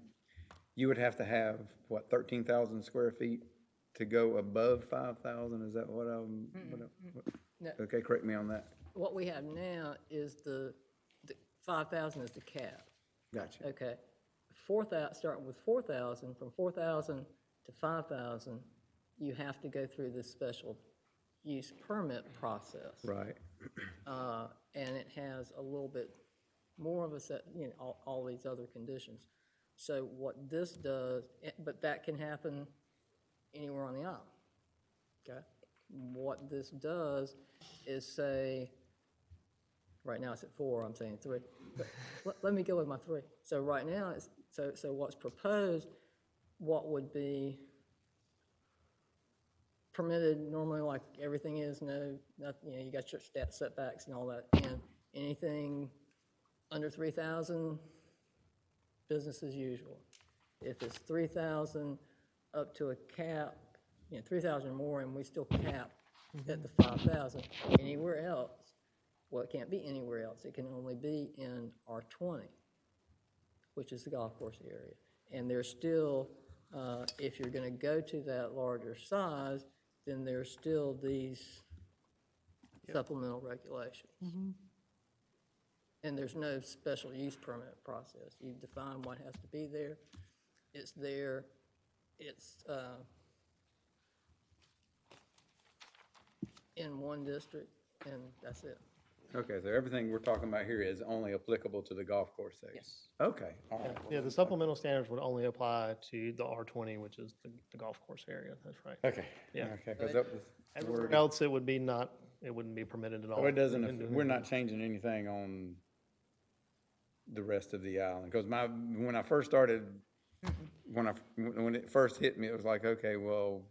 you would have to have, what, 13,000 square feet to go above 5,000? Is that what No. okay, correct me on that. What we have now is the 5,000 is the cap. Gotcha. Okay. 4,000, starting with 4,000, from 4,000 to 5,000, you have to go through this special use permit process. Right. And it has a little bit more of a set, all these other conditions. So what this does, but that can happen anywhere on the island, okay? What this does is say, right now it's at 4, I'm saying 3. But let me go with my 3. So right now, so what's proposed, what would be permitted normally, like everything is, nothing, you got your setbacks and all that, and anything under 3,000, business as usual. If it's 3,000 up to a cap, 3,000 or more, and we still cap at the 5,000, anywhere else, well, it can't be anywhere else. It can only be in R20, which is the golf course area. And there's still, if you're going to go to that larger size, then there's still these supplemental regulations. And there's no special use permit process. You define what has to be there. It's there. It's in one district, and that's it. Okay, so everything we're talking about here is only applicable to the golf course section? Yes. Okay, all right. Yeah, the supplemental standards would only apply to the R20, which is the golf course area, that's right. Okay. Yeah. Okay, because that was. Everywhere else, it would be not, it wouldn't be permitted at all. Oh, it doesn't, we're not changing anything on the rest of the island, because when I first started, when it first hit me, it was like, okay, well,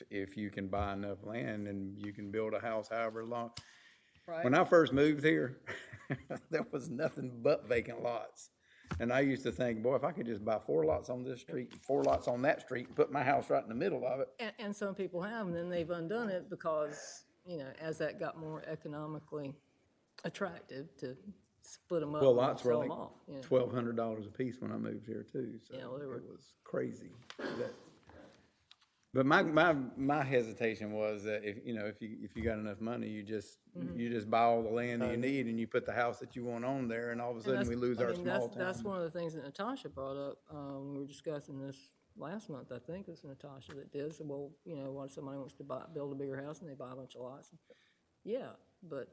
if you can buy enough land and you can build a house however long. Right. When I first moved here, there was nothing but vacant lots. And I used to think, boy, if I could just buy 4 lots on this street, 4 lots on that street, and put my house right in the middle of it. And some people have, and then they've undone it because, as that got more economically attractive to split them up Well, and lots were sell like them off. $1,200 a piece when I moved here too, so Yeah, well, they were- it was crazy. But my hesitation was that if you got enough money, you just buy all the land that you need and you put the house that you want on there, and all of a sudden we lose our small town. That's one of the things that Natasha brought up. We were discussing this last month, I think. It was Natasha that did. So, well, what if somebody wants to build a bigger house and they buy a bunch of lots? Yeah, but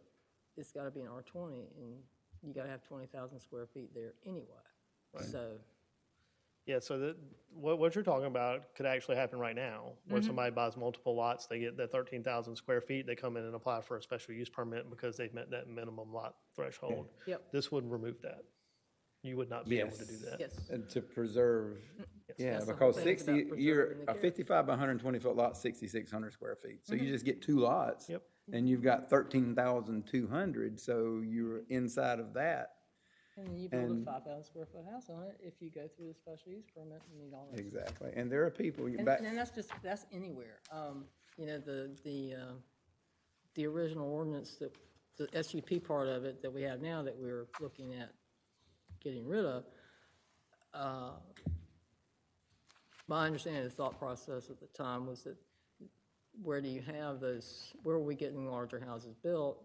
it's got to be an R20, and you got to have 20,000 square feet there anyway. Right. So. Yeah, so what you're talking about could actually happen right now, where somebody buys multiple lots, they get that 13,000 square feet, they come in and apply for a special use permit because they've met that minimum lot threshold. Yep. This would remove that. You would not be able to do that. Yes. And to preserve, yeah, That's the because whole thing about you're preserving the a 55 by 120 foot lot, 6,600 square feet. So you just get 2 lots. Yep. And you've got 13,200, so you're inside of that. And then you build a 5,000 square foot house on it if you go through the special use permit and meet all that. Exactly, and there are people. And that's anywhere. The original ordinance, the SUP part of it that we have now that we're looking at getting rid of, My understanding, the thought process at the time was that where do you have those, where are we getting larger houses built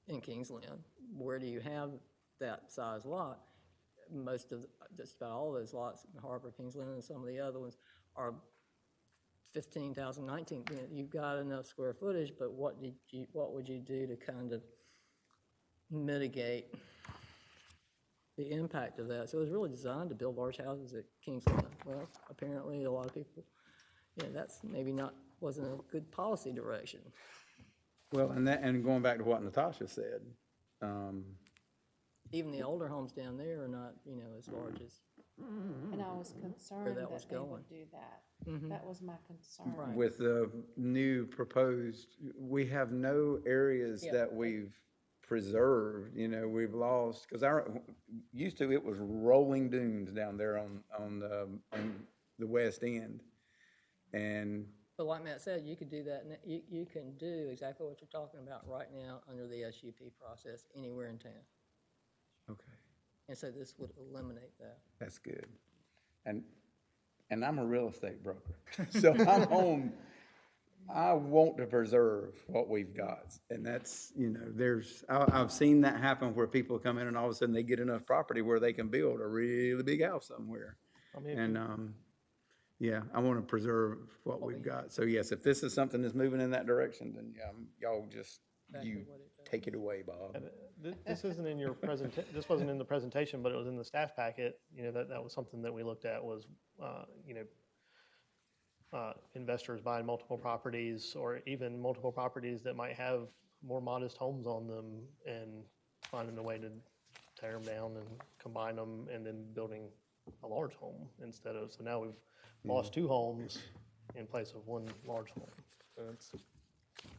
in Kings Land? Where do you have that size lot? Most of, just about all those lots in Harbor, Kings Land, and some of the other ones are 15,000, 19, you've got enough square footage, but what would you do to kind of mitigate the impact of that? So it was really designed to build large houses at Kings Land. Well, apparently a lot of people, that's maybe wasn't a good policy direction. Well, and going back to what Natasha said, Even the older homes down there are not, as large as, And I was concerned that was that they going. would do that. That was my concern. Right. with the new proposed, we have no areas Yeah. that we've preserved, we've lost, because used to, it was rolling dunes down there on the west end. And but like Matt said, you could do that, and you can do exactly what you're talking about right now under the SUP process anywhere in town. okay, And so this would eliminate that. that's good. And I'm a real estate broker, so I'm home. I want to preserve what we've got, and that's, I've seen that happen where people come in and all of a sudden they get enough property where they can build a really big house somewhere. And yeah, I want to preserve what we've got. So yes, if this is something that's moving in that direction, then y'all just, you take it away, Bob. This isn't in your this wasn't in the presentation, but it was in the staff packet. That was something that we looked at was, investors buying multiple properties or even multiple properties that might have more modest homes on them and finding a way to tear them down and combine them and then building a large home instead of, so now we've lost two homes in place of one large home. So that's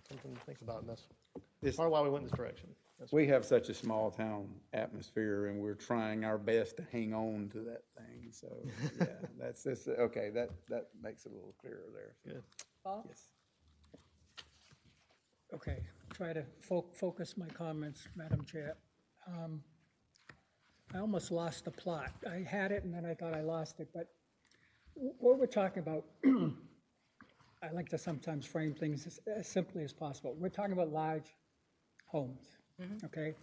something to think about, and that's part of why we went this direction. We have such a small town atmosphere, and we're trying our best to hang on to that thing. So yeah, that's okay. That makes it a little clearer there. Good. Paul? Yes. Okay, try to focus my comments, Madam Chair. I almost lost the plot. I had it and then I thought I lost it, but what we're talking about, I like to sometimes frame things as simply as possible. We're talking about large homes, okay?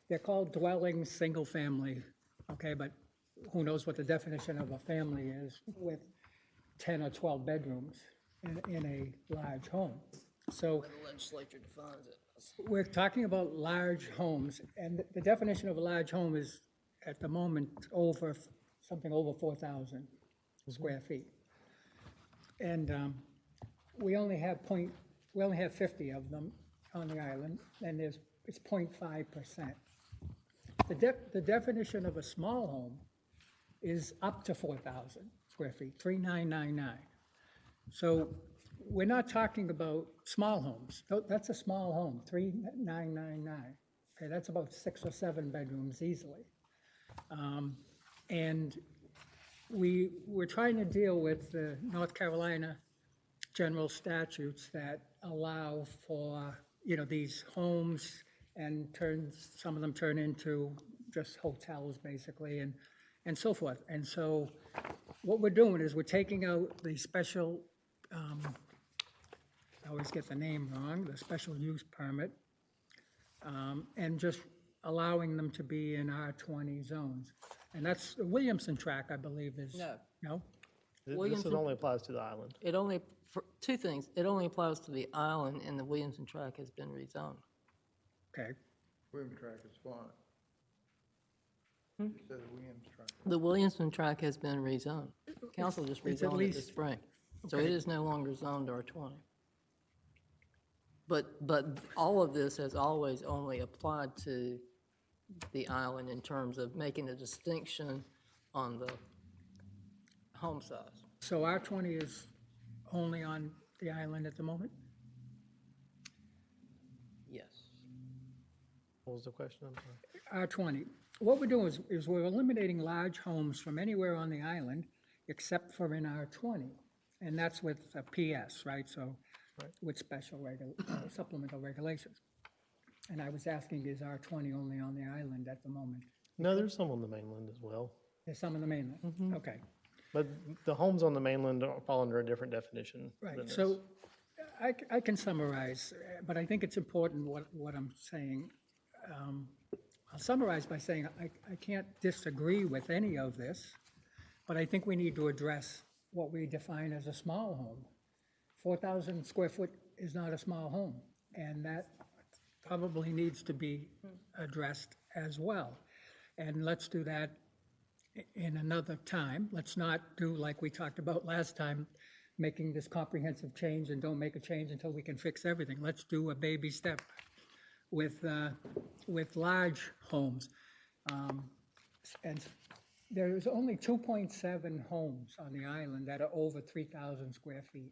They're called dwellings, single family, okay, but who knows what the definition of a family is with 10 or 12 bedrooms in a large home. So The legislature defines it. we're talking about large homes, and the definition of a large home is, at the moment, something over 4,000 square feet. And we only have 50 of them on the island, and it's 0.5%. The definition of a small home is up to 4,000 square feet, 3,999. So we're not talking about small homes. That's a small home, 3,999. Okay, that's about 6 or 7 bedrooms easily. And we're trying to deal with the North Carolina general statutes that allow for, these homes and some of them turn into just hotels basically and so forth. And so what we're doing is we're taking out the special, I always get the name wrong, the special use permit, and just allowing them to be in R20 zones. And that's the Williamson tract, I believe, is. No. No? This only applies to the island. It only, for two things, it only applies to the island, and the Williamson tract has been rezoned. Okay. Williams track is what? You said the Williams track. The Williamson tract has been rezoned. Council just It's at rezoned it least- this spring. So okay. it is no longer zoned R20. But all of this has always only applied to the island in terms of making a distinction on the home size. So R20 is only on the island at the moment? Yes. What was the question? I'm sorry. R20. What we're doing is we're eliminating large homes from anywhere on the island except for in R20. And that's with a PS, right? So with special supplemental regulations. And I was asking, is R20 only on the island at the moment? No, there's some on the mainland as well. There's some on the mainland? Okay. But the homes on the mainland fall under a different definition than Right, this. so I can summarize, but I think it's important what I'm saying. I'll summarize by saying I can't disagree with any of this, but I think we need to address what we define as a small home. 4,000 square foot is not a small home, and that probably needs to be addressed as well. And let's do that in another time. Let's not do like we talked about last time, making this comprehensive change and don't make a change until we can fix everything. Let's do a baby step with large homes. And there's only 2.7 homes on the island that are over 3,000 square feet.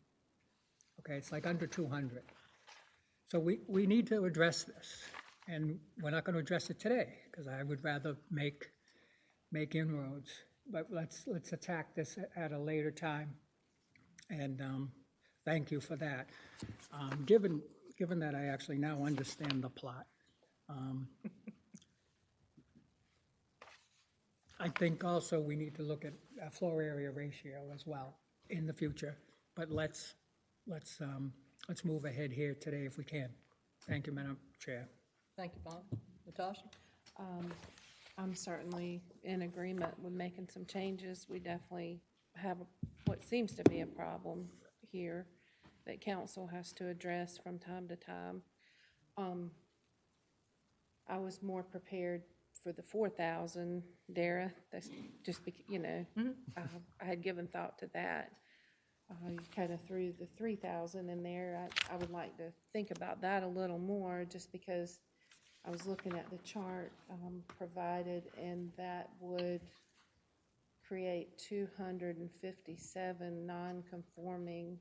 Okay, it's like under 200. So we need to address this, and we're not going to address it today because I would rather make inroads. But let's attack this at a later time. And thank you for that. Given that I actually now understand the plot, I think also we need to look at a floor area ratio as well in the future. But let's move ahead here today if we can. Thank you, Madam Chair. Thank you, Bob. Natasha? I'm certainly in agreement with making some changes. We definitely have what seems to be a problem here that council has to address from time to time. I was more prepared for the 4,000, Dara. That's just, I had given thought to that. You kind of threw the 3,000 in there. I would like to think about that a little more, just because I was looking at the chart provided, and that would create 257 non-conforming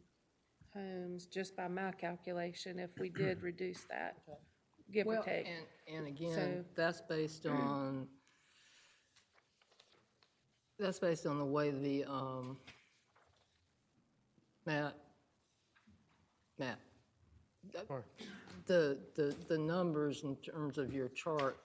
homes, just by my calculation, if we did reduce that, give or take. And again, So- that's based on the way the, Matt, the numbers in terms of your chart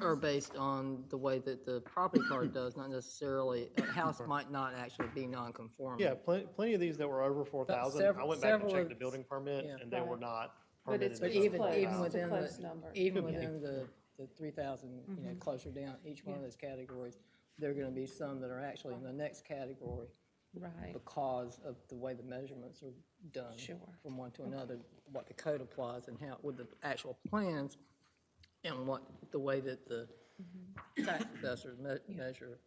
are based on the way that the property card does, not necessarily, a house might not actually be non-conforming. Yeah, plenty of these that were over 4,000, I went back and checked the building permit, yeah. and they were not But it's permitted. close. Even It's a within close number. even Could be. within the 3,000, closer down, each one of those categories, there are going to be some that are actually in the next category Right. because of the way the measurements are done. Sure. From one to another, what the code applies and how, with the actual plans, and what, the way that the tax assessors measure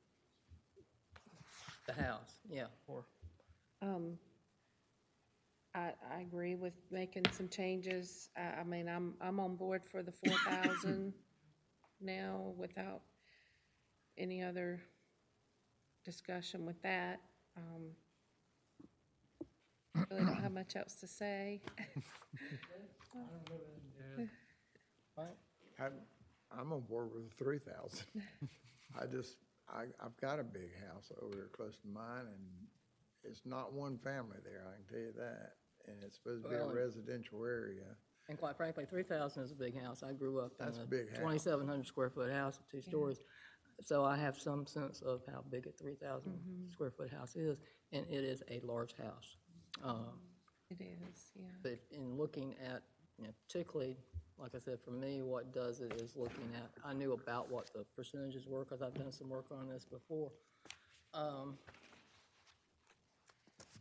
the house, yeah. I agree with making some changes. I mean, I'm on board for the 4,000 now without any other discussion with that. Really don't have much else to say. I'm on board with the 3,000. I've got a big house over there close to mine, and it's not one family there, I can tell you that. And it's supposed to be a Well, residential area. And quite frankly, 3,000 is a big house. I grew up in That's a a big house. 2,700 square foot house with 2 stories. So I have some sense of how big a 3,000 square foot house is, and it is a large house. It is, yeah. But in looking at, particularly, like I said, for me, what does it is looking at, I knew about what the percentages were because I've done some work on this before.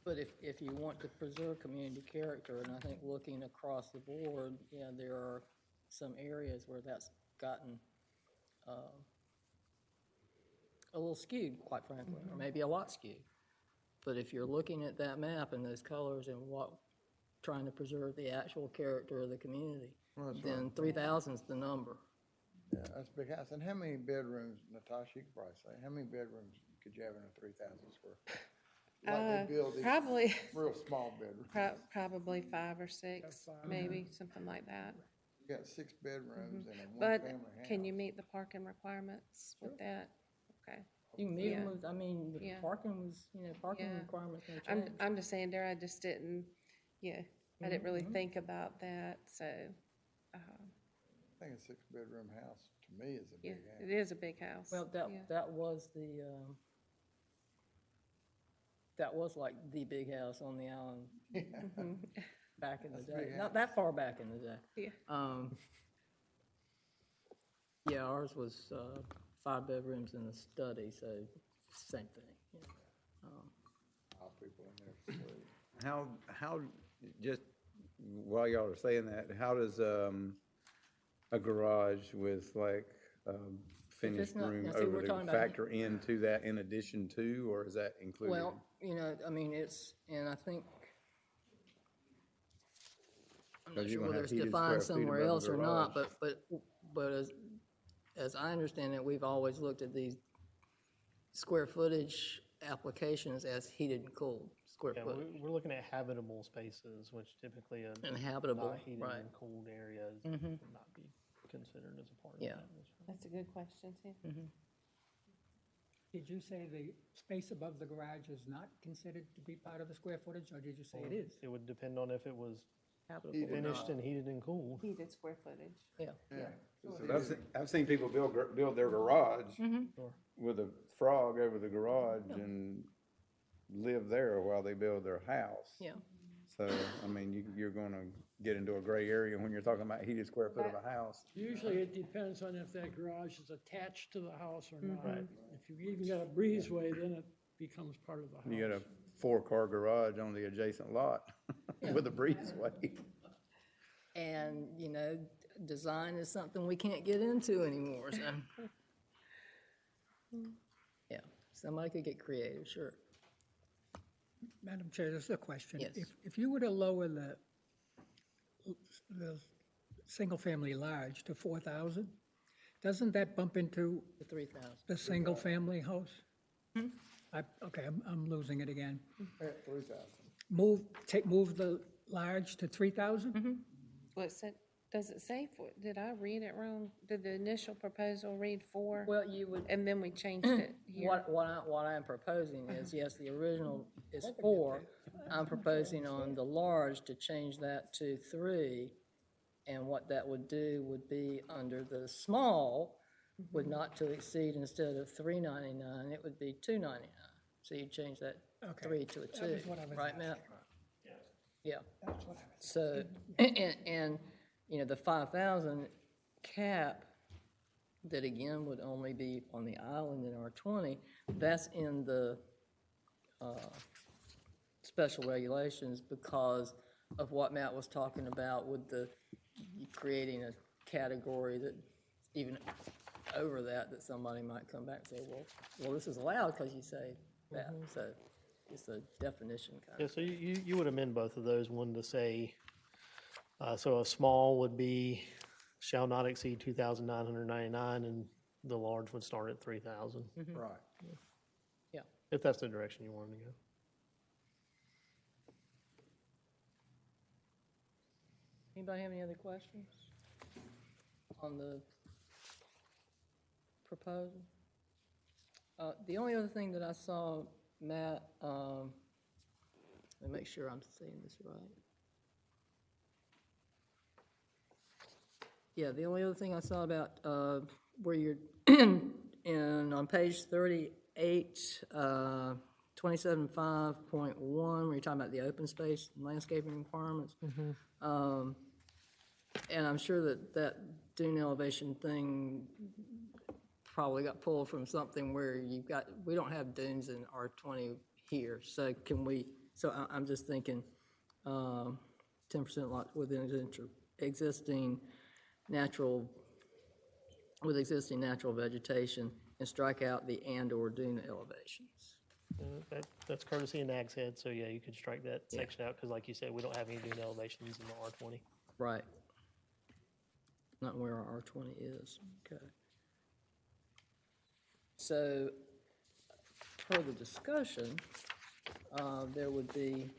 But if you want to preserve community character, and I think looking across the board, there are some areas where that's gotten a little skewed, quite frankly, or maybe a lot skewed. But if you're looking at that map and those colors and trying to preserve the actual character of the community, then 3,000 is the number. Yeah, that's a big house. And how many bedrooms, Natasha, you could probably say, how many bedrooms could you have in a 3,000 square foot? Like they build these Probably. real small bedrooms. Probably 5 or 6, maybe, something like that. You got 6 bedrooms and a But one-family house. can you meet the parking requirements with that? Okay. You can meet them Yeah. with, the Yeah. parking was, parking Yeah. requirements may I'm change. just saying there, I just didn't, I didn't really think about that, so, I think a 6-bedroom house, to me, is a yeah, big house. it is a big house. Well, yeah. that was the, that was like the big house on the island back in the That's a day. big Not that far back in the day. Yeah. Yeah, ours was 5 bedrooms and a study, so same thing. You know. All people in there sleep. How, just while y'all are saying that, how does, a garage with like, finished not- room now see, we're over talking to about- factor into that in addition to, or is that included? Well, you know, I mean, and I think, I'm not 'Cause sure you're gonna whether have it's heated defined square feet somewhere above else the or not, garage. but as I understand it, we've always looked at these square footage applications as heated and cooled square Yeah, footage. we're looking at habitable spaces, which typically a Inhabitable, not heated right. and cooled areas would not be considered as a part of Yeah. that. That's a good question, too. Did you say the space above the garage is not considered to be part of the square footage, or did you say it is? It would depend on if it was Habitable or finished not. and heated and cooled. Heated square footage. Yeah. I've seen people build their garage Sure. with a frog over the garage and live there while they build their house. Yeah. So, I mean, you're gonna get into a gray area when you're talking about heated square foot of a house. Usually it depends on if that garage is attached to the house or not. Right. If you even got a breezeway, then it becomes part of the house. You got a 4-car garage on the adjacent lot with a breezeway. And, you know, design is something we can't get into anymore, so. Yeah, somebody could get creative, sure. Madam Chair, this is a question. Yes. If you were to lower the single-family large to 4,000, doesn't that bump into The 3,000. the single-family house? Okay, I'm losing it again. 3,000. Move the large to 3,000? Well, it said, does it say four? Did I read it wrong? Did the initial proposal read 4? Well, you would, And then we changed it here? what I'm proposing is, yes, the original is 4. I'm proposing on the large to change that to 3. And what that would do would be under the small, would not to exceed, instead of $399, it would be $299. So you change that Okay. 3 to a 2. That was what I was Right, Matt? asking. Yeah. That's what I was. So, and, you know, the 5,000 cap, that again would only be on the island in R20, that's in the special regulations because of what Matt was talking about with the, creating a category that even over that somebody might come back and say, well, this is allowed because you say that. So it's a definition kind Yeah, of. so you would amend both of those, one to say, so a small would be shall not exceed 2,999, and the large would start at 3,000, Right. Yeah. if that's the direction you wanted to go. Anybody have any other questions on the proposal? The only other thing that I saw, Matt, let me make sure I'm saying this right. Yeah, the only other thing I saw about where you're on page 38, 27.5.1, where you're talking about the open space and landscaping requirements. And I'm sure that dune elevation thing probably got pulled from something where we don't have dunes in R20 here, so I'm just thinking 10% lot within existing natural vegetation and strike out the and/or dune elevations. That's courtesy in Ag's Head, so yeah, you could strike that section out, because like you said, we don't have any dune elevations in the R20. Right. Not where our R20 is, okay. So, per the discussion, there would be,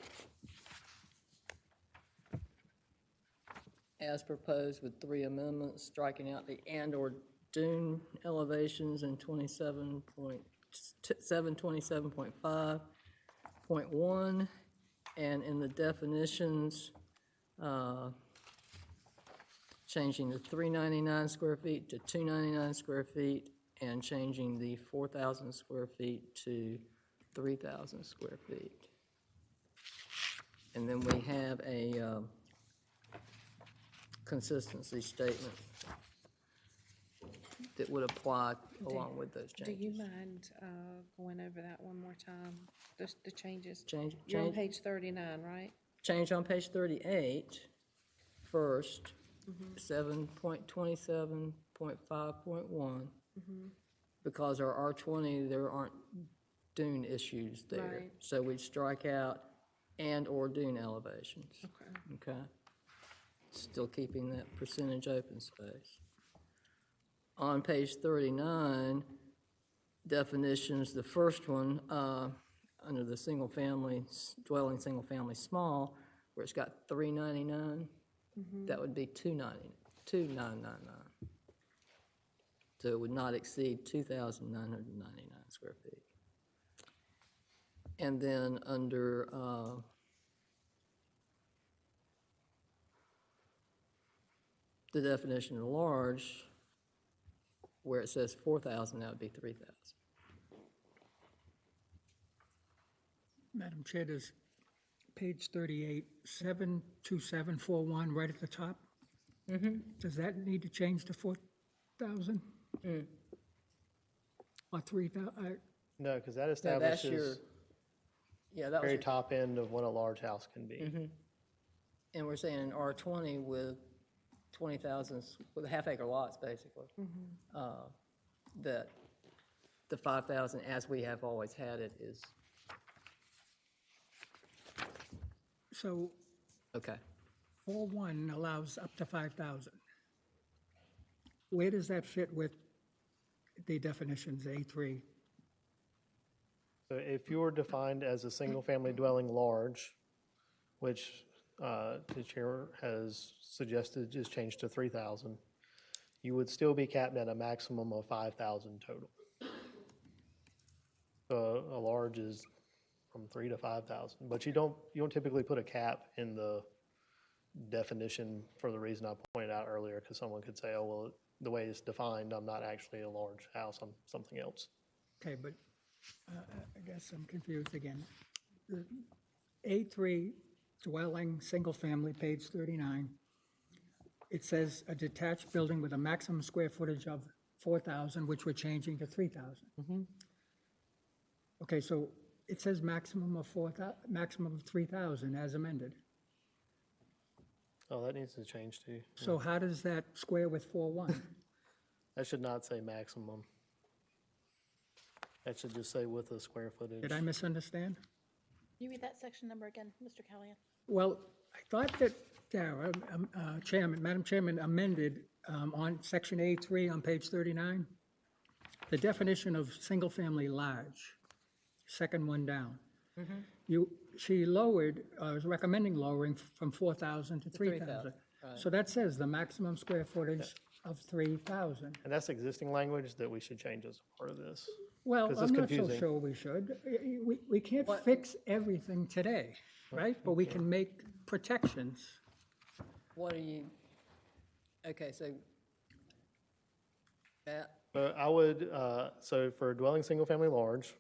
as proposed with 3 amendments, striking out the and/or dune elevations in 727.5.1, and in the definitions, changing the 399 square feet to 299 square feet, and changing the 4,000 square feet to 3,000 square feet. And then we have a consistency statement that would apply along with those Do changes. you mind going over that one more time? The changes? Change- You're on change- page 39, right? Change on page 38, first, 7.27.5.1. Because our R20, there aren't dune issues there. Right. So we'd strike out and/or dune elevations. Okay. Okay? Still keeping that percentage open space. On page 39, definitions, the first one, under the single-family, dwelling single-family small, where it's got 399, that would be 2,999. So it would not exceed 2,999 square feet. And then under the definition of large, where it says 4,000, that would be 3,000. Madam Chair, does page 38, 72741, right at the top? Does that need to change to 4,000? Or 3,000? No, because that No, that's your, establishes yeah, that the was very your, top end of what a large house can be. and we're saying an R20 with 20,000, with half-acre lots, basically. That the 5,000, as we have always had it, is, So okay. 4.1 allows up to 5,000. Where does that fit with the definitions, A3? So if you're defined as a single-family dwelling large, which the chair has suggested is changed to 3,000, you would still be capped at a maximum of 5,000 total. So a large is from 3,000 to 5,000, but you don't typically put a cap in the definition for the reason I pointed out earlier, because someone could say, oh, well, the way it's defined, I'm not actually a large house, I'm something else. Okay, but I guess I'm confused again. The A3 dwelling, single-family, page 39, it says a detached building with a maximum square footage of 4,000, which we're changing to 3,000. Okay, so it says maximum of 3,000 as amended. Oh, that needs to change too. So how does that square with 4.1? That should not say maximum. That should just say with a square footage. Did I misunderstand? Can you read that section number again, Mr. Callahan? Well, I thought that, Madam Chairman, amended on section A3 on page 39, the definition of single-family large, second one down. She lowered, was recommending lowering from 4,000 to 3,000. So that says the maximum square footage of 3,000. And that's existing language that we should change as a part of this. Well, 'Cause I'm it's not so confusing. sure we should. We can't fix everything today, right? But we can make protections. What are you, okay, so, But I would, so for dwelling single-family large,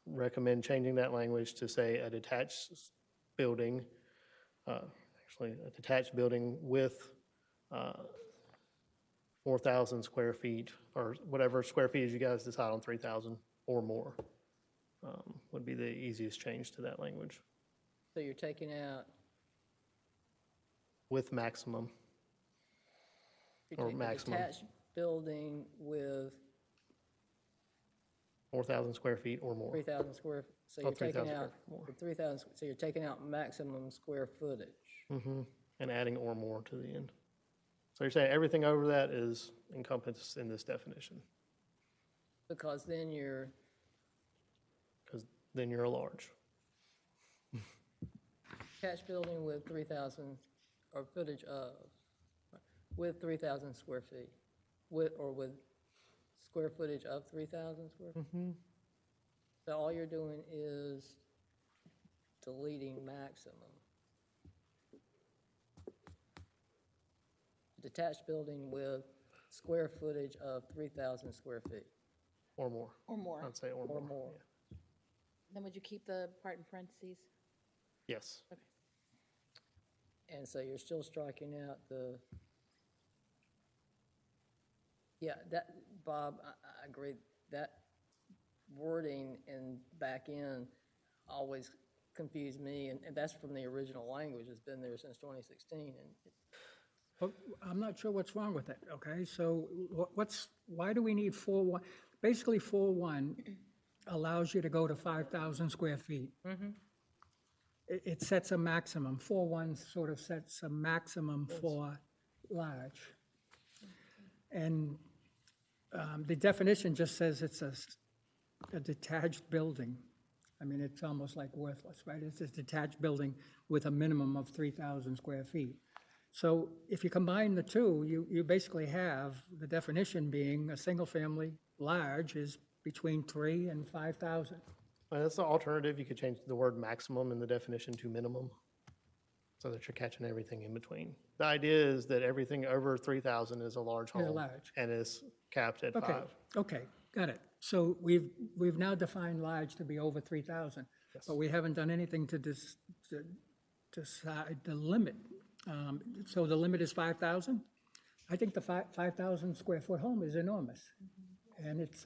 recommend changing that language to say a detached building, actually, a detached building with 4,000 square feet, or whatever square feet you guys decide on, 3,000 or more, would be the easiest change to that language, so you're taking out, with maximum. you're Or taking a maximum. detached building with 4,000 square feet or more. 3,000 square, so Oh, you're taking 3,000 out, square feet more. with 3,000, so you're taking out maximum square footage. And adding or more to the end. So you're saying everything over that is encompassed in this definition, Because then you're, because then you're a large. detached building with 3,000, or footage of, with 3,000 square feet, with square footage of 3,000 square feet? So all you're doing is deleting maximum. Detached building with square footage of 3,000 square feet. Or more. Or more. I'd say or more. Or more. Yeah. Then would you keep the part in parentheses? Yes. And so you're still striking out the, yeah, that, Bob, I agree, that wording and back end always confused me, and that's from the original language, it's been there since 2016, and But I'm not sure what's wrong with it, okay? So why do we need 4.1? Basically, 4.1 allows you to go to 5,000 square feet. It sets a maximum. 4.1 sort of sets a maximum for large. And the definition just says it's a detached building. I mean, it's almost like worthless, right? It's a detached building with a minimum of 3,000 square feet. So if you combine the two, you basically have the definition being a single-family large is between 3 and 5,000. That's the alternative. You could change the word maximum in the definition to minimum so that you're catching everything in between. The idea is that everything over 3,000 is a large home. large. And is capped at Okay, 5. okay, got it. So we've now defined large to be over 3,000, but we haven't done anything to decide the limit. So the limit is 5,000? I think the 5,000 square foot home is enormous. And it's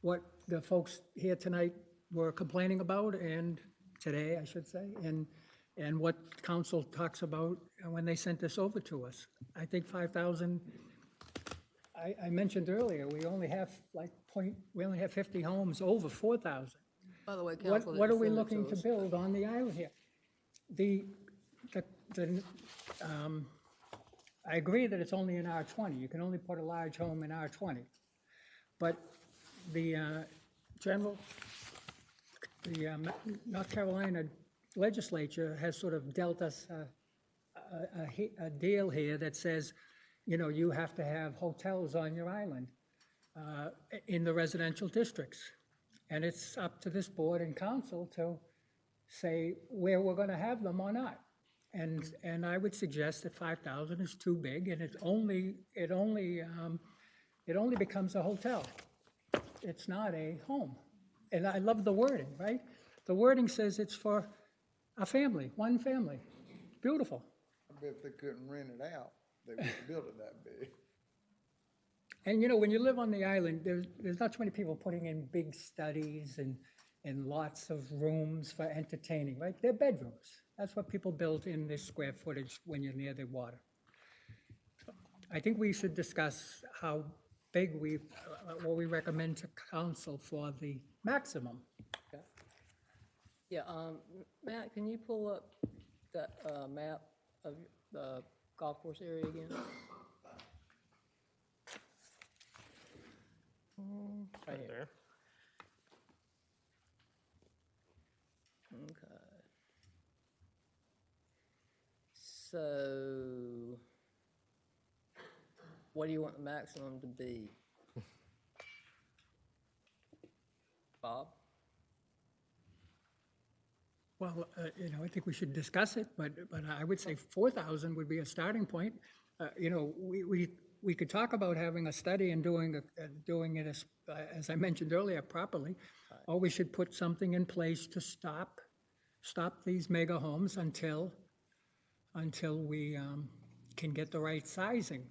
what the folks here tonight were complaining about, and today, I should say, and what council talks about when they sent this over to us. I think 5,000, I mentioned earlier, we only have 50 homes over 4,000. by the way, council. What are we didn't send it looking to us. build on the island here? I agree that it's only in R20. You can only put a large home in R20. But the North Carolina legislature has sort of dealt us a deal here that says, you know, you have to have hotels on your island in the residential districts. And it's up to this board and council to say where we're going to have them or not. And I would suggest that 5,000 is too big, and it only becomes a hotel. It's not a home. And I love the wording, right? The wording says it's for a family, one family. Beautiful. I bet if they couldn't rent it out, they wouldn't build it that big. And you know, when you live on the island, there's not too many people putting in big studies and lots of rooms for entertaining, right? They're bedrooms. That's what people build in this square footage when you're near the water. So I think we should discuss how big what we recommend to council for the maximum. Okay. Yeah, Matt, can you pull up that map of the golf course area again? Right there. Okay. So, what do you want the maximum to be? Bob? Well, you know, I think we should discuss it, but I would say 4,000 would be a starting point. You know, we could talk about having a study and doing it as I mentioned earlier, properly, or we should put something in place to stop these mega homes until we can get the right sizing.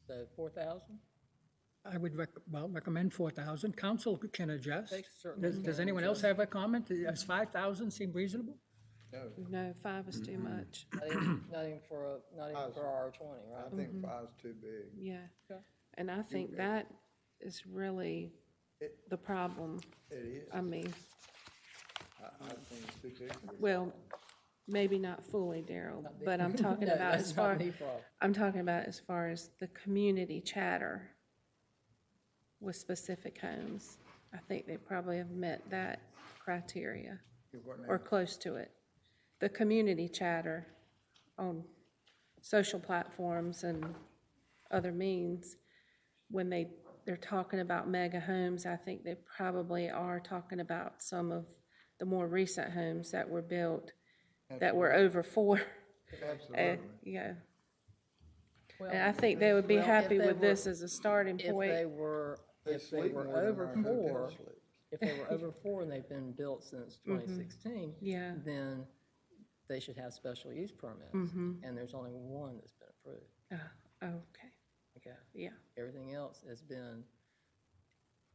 So 4,000? I would recommend 4,000. Council can adjust. They certainly Does can anyone else adjust. have a comment? Does 5,000 seem reasonable? No, 5 is too much. Not even for R20, right? I think 5's too big. Yeah. Okay. And I think that is really the problem. It is. I mean, I think it's too big. well, maybe not fully, Daryl, but I'm talking No, about that's as not far, me problem. I'm talking about as far as the community chatter with specific homes. I think they probably have met that criteria or close to it. The community chatter on social platforms and other means, when they're talking about mega homes, I think they probably are talking about some of the more recent homes that were built that were over 4. Absolutely. Yeah. Well, And I think they would be well, happy if they with this were- as a starting If point. they were if they sleep were more than over our hotel 4, sleeps. if they were over 4 and they've been built since 2016, Yeah. then they should have special use permits. And there's only one that's been approved. Okay, Okay. yeah. Everything else has been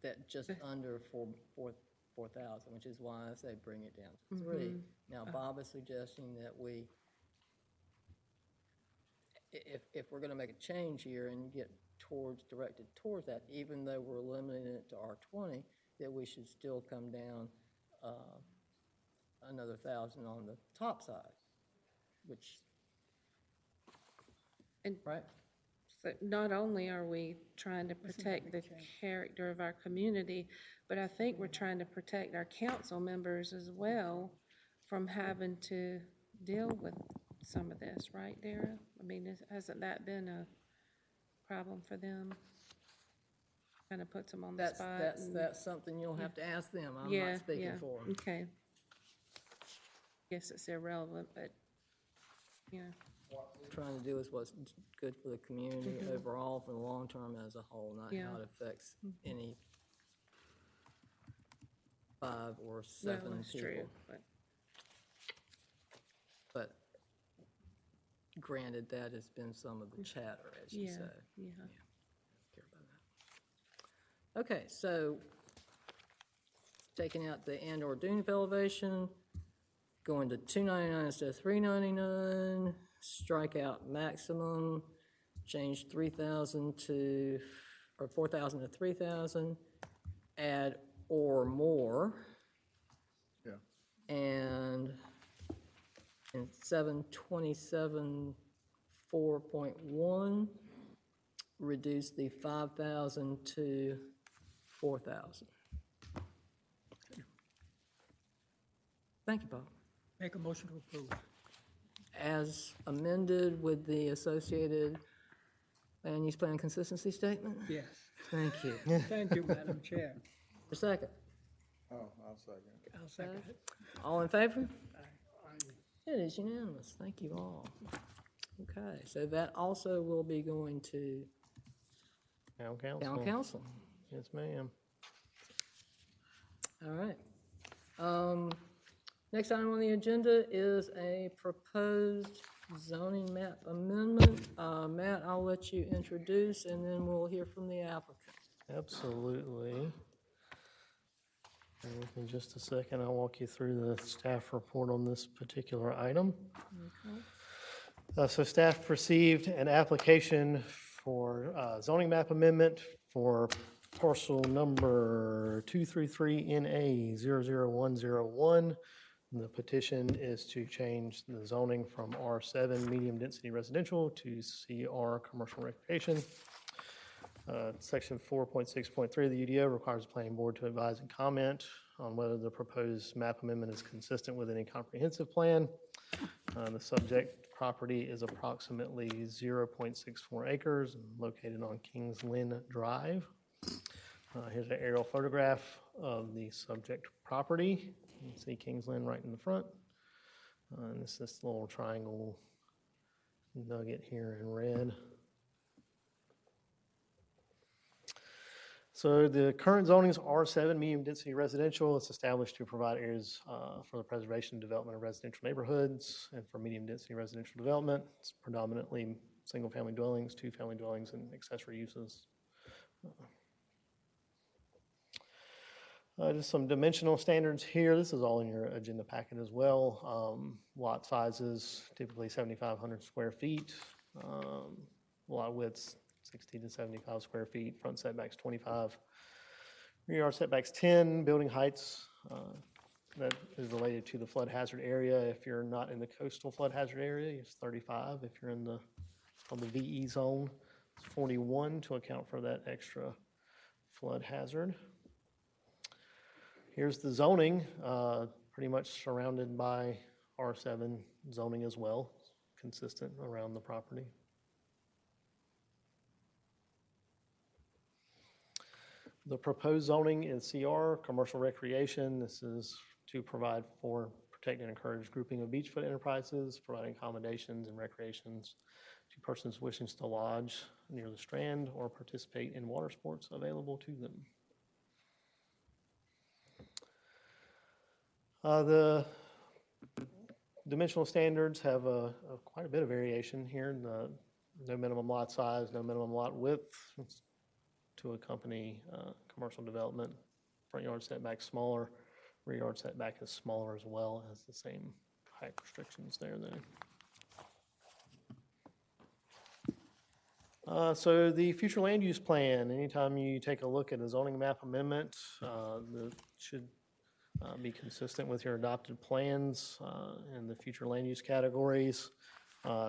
that just under 4,000, which is why I say bring it down to 3. Now, Bob is suggesting that we, if we're gonna make a change here and get directed towards that, even though we're limiting it to R20, that we should still come down another 1,000 on the top side, which, right? So not only are we trying to protect the character of our community, but I think we're trying to protect our council members as well from having to deal with some of this, right, Dara? I mean, hasn't that been a problem for them? Kind of puts them on the spot. That's something you'll have to ask them. I'm Yeah, not speaking yeah, for them. okay. Guess it's irrelevant, but, yeah. What we're trying to do is what's good for the community overall, for the long term as a whole, not Yeah. how it affects any 5 or 7 Well, that's people. true, but. But granted, that has been some of the chatter, as you Yeah, say. yeah. Care about that. Okay, so taking out the and/or Dunif elevation, going to 299 instead of 399, strike out maximum, change 3,000 to, or 4,000 to 3,000, add or more. Yeah. And in 727 4.1, reduce the 5,000 to 4,000. Thank you, Bob. Make a motion to approve. As amended with the associated land use plan consistency statement? Yes. Thank you. Thank you, Madam Chair. A second. Oh, I'll second. I'll second it. All in favor? It is unanimous. Thank you all. Okay, so that also will be going to Town council. town council. Yes, ma'am. All right. Next item on the agenda is a proposed zoning map amendment. Matt, I'll let you introduce, and then we'll hear from the applicant. Absolutely. And in just a second, I'll walk you through the staff report on this particular item. So staff received an application for zoning map amendment for parcel number 233NA00101. The petition is to change the zoning from R7 medium density residential to CR commercial recreation. Section 4.6.3 of the UDO requires the planning board to advise and comment on whether the proposed map amendment is consistent with any comprehensive plan. The subject property is approximately 0.64 acres and located on Kings Lynn Drive. Here's an aerial photograph of the subject property. You can see Kings Lynn right in the front. And this little triangle nugget here in red. So the current zoning is R7 medium density residential. It's established to provide areas for the preservation and development of residential neighborhoods and for medium density residential development. It's predominantly single family dwellings, 2-family dwellings, and accessory uses. Just some dimensional standards here. This is all in your agenda packet as well. Lot sizes, typically 7,500 square feet. Lot widths, 60 to 75 square feet. Front setbacks, 25. Rear yard setbacks, 10. Building heights, that is related to the flood hazard area. If you're not in the coastal flood hazard area, it's 35. If you're in it's called the VE zone, it's 41 to account for that extra flood hazard. Here's the zoning, pretty much surrounded by R7 zoning as well, consistent around the property. The proposed zoning is CR, commercial recreation. This is to provide for protect and encourage grouping of beachfront enterprises, providing accommodations and recreations to persons wishing to lodge near the strand or participate in water sports available to them. The dimensional standards have quite a bit of variation here. No minimum lot size, no minimum lot width to accompany commercial development. Front yard setback smaller, rear yard setback is smaller as well, has the same height restrictions there though. So the future land use plan, anytime you take a look at a zoning map amendment, that should be consistent with your adopted plans and the future land use categories.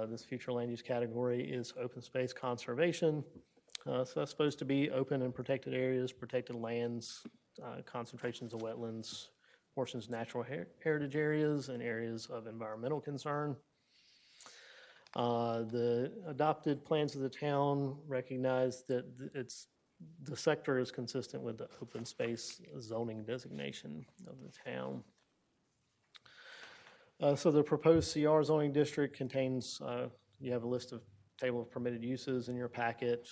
This future land use category is open space conservation. So that's supposed to be open and protected areas, protected lands, concentrations of wetlands, portions of natural heritage areas, and areas of environmental concern. The adopted plans of the town recognize that the sector is consistent with the open space zoning designation of the town. So the proposed CR zoning district contains, you have a list of table of permitted uses in your packet,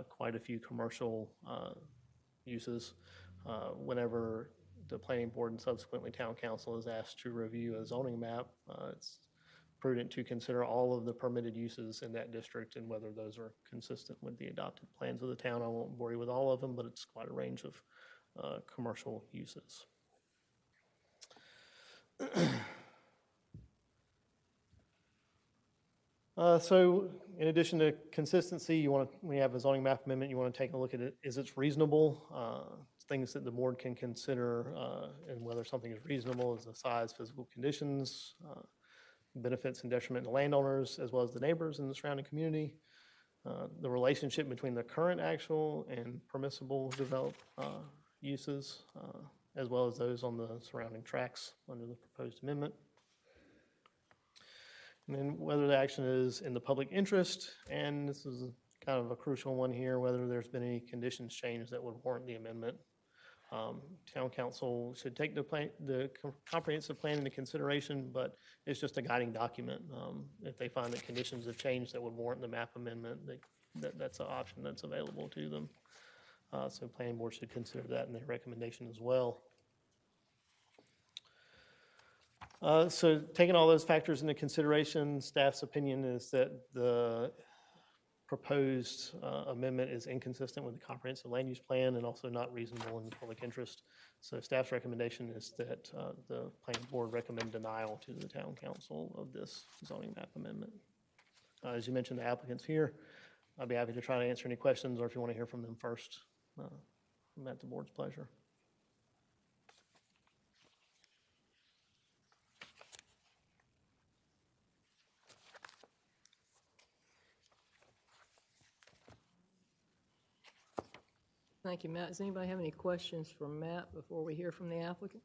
quite a few commercial uses. Whenever the planning board and subsequently town council is asked to review a zoning map, it's prudent to consider all of the permitted uses in that district and whether those are consistent with the adopted plans of the town. I won't bore you with all of them, but it's quite a range of commercial uses. So in addition to consistency, when you have a zoning map amendment, you want to take a look at it. Is it reasonable? Things that the board can consider and whether something is reasonable is the size, physical conditions, benefits and detriment to landowners, as well as the neighbors in the surrounding community, the relationship between the current actual and permissible developed uses, as well as those on the surrounding tracts under the proposed amendment. And then whether the action is in the public interest, and this is kind of a crucial one here, whether there's been any conditions changed that would warrant the amendment. Town council should take the comprehensive plan into consideration, but it's just a guiding document. If they find that conditions have changed that would warrant the map amendment, that's an option that's available to them. So planning board should consider that in their recommendation as well. So taking all those factors into consideration, staff's opinion is that the proposed amendment is inconsistent with the comprehensive land use plan and also not reasonable in the public interest. So staff's recommendation is that the planning board recommend denial to the town council of this zoning map amendment. As you mentioned, the applicant's here. I'll be happy to try to answer any questions, or if you want to hear from them first, I'm at the board's pleasure. Thank you, Matt. Does anybody have any questions for Matt before we hear from the applicant?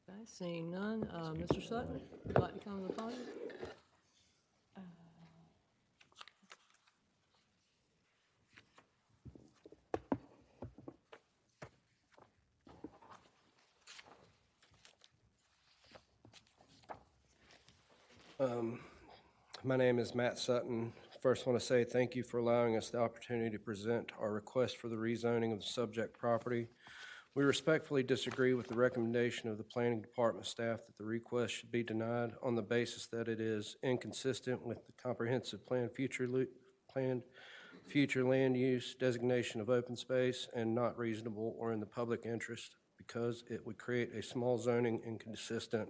Okay, seeing none. Mr. Sutton, would you like to come to the podium? My name is Matt Sutton. First, want to say thank you for allowing us the opportunity to present our request for the rezoning of the subject property. We respectfully disagree with the recommendation of the planning department staff that the request should be denied on the basis that it is inconsistent with the comprehensive planned future land use, designation of open space, and not reasonable or in the public interest because it would create a small zoning inconsistent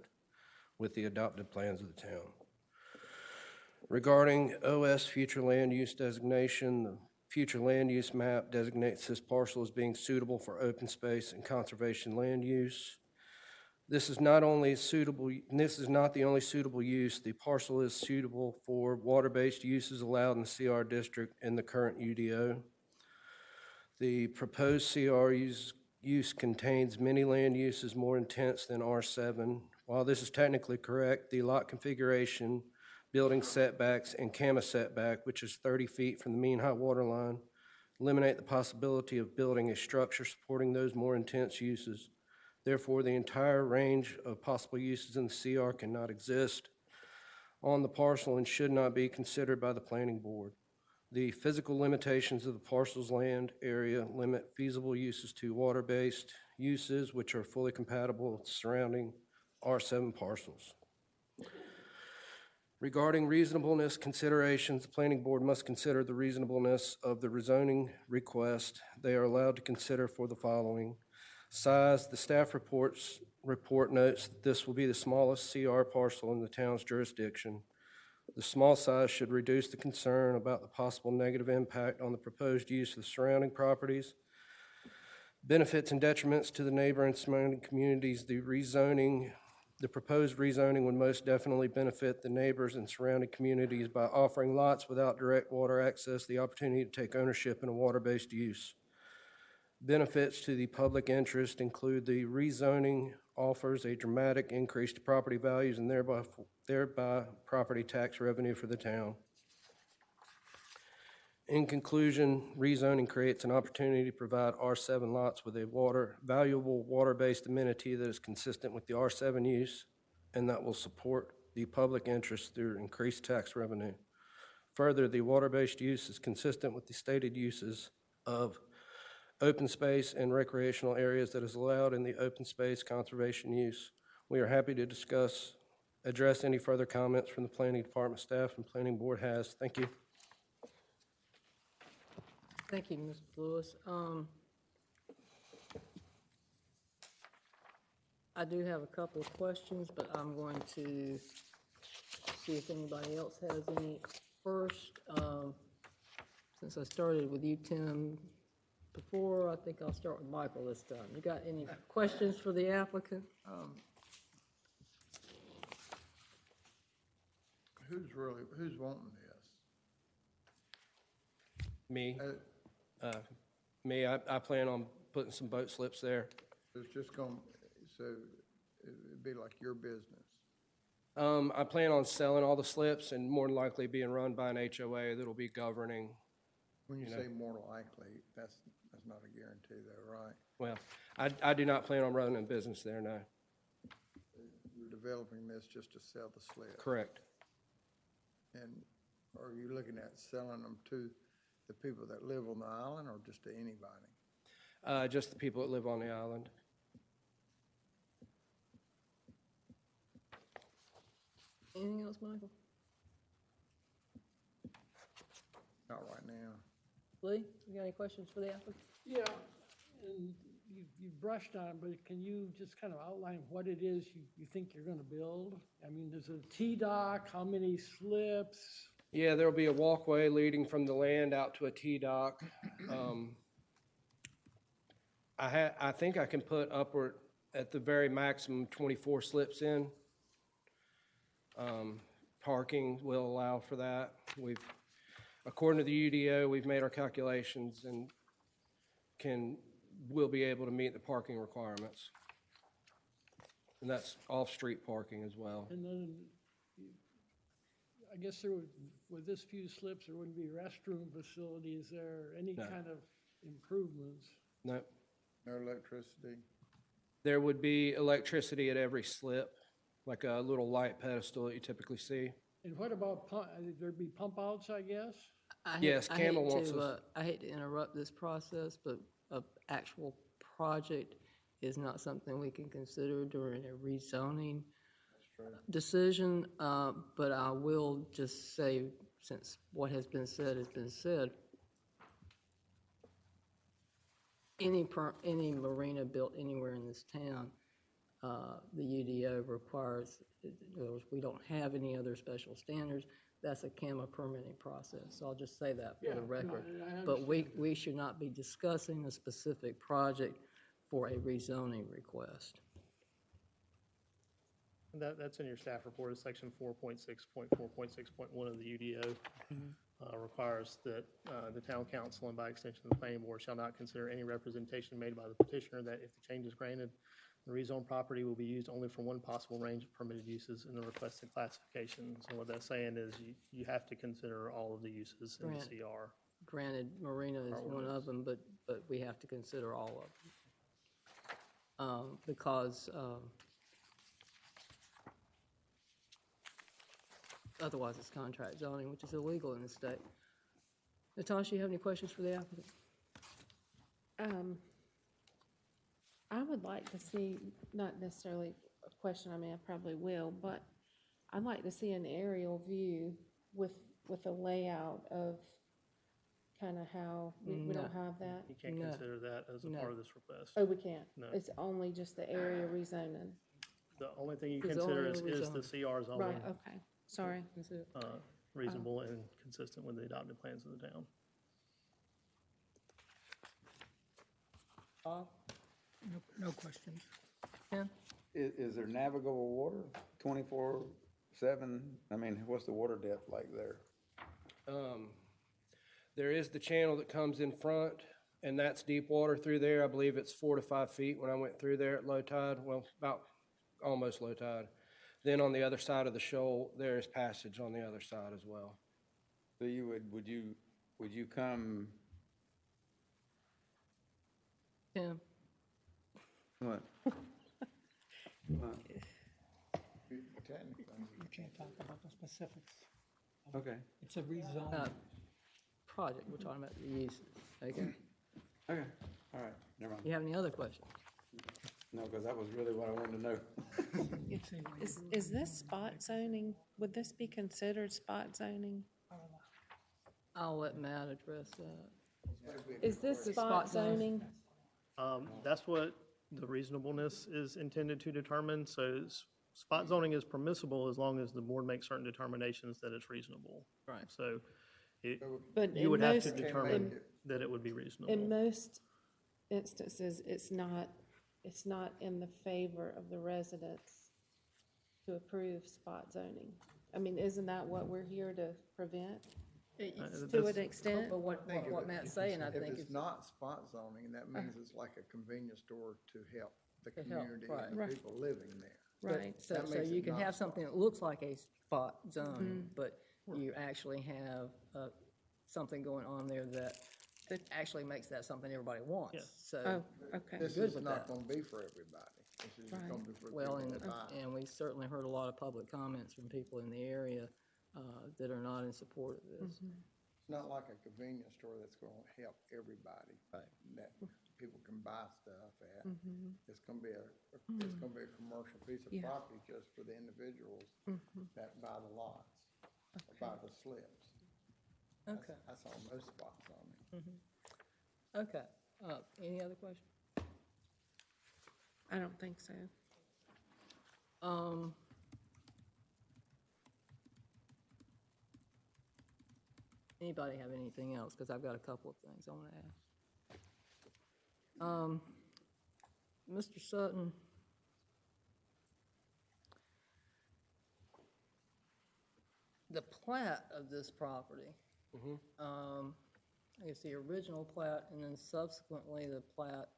with the adopted plans of the town. Regarding OS future land use designation, the future land use map designates this parcel as being suitable for open space and conservation land use. This is not the only suitable use. The parcel is suitable for water-based uses allowed in the CR district in the current UDO. The proposed CR use contains many land uses more intense than R7. While this is technically correct, the lot configuration, building setbacks, and CAMA setback, which is 30 feet from the mean high water line, eliminate the possibility of building a structure supporting those more intense uses. Therefore, the entire range of possible uses in the CR cannot exist on the parcel and should not be considered by the planning board. The physical limitations of the parcel's land area limit feasible uses to water-based uses which are fully compatible with surrounding R7 parcels. Regarding reasonableness considerations, the planning board must consider the reasonableness of the rezoning request. They are allowed to consider for the following. Size, the staff report notes that this will be the smallest CR parcel in the town's jurisdiction. The small size should reduce the concern about the possible negative impact on the proposed use of the surrounding properties. Benefits and detriments to the neighbor and surrounding communities. The proposed rezoning would most definitely benefit the neighbors and surrounding communities by offering lots without direct water access the opportunity to take ownership in a water-based use. Benefits to the public interest include the rezoning offers a dramatic increase to property values and thereby property tax revenue for the town. In conclusion, rezoning creates an opportunity to provide R7 lots with a valuable water-based amenity that is consistent with the R7 use and that will support the public interest through increased tax revenue. Further, the water-based use is consistent with the stated uses of open space and recreational areas that is allowed in the open space conservation use. We are happy to address any further comments from the planning department staff and planning board has. Thank you. Thank you, Mr. Lewis. I do have a couple of questions, but I'm going to see if anybody else has any first. Since I started with you, Tim, before, I think I'll start with Michael this time. You got any questions for the applicant? Who's wanting this? Me. Me, I plan on putting some boat slips there. It's just going, so it'd be like your business. I plan on selling all the slips and more than likely being run by an HOA that'll be governing. When you say more likely, that's not a guarantee though, right? Well, I do not plan on running a business there, no. You're developing this just to sell the slips? Correct. And are you looking at selling them to the people that live on the island or just to anybody? Just the people that live on the island. Anything else, Michael? Not right now. Lee, you got any questions for the applicant? Yeah, and you brushed on, but can you just kind of outline what it is you think you're gonna build? I mean, there's a T-dock, how many slips? Yeah, there'll be a walkway leading from the land out to a T-dock. I think I can put upward, at the very maximum, 24 slips in. Parking will allow for that. According to the UDO, we've made our calculations and will be able to meet the parking requirements. And that's off-street parking as well. And then, I guess with this few slips, there wouldn't be restroom facilities there, any No. kind of improvements? No. No electricity? There would be electricity at every slip, like a little light pedestal that you typically see. And what about there'd be pump outs, I guess? Yes, Campbell wants us. I hate to interrupt this process, but an actual project is not something we can consider during a rezoning decision. But I will just say, since what has been said, any marina built anywhere in this town, the UDO requires, we don't have any other special standards. That's a CAMA permitting process. So I'll just say that for the record. But we should not be discussing a specific project for a rezoning request. That's in your staff report, section 4.6.4.6.1 of the UDO. Requires that the town council and by extension the planning board shall not consider any representation made by the petitioner that if the change is granted, the rezoned property will be used only for one possible range of permitted uses in the requested classification. So what that's saying is you have to consider all of the uses in the CR. granted, Marina is one of them, but we have to consider all of them. Because otherwise it's contract zoning, which is illegal in the state. Natasha, you have any questions for the applicant? I would like to see, not necessarily a question, I mean, I probably will, but I'd like to see an aerial view with a layout of kind of how, we don't have that? You can't No. consider that as a No. part of this request. Oh, we can't? No. It's only just the area rezoning? The only thing you It's consider only is the rezone. CR zoning. Right, okay, sorry. That's it. Reasonable and consistent with the adopted plans of the town. Bob? No questions. Ken? Is there navigable water 24/7? I mean, what's the water depth like there? There is the channel that comes in front, and that's deep water through there. I believe it's 4 to 5 feet when I went through there at low tide, well, about almost low tide. Then on the other side of the shoal, there is passage on the other side as well. So would you come, Tim? what? Technically, We can't talk about the specifics. Okay, It's a rezone. Project, we're talking about the uses, okay? okay, all right, never mind. You have any other questions? No, because that was really what I wanted to know. Is this spot zoning, would this be considered spot zoning? I'll let Matt address that. Is this The spot spot zoning? zoning? That's what the reasonableness is intended to determine. So spot zoning is permissible as long as the board makes certain determinations that it's reasonable. Right. So But you in would have to most- determine that it would be In reasonable. most instances, it's not in the favor of the residents to approve spot zoning. I mean, isn't that what we're here to prevent to an extent? But what Matt's saying, I think, if is. it's not spot zoning, that means it's like a convenience store to help the To help, community right. and the people living there. Right. So That makes you it can not have something that looks like a spot zone, Mm-hmm. but you actually have something going on there that actually makes that something everybody wants. Yeah. So, Oh, okay. This good is with not that. gonna be for everybody. This is Right. gonna be for well, people and, that buy. and we certainly heard a lot of public comments from people in the area that are not in support of this. It's not like a convenience store that's gonna help everybody. Right. That people can buy stuff at. Mm-hmm. It's gonna be it's gonna be a commercial piece of Yeah. property just for the individuals that buy the lots, or buy the slips. Okay, That's all most spots on it. okay. Any other questions? I don't think so. Anybody have anything else? Because I've got a couple of things I want to ask. Mr. Sutton, the plat of this property, I guess the original plat and then subsequently the plat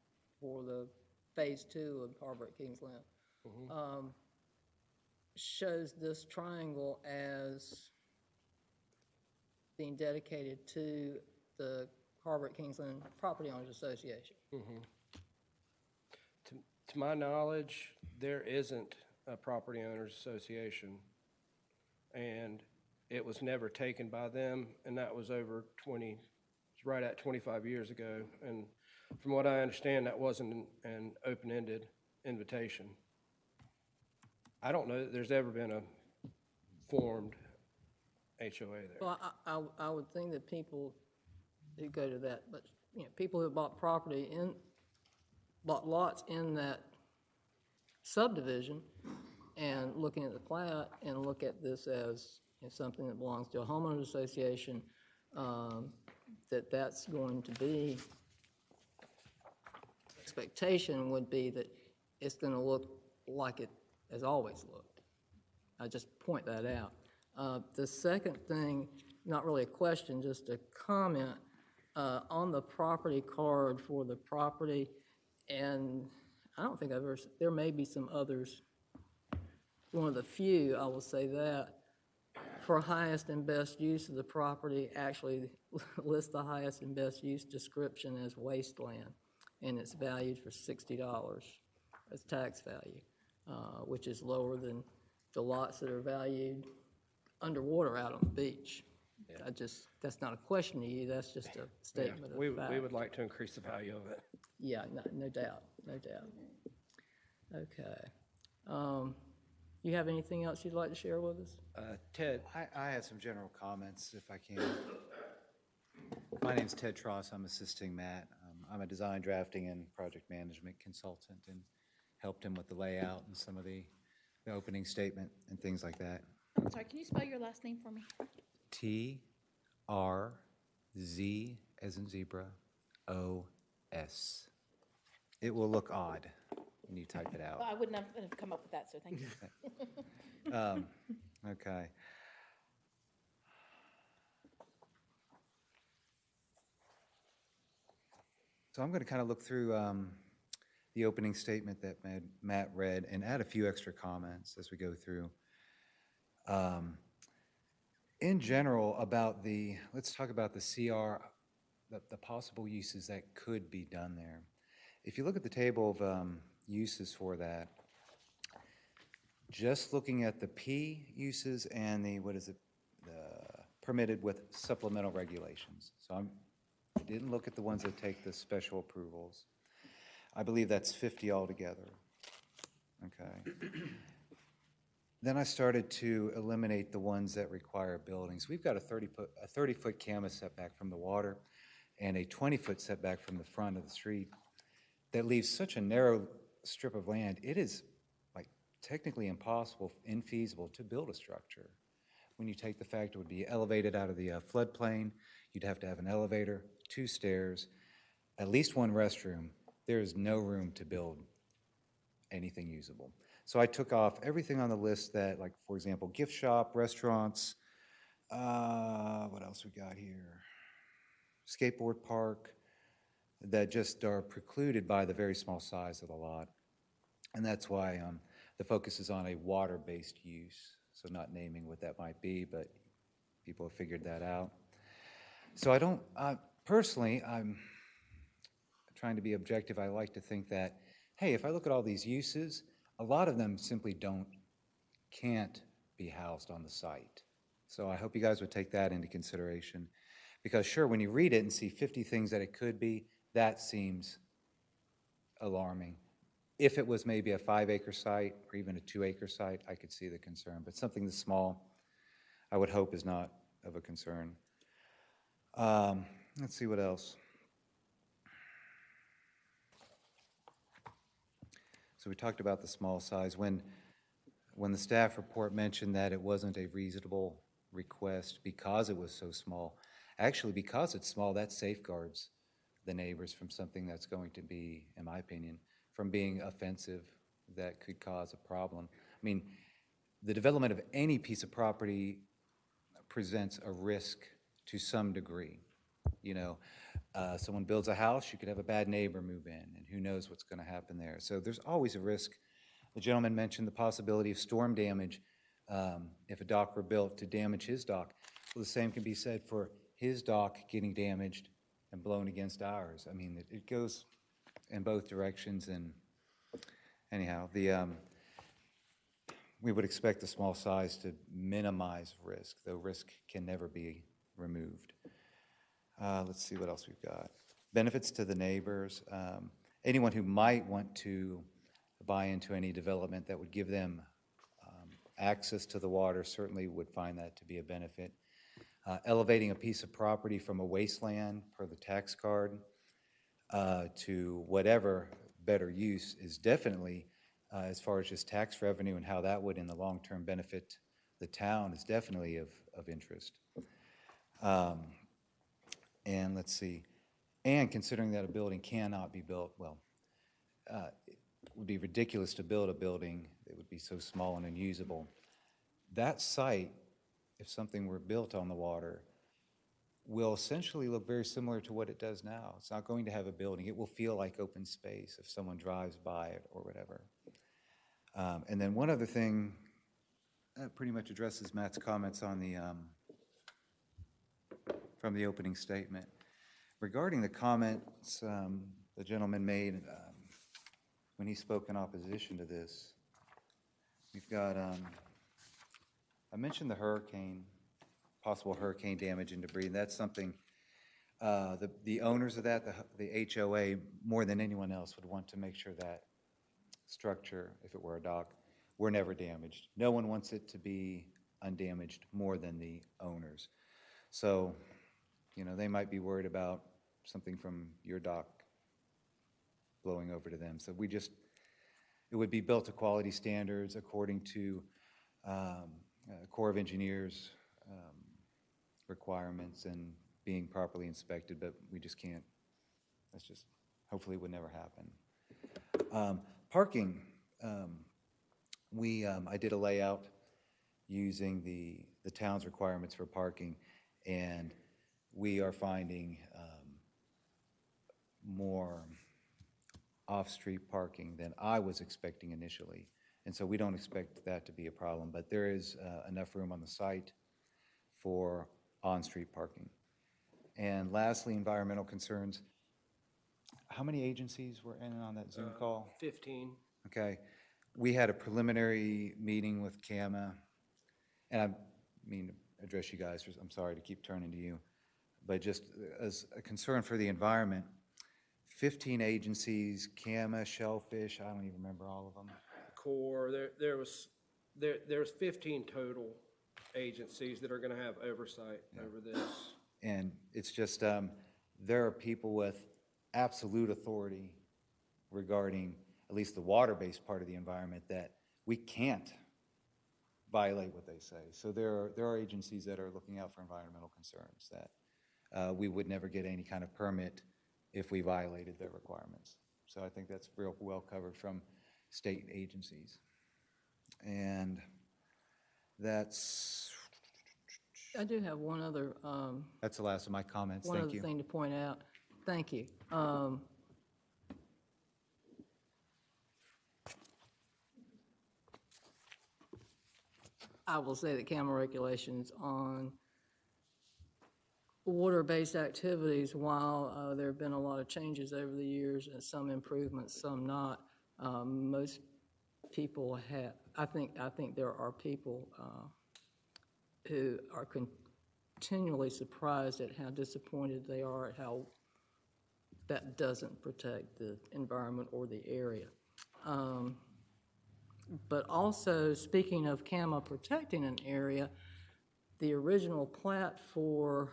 for the Phase 2 of Harbor at Kingsland, shows this triangle as being dedicated to the Harbor at Kingsland Property Owners Association. To my knowledge, there isn't a property owners association, and it was never taken by them, and that was over 20, right at 25 years ago. And from what I understand, that wasn't an open-ended invitation. I don't know that there's ever been a formed HOA there. Well, I would think that people who go to that, but, people who bought bought lots in that subdivision and looking at the plat and look at this as something that belongs to a homeowners association, that's going to be, expectation would be that it's going to look like it has always looked. I just point that out. The second thing, not really a question, just a comment, on the property card for the property, and I don't think I've ever, there may be some others, one of the few, I will say that, for highest and best use of the property, actually lists the highest and best use description as wasteland, and it's valued for $60 as tax value, which is lower than the lots that are valued underwater out on the beach. That's not a question to you, that's just a statement of fact. We would like to increase the value of it. Yeah, no doubt, no doubt. Okay. You have anything else you'd like to share with us? Ted, I have some general comments, if I can. My name's Ted Tross. I'm assisting Matt. I'm a design, drafting, and project management consultant, and helped him with the layout and some of the opening statement and things like that. Sorry, can you spell your last name for me? T-R-Z as in zebra, O-S. It will look odd when you type it out. Well, I wouldn't have come up with that, so thank you. Okay. So I'm going to kind of look through the opening statement that Matt read and add a few extra comments as we go through. In general, let's talk about the CR, the possible uses that could be done there. If you look at the table of uses for that, just looking at the P uses and the permitted with supplemental regulations. So I didn't look at the ones that take the special approvals. I believe that's 50 altogether. Okay. Then I started to eliminate the ones that require buildings. We've got a 30-foot canvas setback from the water and a 20-foot setback from the front of the street that leaves such a narrow strip of land. It is like technically impossible, infeasible to build a structure. When you take the fact it would be elevated out of the floodplain, you'd have to have an elevator, 2 stairs, at least 1 restroom. There is no room to build anything usable. So I took off everything on the list that, like, for example, gift shop, restaurants, what else we got here? Skateboard park, that just are precluded by the very small size of the lot. And that's why the focus is on a water-based use. So not naming what that might be, but people have figured that out. So I don't, personally, I'm trying to be objective. I like to think that, hey, if I look at all these uses, a lot of them simply can't be housed on the site. So I hope you guys would take that into consideration. Because sure, when you read it and see 50 things that it could be, that seems alarming. If it was maybe a 5-acre site or even a 2-acre site, I could see the concern. But something this small, I would hope is not of a concern. Let's see what else. So we talked about the small size. When the staff report mentioned that it wasn't a reasonable request because it was so small, actually because it's small, that safeguards the neighbors from something that's going to be, in my opinion, from being offensive that could cause a problem. I mean, the development of any piece of property presents a risk to some degree. You know, someone builds a house, you could have a bad neighbor move in, and who knows what's going to happen there. So there's always a risk. The gentleman mentioned the possibility of storm damage if a dock were built to damage his dock. Well, the same can be said for his dock getting damaged and blown against ours. I mean, it goes in both directions, and anyhow, we would expect the small size to minimize risk, though risk can never be removed. Let's see what else we've got. Benefits to the neighbors. Anyone who might want to buy into any development that would give them access to the water certainly would find that to be a benefit. Elevating a piece of property from a wasteland per the tax card to whatever better use is definitely, as far as just tax revenue and how that would in the long term benefit the town, is definitely of interest. And let's see, and considering that a building cannot be built, well, it would be ridiculous to build a building that would be so small and unusable. That site, if something were built on the water, will essentially look very similar to what it does now. It's not going to have a building. It will feel like open space if someone drives by it or whatever. And then one other thing pretty much addresses Matt's comments on the, from the opening statement. Regarding the comments the gentleman made when he spoke in opposition to this, we've got, I mentioned the hurricane, possible hurricane damage and debris, and that's something the owners of that, the HOA, more than anyone else, would want to make sure that structure, if it were a dock, were never damaged. No one wants it to be undamaged more than the owners. So, you know, they might be worried about something from your dock blowing over to them. So we just, it would be built to quality standards according to Corps of Engineers requirements and being properly inspected, but we just can't, that's just, hopefully would never happen. Parking, I did a layout using the town's requirements for parking, and we are finding more off-street parking than I was expecting initially. And so we don't expect that to be a problem, but there is enough room on the site for on-street parking. And lastly, environmental concerns. How many agencies were in on that Zoom call? 15. Okay. We had a preliminary meeting with CAMA, and I mean to address you guys, I'm sorry to keep turning to you, but just as a concern for the environment, 15 agencies, CAMA, Shellfish, I don't even remember all of them. Corps, there's 15 total agencies that are going to have oversight over this. And it's just, there are people with absolute authority regarding at least the water-based part of the environment that we can't violate what they say. So there are agencies that are looking out for environmental concerns that we would never get any kind of permit if we violated their requirements. So I think that's real well covered from state agencies. And that's... I do have one other... that's the last of my comments. One Thank other you. thing to point out. Thank you. I will say that CAMA regulations on water-based activities, while there have been a lot of changes over the years and some improvements, some not, most people have, I think there are people who are continually surprised at how disappointed they are at how that doesn't protect the environment or the area. But also, speaking of CAMA protecting an area, the original plat for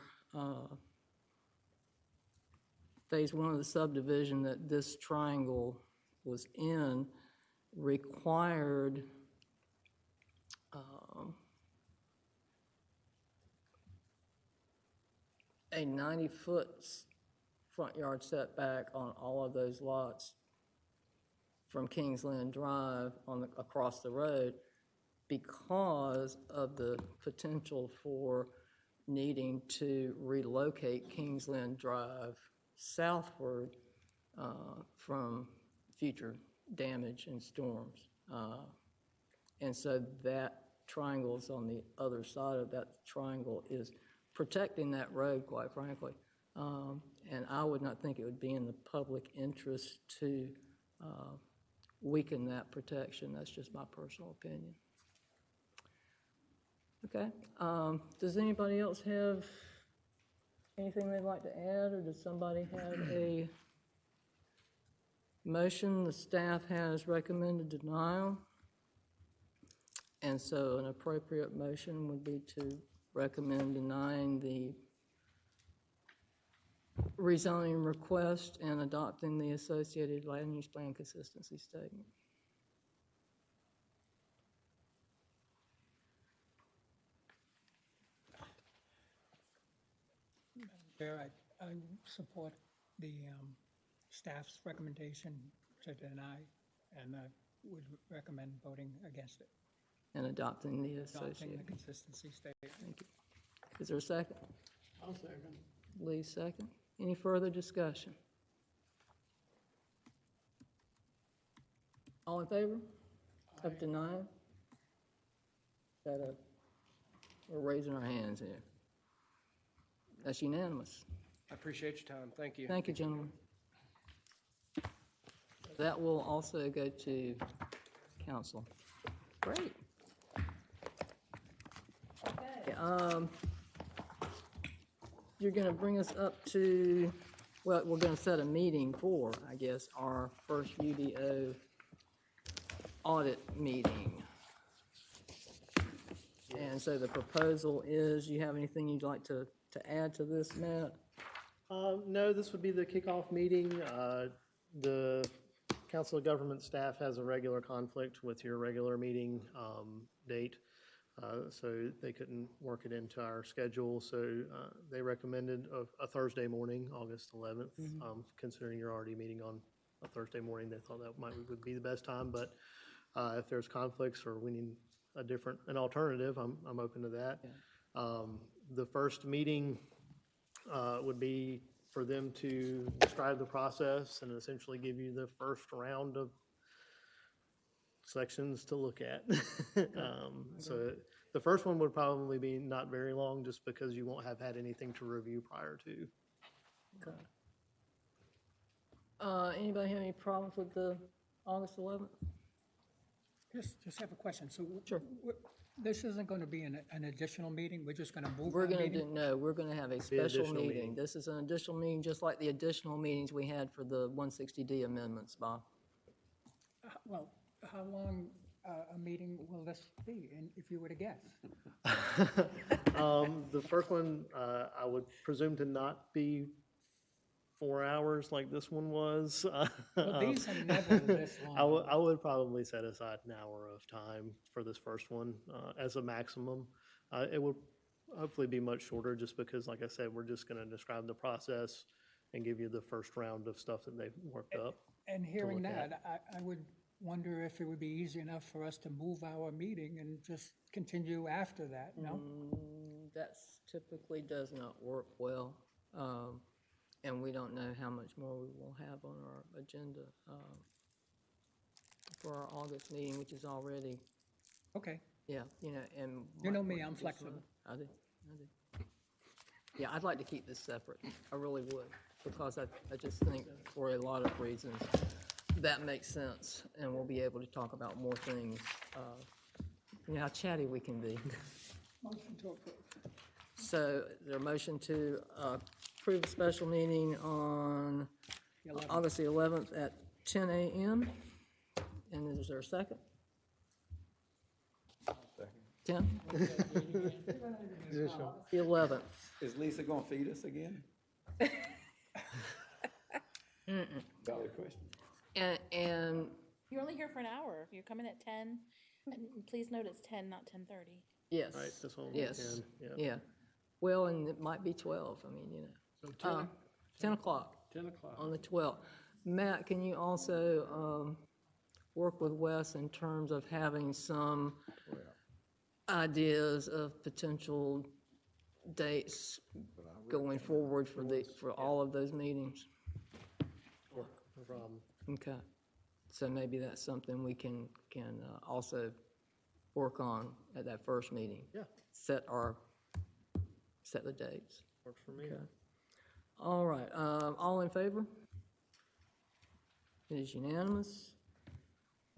phase 1 of the subdivision that this triangle was in required a 90-foot front yard setback on all of those lots from Kingsland Drive across the road because of the potential for needing to relocate Kingsland Drive southward from future damage and storms. And so that triangle is on the other side of that triangle is protecting that road, quite frankly. And I would not think it would be in the public interest to weaken that protection. That's just my personal opinion. Okay. Does anybody else have anything they'd like to add, or does somebody have a motion? The staff has recommended denial, and so an appropriate motion would be to recommend denying the rezoning request and adopting the associated land use plan consistency statement. Chair, I support the staff's recommendation to deny, and I would recommend voting against it. And adopting the Adopting associated. the consistency statement. Thank you. Is there a second? I'll second. Lee, second. Any further discussion? All in favor of denial? We're raising our hands here. That's unanimous. I appreciate your time. Thank you. Thank you, gentlemen. That will also go to council. Great. Okay, you're going to bring us up to, well, we're going to set a meeting for, I guess, our first UDO audit meeting. And so the proposal is, you have anything you'd like to add to this, Matt? No, this would be the kickoff meeting. The Council of Government staff has a regular conflict with your regular meeting date, so they couldn't work it into our schedule. So they recommended a Thursday morning, August 11th. Considering you're already meeting on a Thursday morning, they thought that would be the best time. But if there's conflicts or we need an alternative, I'm open to that. Yeah. The first meeting would be for them to describe the process and essentially give you the first round of sections to look at. So the first one would probably be not very long, just because you won't have had anything to review prior to. Okay. Anybody have any problems with the August 11th? Just have a question. So Sure. this isn't going to be an additional meeting? We're just going to move We're our going to meeting? do, no, we're going to have a special additional meeting. meeting. This is an additional meeting, just like the additional meetings we had for the 160D amendments, Bob. Well, how long a meeting will this be, and if you were to guess? The first one, I would presume to not be 4 hours like this one was. Well, these are never this long. I would probably set aside an hour of time for this first one as a maximum. It would hopefully be much shorter, just because, like I said, we're just going to describe the process and give you the first round of stuff that they've worked up. And hearing look at. that, I would wonder if it would be easy enough for us to move our meeting and just continue after that, no? That typically does not work well. And we don't know how much more we will have on our agenda for our August meeting, which is already, Okay. yeah, you know, and. You know me, I'm flexible. I do. Yeah, I'd like to keep this separate. I really would, because I just think for a lot of reasons that makes sense, and we'll be able to talk about more things. You know how chatty we can be. Motion to approve. So is there a motion to approve a special meeting on August the 11th at 10 a.m.? And is there a second? 10? The 11th. Is Lisa gonna feed us again? Valid question. And You're only here for an hour. You're coming at 10, and please note it's 10, not 10:30. yes, Right, this one. yes, Yeah. yeah. Well, and it might be 12, I mean, you know. So 10 o'clock 10 o'clock. on the 12th. Matt, can you also work with Wes in terms of having some ideas of potential dates going forward for all of those meetings? No problem. Okay. So maybe that's something we can also work on at that first meeting. Yeah. Set the dates. Works for me. Okay. All right, all in favor? It is unanimous.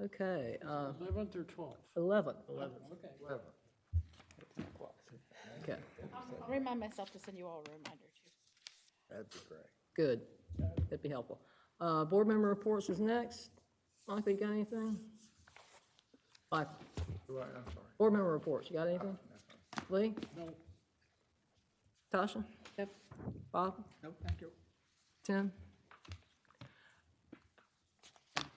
Okay, 11th or 12th? 11th. 11th. Okay. Okay, I'll remind myself to send you all a reminder, too. That'd be great. good. That'd be helpful. Board member reports is next. Monica, you got anything? Bye. I'm sorry. Board member reports, you got anything? Lee? No. Tasha? Yep. Bob? No, thank you. Tim?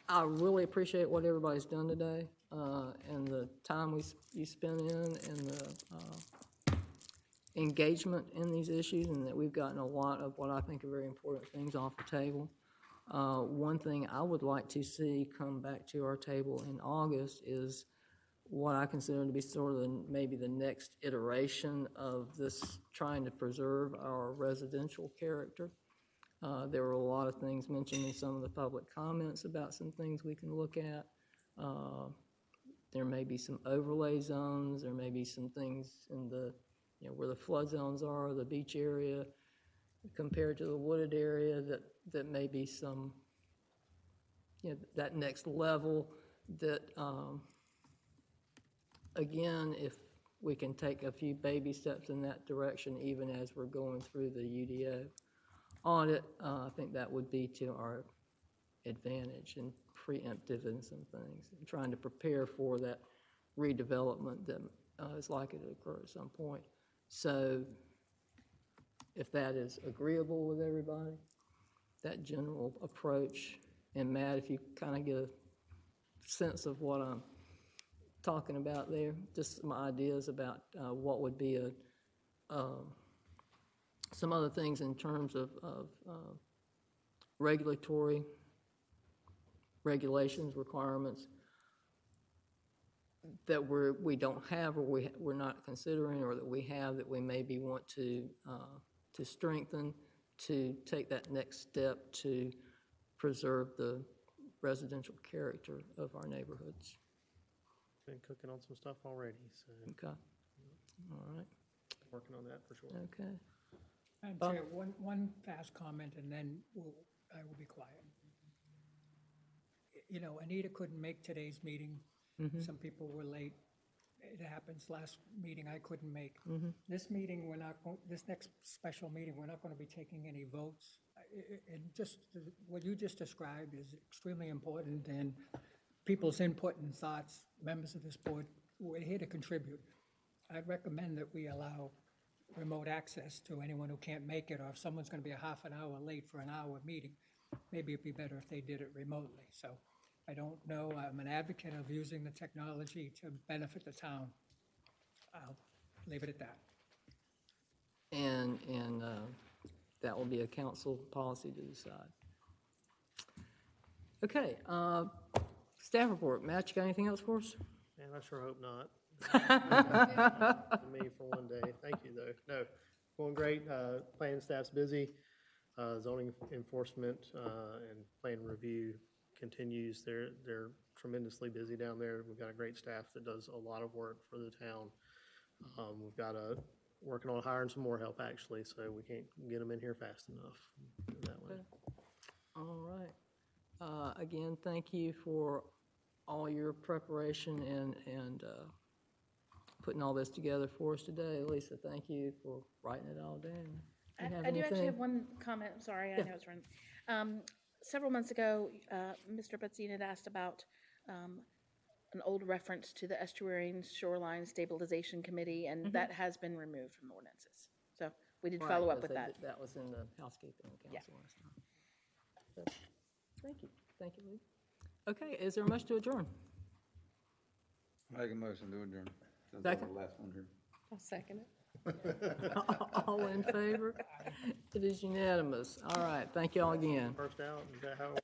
I really appreciate what everybody's done today, and the time you spent in, and the engagement in these issues, and that we've gotten a lot of what I think are very important things off the table. One thing I would like to see come back to our table in August is what I consider to be sort of maybe the next iteration of this, trying to preserve our residential character. There were a lot of things mentioned in some of the public comments about some things we can look at. there may be some overlay zones, there may be some things in the, where the flood zones are, the beach area, compared to the wooded area, that may be some, that next level that, again, if we can take a few baby steps in that direction, even as we're going through the UDO audit, I think that would be to our advantage and preemptive in some things, and trying to prepare for that redevelopment that is likely to occur at some point. So if that is agreeable with everybody, that general approach, and Matt, if you kind of get a sense of what I'm talking about there, just some ideas about what would be some other things in terms of regulatory regulations, requirements that we don't have, or we're not considering, or that we have that we maybe want to strengthen, to take that next step to preserve the residential character of our neighborhoods. Been cooking on some stuff already, so. Okay. All right. Working on that for sure. Okay. And Chair, one fast comment, and then I will be quiet. Anita couldn't make today's meeting. Some people were late. It happens. Last meeting I couldn't make. This meeting, this next special meeting, we're not going to be taking any votes. And just what you just described is extremely important, and people's input and thoughts, members of this board, we're here to contribute. I'd recommend that we allow remote access to anyone who can't make it, or if someone's going to be a half an hour late for an hour meeting, maybe it'd be better if they did it remotely. So I don't know, I'm an advocate of using the technology to benefit the town. I'll leave it at that. And that will be a council policy to decide. Okay, staff report. Matt, you got anything else for us? Man, I sure hope not. Me for one day. Thank you, though. No, going great. Planning staff's busy. Zoning enforcement and plan review continues. They're tremendously busy down there. We've got a great staff that does a lot of work for the town. We've got working on hiring some more help, actually, so we can't get them in here fast enough that way. All right. Again, thank you for all your preparation and putting all this together for us today. Lisa, thank you for writing it all down. I do actually have one comment. I'm sorry, I know it's running. Several months ago, Mr. Butzine had asked about an old reference to the Estuarine Shoreline Stabilization Committee, and that has been removed from the ordinances. So we did follow up with that. That was in the housekeeping council last time. So, thank you. Thank you, Lee. Okay, is there much to adjourn? Make a motion to adjourn. Second. The last one here. I'll second it. All in favor? It is unanimous. All right, thank you all again. First out, is that how?